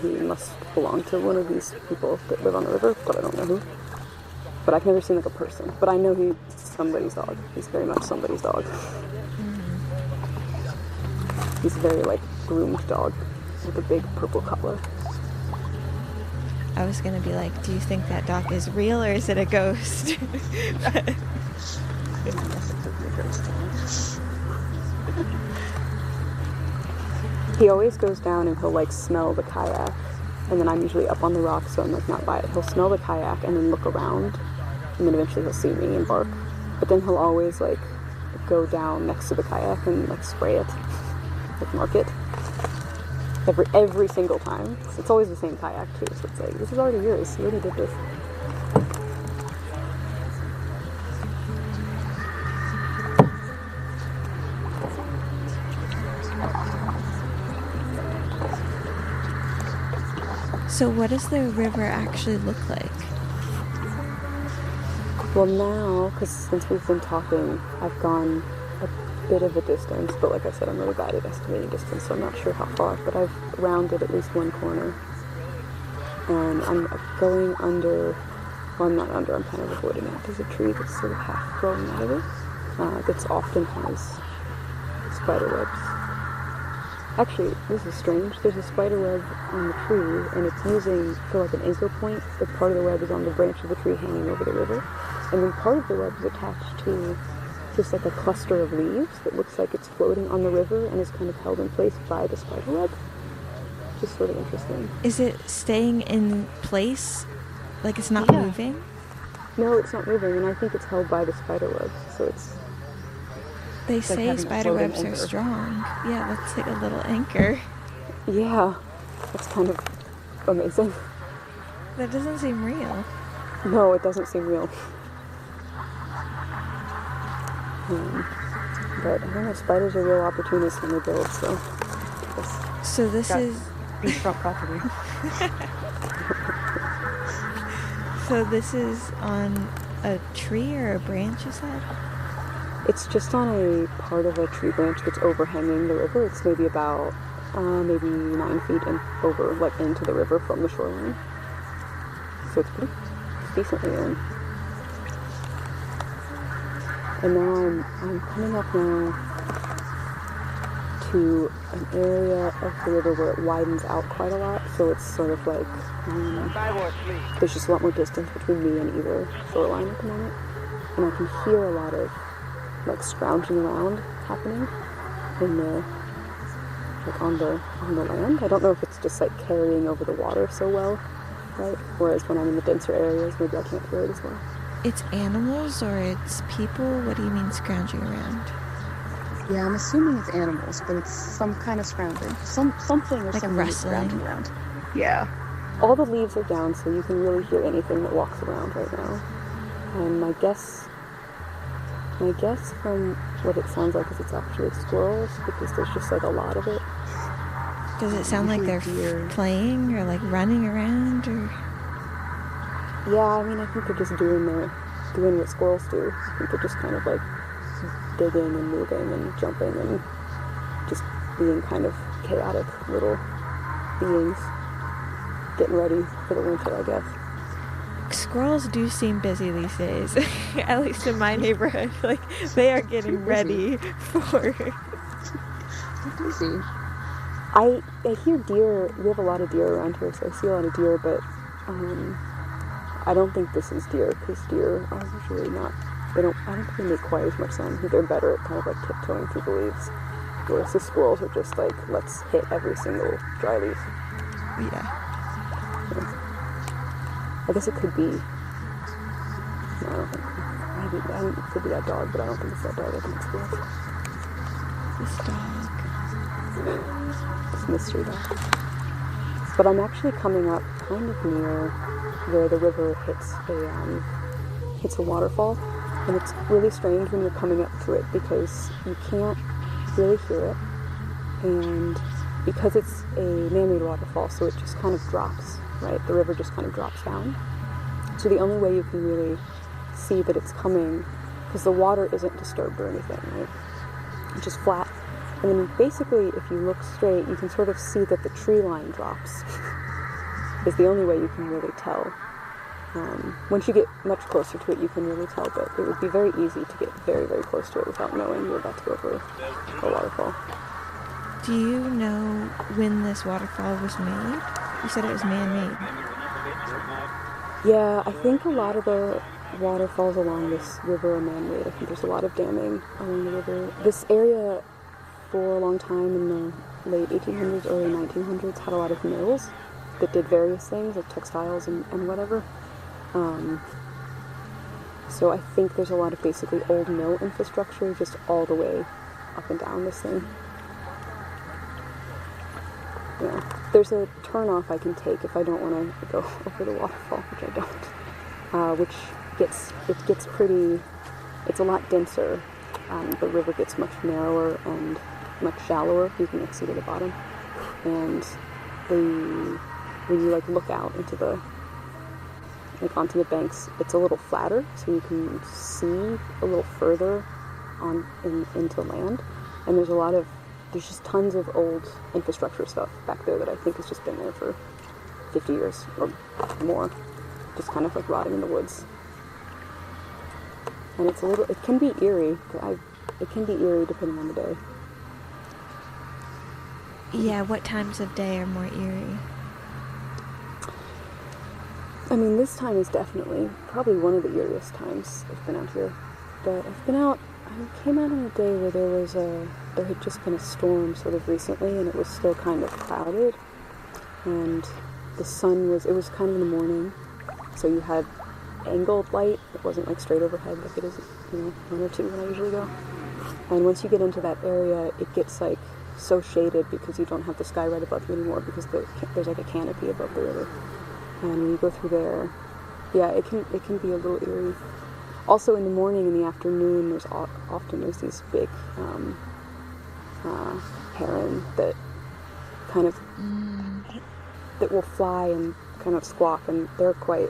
D: he must belong to one of these people that live on the river, but I don't know who. But I've never seen like a person. But I know he's somebody's dog. He's very much somebody's dog. Mm-hmm. He's a very like groomed dog with a big purple collar.
E: I was gonna be like, do you think that dog is real or is it a ghost?
D: He always goes down and he'll like smell the kayak, and then I'm usually up on the rock, so I'm like not by it. He'll smell the kayak and then look around, and then eventually he'll see me and bark. But then he'll always like go down next to the kayak and like spray it, like mark it. Every single time. It's always the same kayak too, so it's like, this is already yours. You already did this.
E: So what does the river actually look like?
D: Well, now, because since we've been talking, I've gone a bit of a distance, but like I said, I'm really bad at estimating distance, so I'm not sure how far, but I've rounded at least one corner, and I'm going under, well, I'm not under, I'm kind of avoiding it. There's a tree that's sort of half growing out of it, that often has spider webs. Actually, this is strange. There's a spider web on the tree, and it's using, for like an anchor point, the part of the web is on the branch of the tree hanging over the river, and then part of the web is attached to just like a cluster of leaves that looks like it's floating on the river and is kind of held in place by the spider web.
K: which is sort of interesting.
E: Is it staying in place? Like it's not moving?
K: No, it's not moving, and I think it's held by the spider webs, so it's...
E: They
K: like
E: say
K: having a
E: spider
K: floating
E: webs are
K: anchor.
E: strong. Yeah, that's like a little anchor.
K: Yeah, that's kind of amazing.
E: That doesn't seem real.
K: No, it doesn't seem real. But I don't know, spiders are real opportunists when they build, so...
E: So this
K: Got
E: is...
K: beachfront property.
E: So this is on a tree or a branch, you said?
K: It's just on a part of a tree branch that's overhanging the river. It's maybe about, maybe 9 feet over, like, into the river from the shoreline. So it's pretty decently in. And now I'm coming up now to an area of the river where it widens out quite a lot. So it's sort of like, there's just a lot more distance between me and either shoreline at the moment. And I can hear a lot of like scrounging around happening in the, like on the land. I don't know if it's just like carrying over the water so well, right? Whereas when I'm in the denser areas, maybe I can't hear it as well.
E: It's animals or it's people? What do you mean scrounging around?
K: Yeah, I'm assuming it's animals, but it's some kind of scrounging. Something or
E: like
K: something
E: rustling
K: scrounging around. Yeah. All the leaves are down, so you can really hear anything that walks around right now. And my guess from what it sounds like is it's actually squirrels, because there's just like a lot of it.
E: Does it sound like they're playing or like running around or?
K: Yeah, I mean, I think they're just doing what squirrels do. I think they're just kind of like digging and moving and jumping and just being kind of chaotic little beings, getting ready for the winter, I guess.
E: Squirrels do seem busy these days, at least in my neighborhood. Like, they are getting ready for...
K: Busy. I hear deer. We have a lot of deer around here, so I see a lot of deer, but I don't think this is deer, because deer are usually not... I don't think they make quite as much sound. I think they're better at kind of like tiptoeing through the leaves, whereas the squirrels are just like, let's hit every single dry leaf.
E: Yeah.
K: I guess it could be... No, I don't think... Maybe it could be that dog, but I don't think it's that dog. I think it's squirrels.
E: This dog.
K: This mystery dog. But I'm actually coming up kind of near where the river hits a waterfall. And it's really strange when you're coming up to it because you can't really hear it. And because it's a man-made waterfall, so it just kind of drops, right? The river just kind of drops down. So the only way you can really see that it's coming, because the water isn't disturbed or anything, right? It's just flat. And then basically, if you look straight, you can sort of see that the tree line drops. Is the only way you can really tell. Once you get much closer to it, you can really tell, but it would be very easy to get very, very close to it without knowing you're about to go over a waterfall.
E: Do you know when this waterfall was made? You said it was man-made.
K: Yeah, I think a lot of the waterfalls along this river are man-made. I think there's a lot of damming along the river. This area, for a long time in the late 1800s, early 1900s, had a lot of mills that did various things, like textiles and whatever. So I think there's a lot of basically old mill infrastructure just all the way up and down this thing. Yeah, there's a turnoff I can take if I don't want to go over the waterfall, which I don't. It's a lot denser. The river gets much narrower and much shallower. You can see to the bottom, and when you like look out into onto the banks, it's a little flatter, so you can see a little further into land. And there's just tons of old infrastructure stuff back there that I think has just been there for 50 years or more, just kind of like rotting in the woods. And it can be eerie. It can be eerie depending on the day.
E: Yeah, what times of day are more eerie?
K: I mean, this time is definitely probably one of the eeriest times I've been out here. But I came out on a day where there had just been a storm sort of recently, and it was still kind of clouded. and the sun it was kind of in the morning, so you had angled light. It wasn't like straight overhead like it is, 1 or 2 when I usually go. And once you get into that area, it gets like so shaded because you don't have the sky right above you anymore because there's like a canopy above the river. And when you go through there, yeah, it can be a little eerie. Also in the morning and the afternoon, there's these big heron that kind of that will fly and kind of squawk, and they're quite,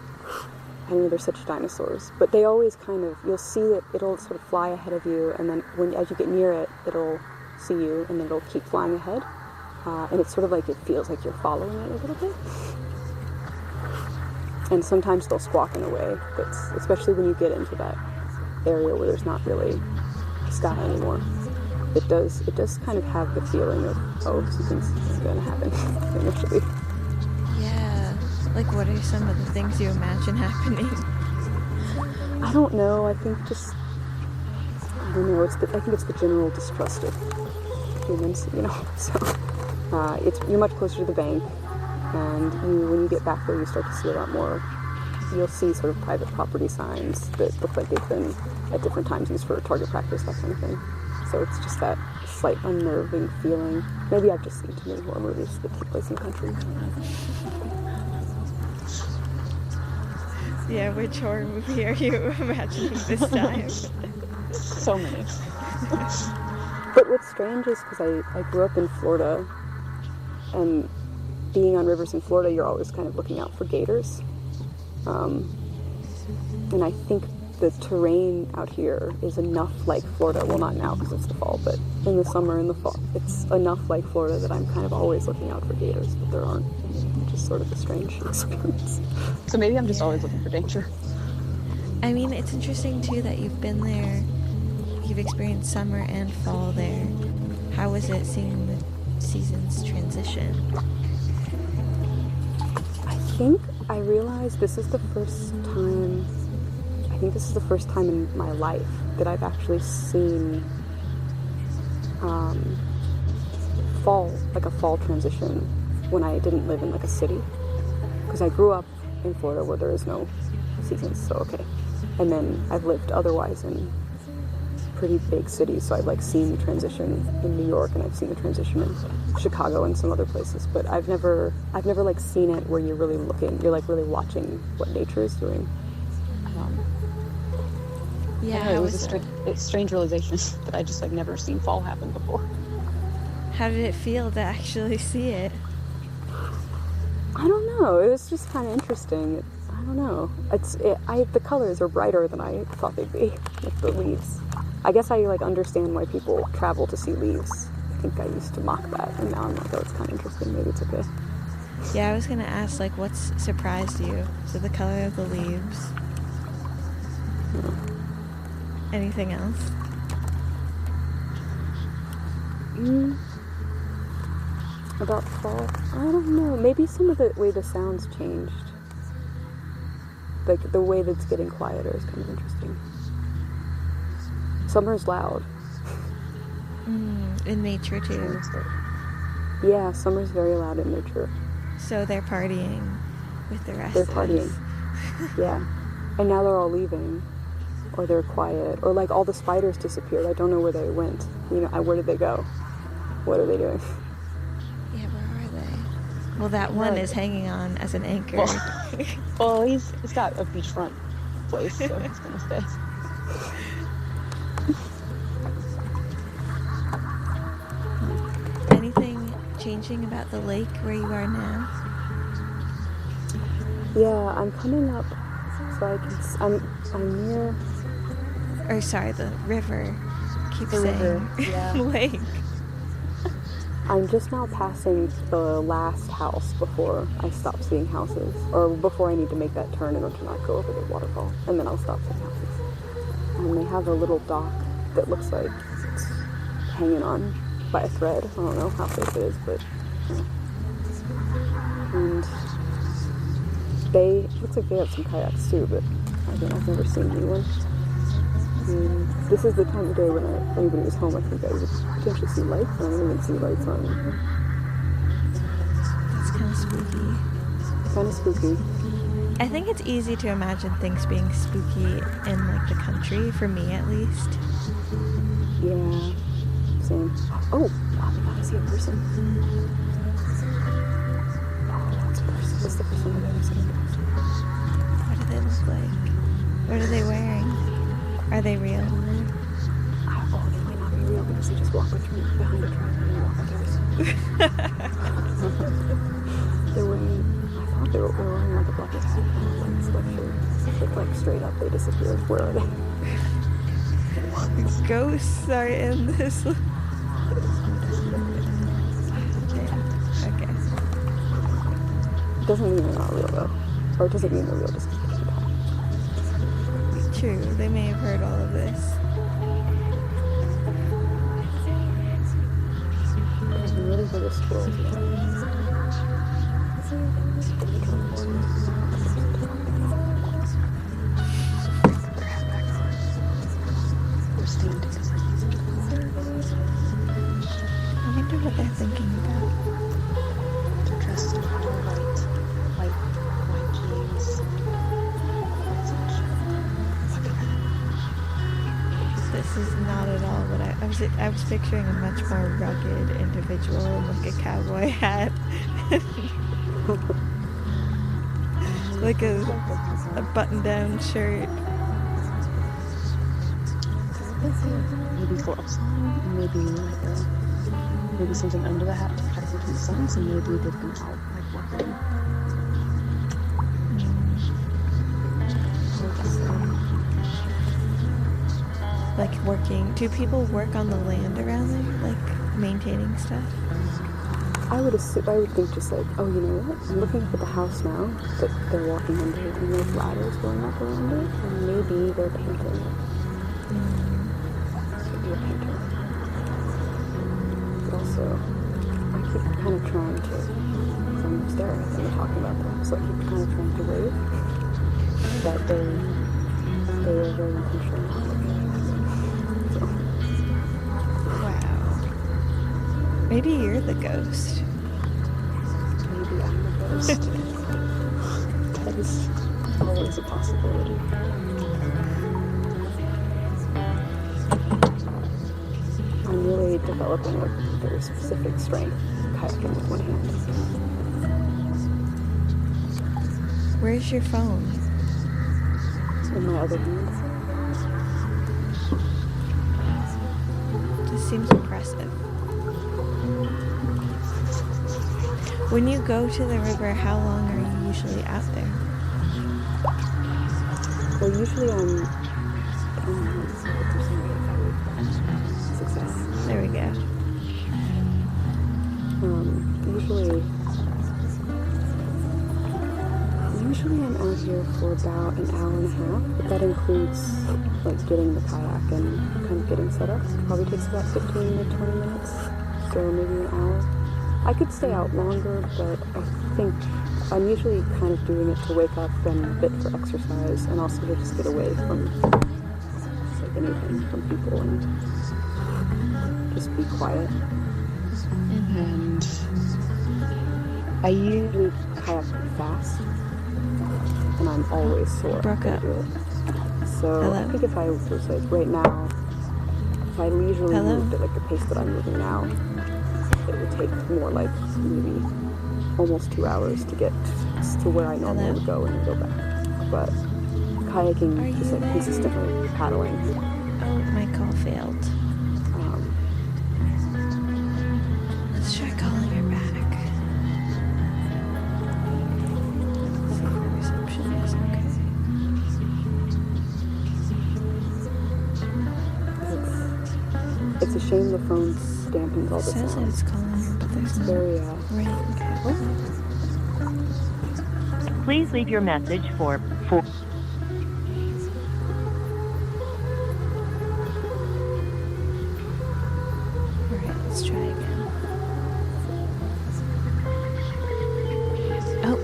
K: they're such dinosaurs, but they always you'll see that it'll sort of fly ahead of you, and then as you get near it, it'll see you, and then it'll keep flying ahead, and it's sort of like it feels like you're following it a little bit. And sometimes they'll squawk in a way that's, especially when you get into that area where there's not really sky anymore. It does kind of have the feeling of, something's going to happen eventually.
E: Yeah. Like, what are some of the things you imagine happening?
K: I don't know. I think I think it's the general distrust of humans, So, you're much closer to the bank, and when you get back there, you start to see a lot more. You'll see sort of private property signs that look like they've been at different times used for target practice, that kind of thing. So it's just that slight unnerving feeling. Maybe I've just seen too many horror movies that take place in country.
E: Yeah, which horror movie are you imagining this time?
K: So many. But what's strange is because I grew up in Florida, and being on rivers in Florida, you're always kind of looking out for gators. And I think the terrain out here is enough like Florida. Well, not now because it's the fall, but in the summer and the fall, it's enough like Florida that I'm kind of always looking out for gators, but there aren't. It's just sort of a strange experience.
J: So maybe I'm just always looking for danger.
E: I mean, it's interesting too that you've been there, you've experienced summer and fall there. How was it seeing the seasons transition?
K: I realized this is the first time in my life that I've actually seen fall, like a fall transition, when I didn't live in like a city. Because I grew up in Florida where there is no seasons, so okay. And then I've lived otherwise in pretty big cities, so I've like seen the transition in New York, and I've seen the transition in Chicago and some other places, but I've never like seen it where you're really really watching what nature is doing.
J: It was a strange realization that I just never seen fall happen before.
E: How did it feel to actually see it?
K: I don't know. It was just kind of interesting. I don't know. The colors are brighter than I thought they'd be with the leaves. I guess I understand why people travel to see leaves. I think I used to mock that, and now I'm like, it's kind of interesting. Maybe it's okay.
E: Yeah, I was gonna ask what's surprised you? So the color of the leaves. Anything else?
K: About fall? I don't know. Maybe some of the way the sounds changed. Like the way that's getting quieter is kind of interesting. Summer's loud.
E: In nature too.
K: Yeah, summer's very loud in nature.
E: So they're partying with the rest.
K: They're partying. Yeah. And now they're all leaving. Or they're quiet. Or all the spiders disappeared. I don't know where they went. Where did they go? What are they doing?
E: Yeah, where are they? Well, that one is hanging on as an anchor.
J: Well, he's got a beachfront place, so he's gonna stay.
E: Anything changing about the lake where you are now?
K: Yeah, I'm coming up, so I'm near.
E: Or sorry, the river. Keep
K: the
E: saying
K: river. Yeah.
E: lake.
K: I'm just now passing the last house before I stop seeing houses, or before I need to make that turn in order to not go over the waterfall, and then I'll stop seeing houses. And they have a little dock that looks like it's hanging on by a thread. I don't know how safe it is, but and looks like they have some kayaks too, but again, I've never seen anyone. And this is the time of day when if anybody was home, I think I would potentially see lights, and I don't even see lights on.
E: That's kind of spooky.
K: kind of spooky.
E: I think it's easy to imagine things being spooky in like the country, for me at least.
K: Yeah, same. Oh my god, I see a person. Oh, that's a person. That's the person that I see.
E: What do they look like? What are they wearing? Are they real?
K: Oh, they might not be real because they just walk behind a truck and walk like everything. They're wearing, I thought they were wearing like a bucket hat and like sweatshirt. But like straight up they disappeared. Where are they?
E: Ghosts are in this. Yeah, okay.
K: Doesn't mean they're not real though. Or it doesn't mean they're real just because they keep talking.
E: True, they may have heard all of this.
K: I'm really for the squirrels now.
E: I wonder what they're thinking about.
K: They're dressed in white jeans.
E: This is not at all what I was picturing a much more rugged individual in like a cowboy hat. Like a button-down shirt.
K: Maybe gloves on, maybe something under the hat to protect them from the sun, so maybe they've been out like working.
E: Like working. Do people work on the land around there? Like maintaining stuff?
K: I would think just like, oh, you know what? I'm looking up at the house now that they're walking under it, and there's ladders going up around it, and maybe they're painting it. Maybe a painter. But also, I keep kind of trying to, because I'm staring at them and talking about them, so I keep kind of trying to wave that they are very intentional. So.
E: Wow. Maybe you're the ghost.
K: Maybe I'm the ghost. That is always a possibility. I'm really developing a very specific strength kayaking with one hand.
E: Where's your phone?
K: In my other hand.
E: This seems impressive. When you go to the river, how long are you usually out there?
K: Well, usually I'm success.
E: There we go.
K: Usually I'm out here for about an hour and a half, but that includes like getting the kayak and kind of getting set up. Probably takes about 15 to 20 minutes, so maybe an hour. I could stay out longer, but I think I'm usually kind of doing it to wake up and a bit for exercise, and also to just get away from like anything from people and just be quiet. And I usually kayak fast, and I'm always sore.
E: Broke up.
K: So
E: Hello?
K: I think if I was like right now, if I usually moved at like the pace that I'm moving now, it would take more like maybe almost 2 hours to get to where I normally would go and then go back. But kayaking, just like consistently paddling.
E: Oh, my call failed. Let's try calling her back. See if her reception is okay.
K: It's a shame the phone's dampens all the
E: It says
K: sound.
E: it's calling her, but there's no
K: very
E: ring.
M: Please leave your message for
E: Alright, let's try again. Oh.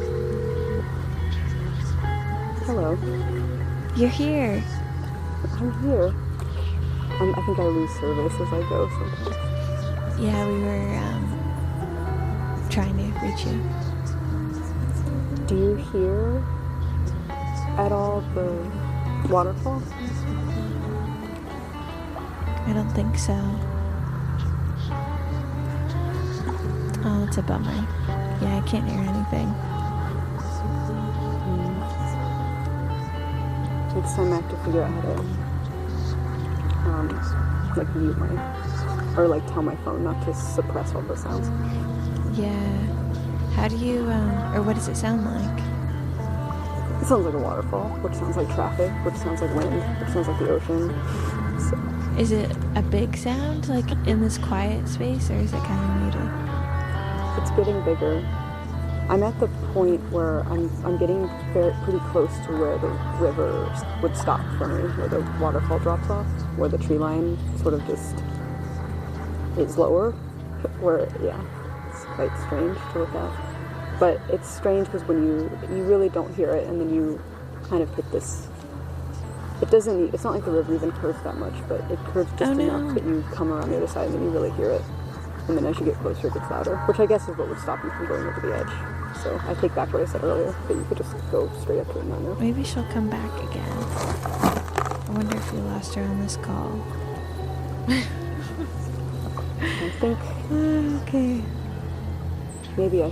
K: Hello.
E: You're here.
K: I'm here. I think I lose service as I go sometimes.
E: Yeah, we were trying to reach you.
K: Do you hear at all the waterfall?
E: I don't think so. Oh, it's a bummer. Yeah, I can't hear anything.
K: Next time I have to figure out how to, like, mute or like tell my phone not to suppress all the sounds.
E: Yeah. How do you, or what does it sound like?
K: It sounds like a waterfall, which sounds like traffic, which sounds like wind, which sounds like the ocean. So.
E: Is it a big sound, like in this quiet space, or is it kind of muted?
K: It's getting bigger. I'm at the point where I'm getting pretty close to where the river would stop for me, where the waterfall drops off, where the tree line sort of just is lower, where, yeah, it's quite strange to look at. But it's strange because when you really don't hear it, and then you kind of hit this, it's not like the river even curves that much, but it curves just enough that you come around the other side and then you really hear it. And then as you get closer, it gets louder, which I guess is what would stop you from going over the edge. So I take back what I said earlier, that you could just go straight up to it now.
E: Maybe she'll come back again. I wonder if we lost her on this call.
K: I think...
E: Okay.
K: Maybe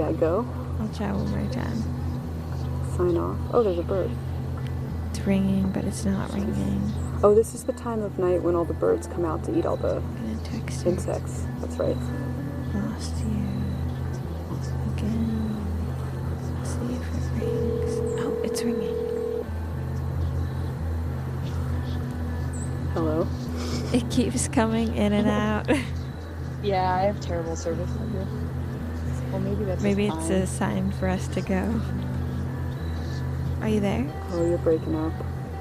K: I go.
E: I'll try one more time.
K: Sign off. Oh, there's a bird.
E: It's ringing, but it's not ringing.
K: Oh, this is the time of night when all the birds come out to eat all the insects. That's right.
E: Lost you. Again. Let's see if it rings. Oh, it's ringing.
K: Hello?
E: It keeps coming in and out.
J: Yeah, I have terrible service here. Well, maybe
E: it's a sign for us to go. Are you there?
K: Oh, you're breaking up.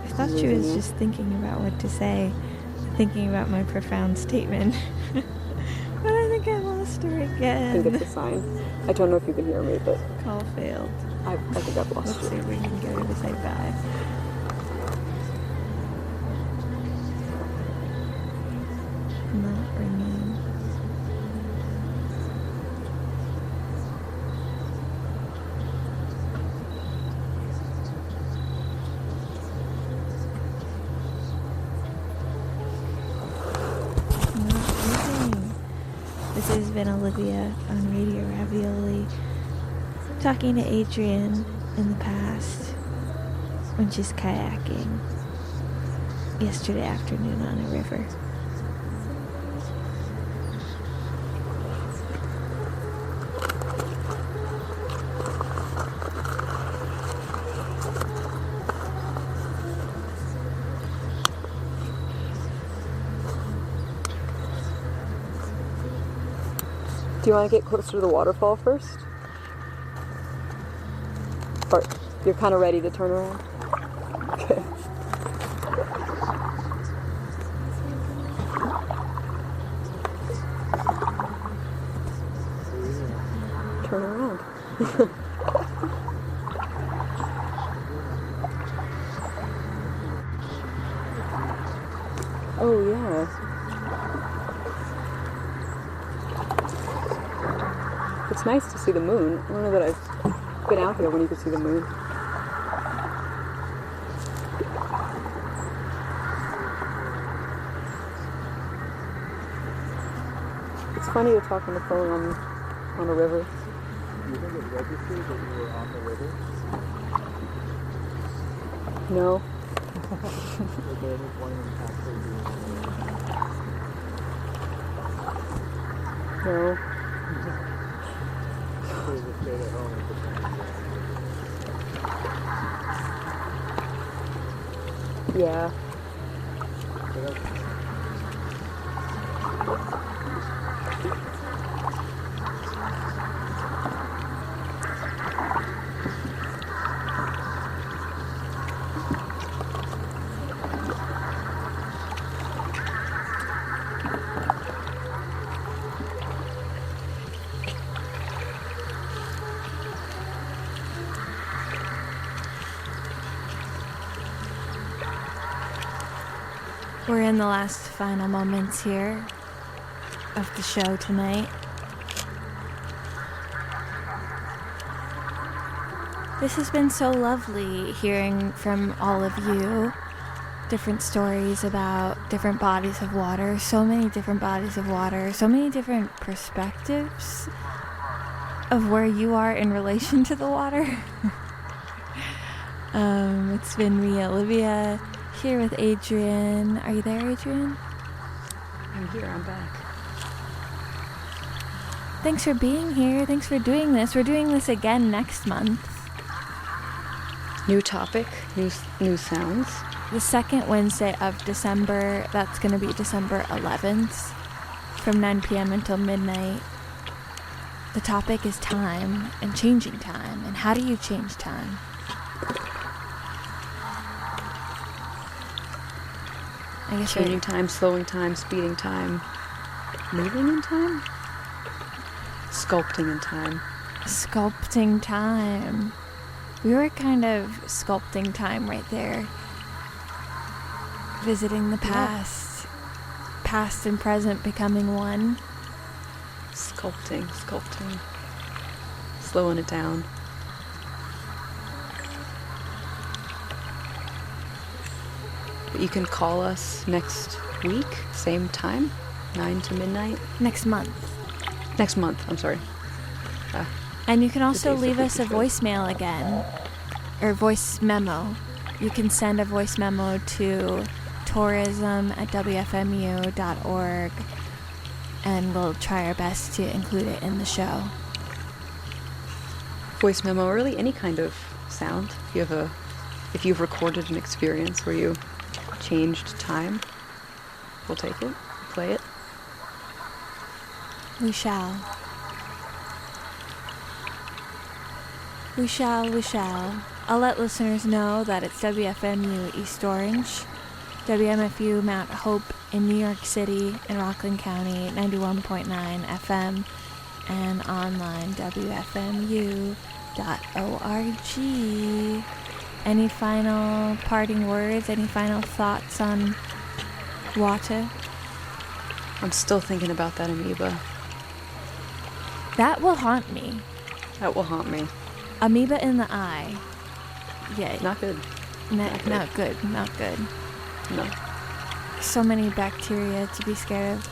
E: I thought she was just thinking about what to say, thinking about my profound statement. But I think I lost her again.
K: I think it's a sign. I don't know if you can hear me, but...
E: Call failed.
K: I think I've lost
E: Let's
K: you.
E: see if we can get her to say bye. Not ringing. This has been Olivia on Radio Ravioli, talking to Adriene in the past when she's kayaking yesterday afternoon on a river.
K: Do you want to get closer to the waterfall first? Or you're kind of ready to turn around? Okay. Turn around. Oh, yeah. It's nice to see the moon. I don't know that I've been out here when you could see the moon. It's funny to talk on the phone on a river.
O: Do you think it registered that you were on the river?
K: No.
O: Was there any point in actually being on the river?
K: No.
O: So you just stayed at home and pretended.
K: Yeah.
O: So that's
E: We're in the last final moments here of the show tonight. This has been so lovely hearing from all of you. Different stories about different bodies of water. So many different bodies of water. So many different perspectives of where you are in relation to the water. It's been me, Olivia, here with Adriene. Are you there, Adriene?
D: I'm here. I'm back.
E: Thanks for being here. Thanks for doing this. We're doing this again next month.
D: New topic, new sounds.
E: The second Wednesday of December, that's going to be December 11th, from 9 p.m. until midnight. The topic is time and changing time. And how do you change time? I guess
D: changing time, slowing time, speeding time, moving in time, sculpting in time.
E: Sculpting time. We were kind of sculpting time right there. Visiting the past. Yeah. Past and present becoming one.
D: Sculpting. Slowing it down. But you can call us next week, same time, 9 to midnight.
E: Next month,
D: I'm sorry.
E: And you can also leave us a voicemail again, or voice memo. You can send a voice memo to tourism@wfmu.org, and we'll try our best to include it in the show.
D: Voice memo, or really any kind of sound. If you've recorded an experience where you changed time, we'll take it, play it.
E: We shall. I'll let listeners know that it's WFMU East Orange, WMFU Mount Hope in New York City and Rockland County, 91.9 FM, and online, WFMU.org. Any final parting words? Any final thoughts on water?
D: I'm still thinking about that amoeba.
E: That will haunt me. Amoeba in the eye. Yeah.
D: Not good.
E: Not good.
D: No.
E: So many bacteria to be scared of.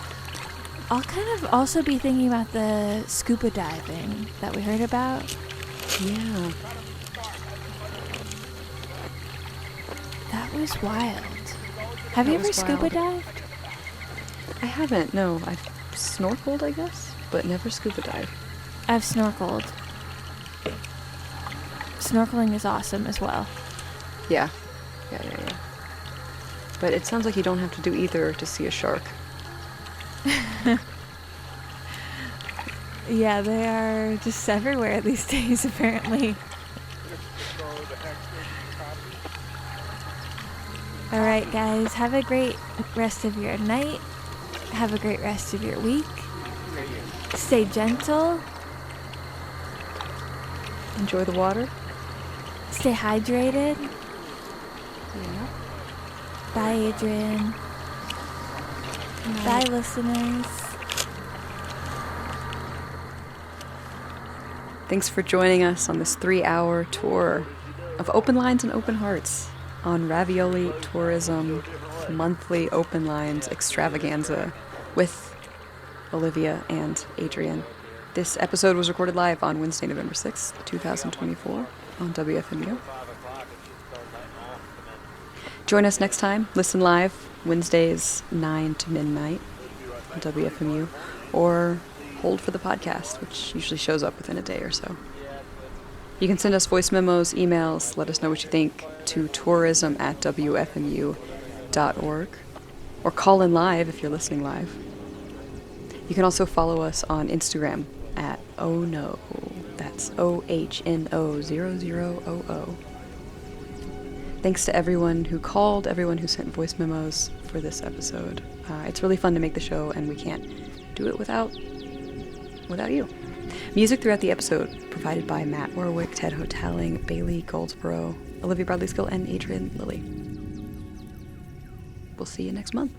E: I'll kind of also be thinking about the scuba diving that we heard about.
D: Yeah.
E: That was wild. Have you ever scuba dived?
D: I haven't, no. I've snorkeled, I guess, but never scuba dived.
E: I've snorkeled. Snorkeling is awesome as well.
D: Yeah. But it sounds like you don't have to do either to see a shark.
E: Yeah, they are just everywhere these days, apparently. Alright, guys, have a great rest of your night. Have a great rest of your week. Stay gentle.
D: Enjoy the water.
E: Stay hydrated.
D: Yeah.
E: Bye, Adriene. Bye, listeners.
D: Thanks for joining us on this 3-hour tour of Open Lines and Open Hearts on Ravioli Tourism monthly Open Lines Extravaganza with Olivia and Adriene. This episode was recorded live on Wednesday, November 6th, 2024 on WFMU. Join us next time. Listen live Wednesdays 9 to midnight on WFMU, or hold for the podcast, which usually shows up within a day or so. You can send us voice memos, emails, let us know what you think to tourism@wfmu.org, or call in live if you're listening live. You can also follow us on Instagram at ohno. That's OHNO0000. Thanks to everyone who called, everyone who sent voice memos for this episode. It's really fun to make the show, and we can't do it without you. Music throughout the episode provided by Matt Warwick, Ted Hotelling, Bailey Goldsboro, Olivia Bradley Skill, and Adrienne Lilly. We'll see you next month.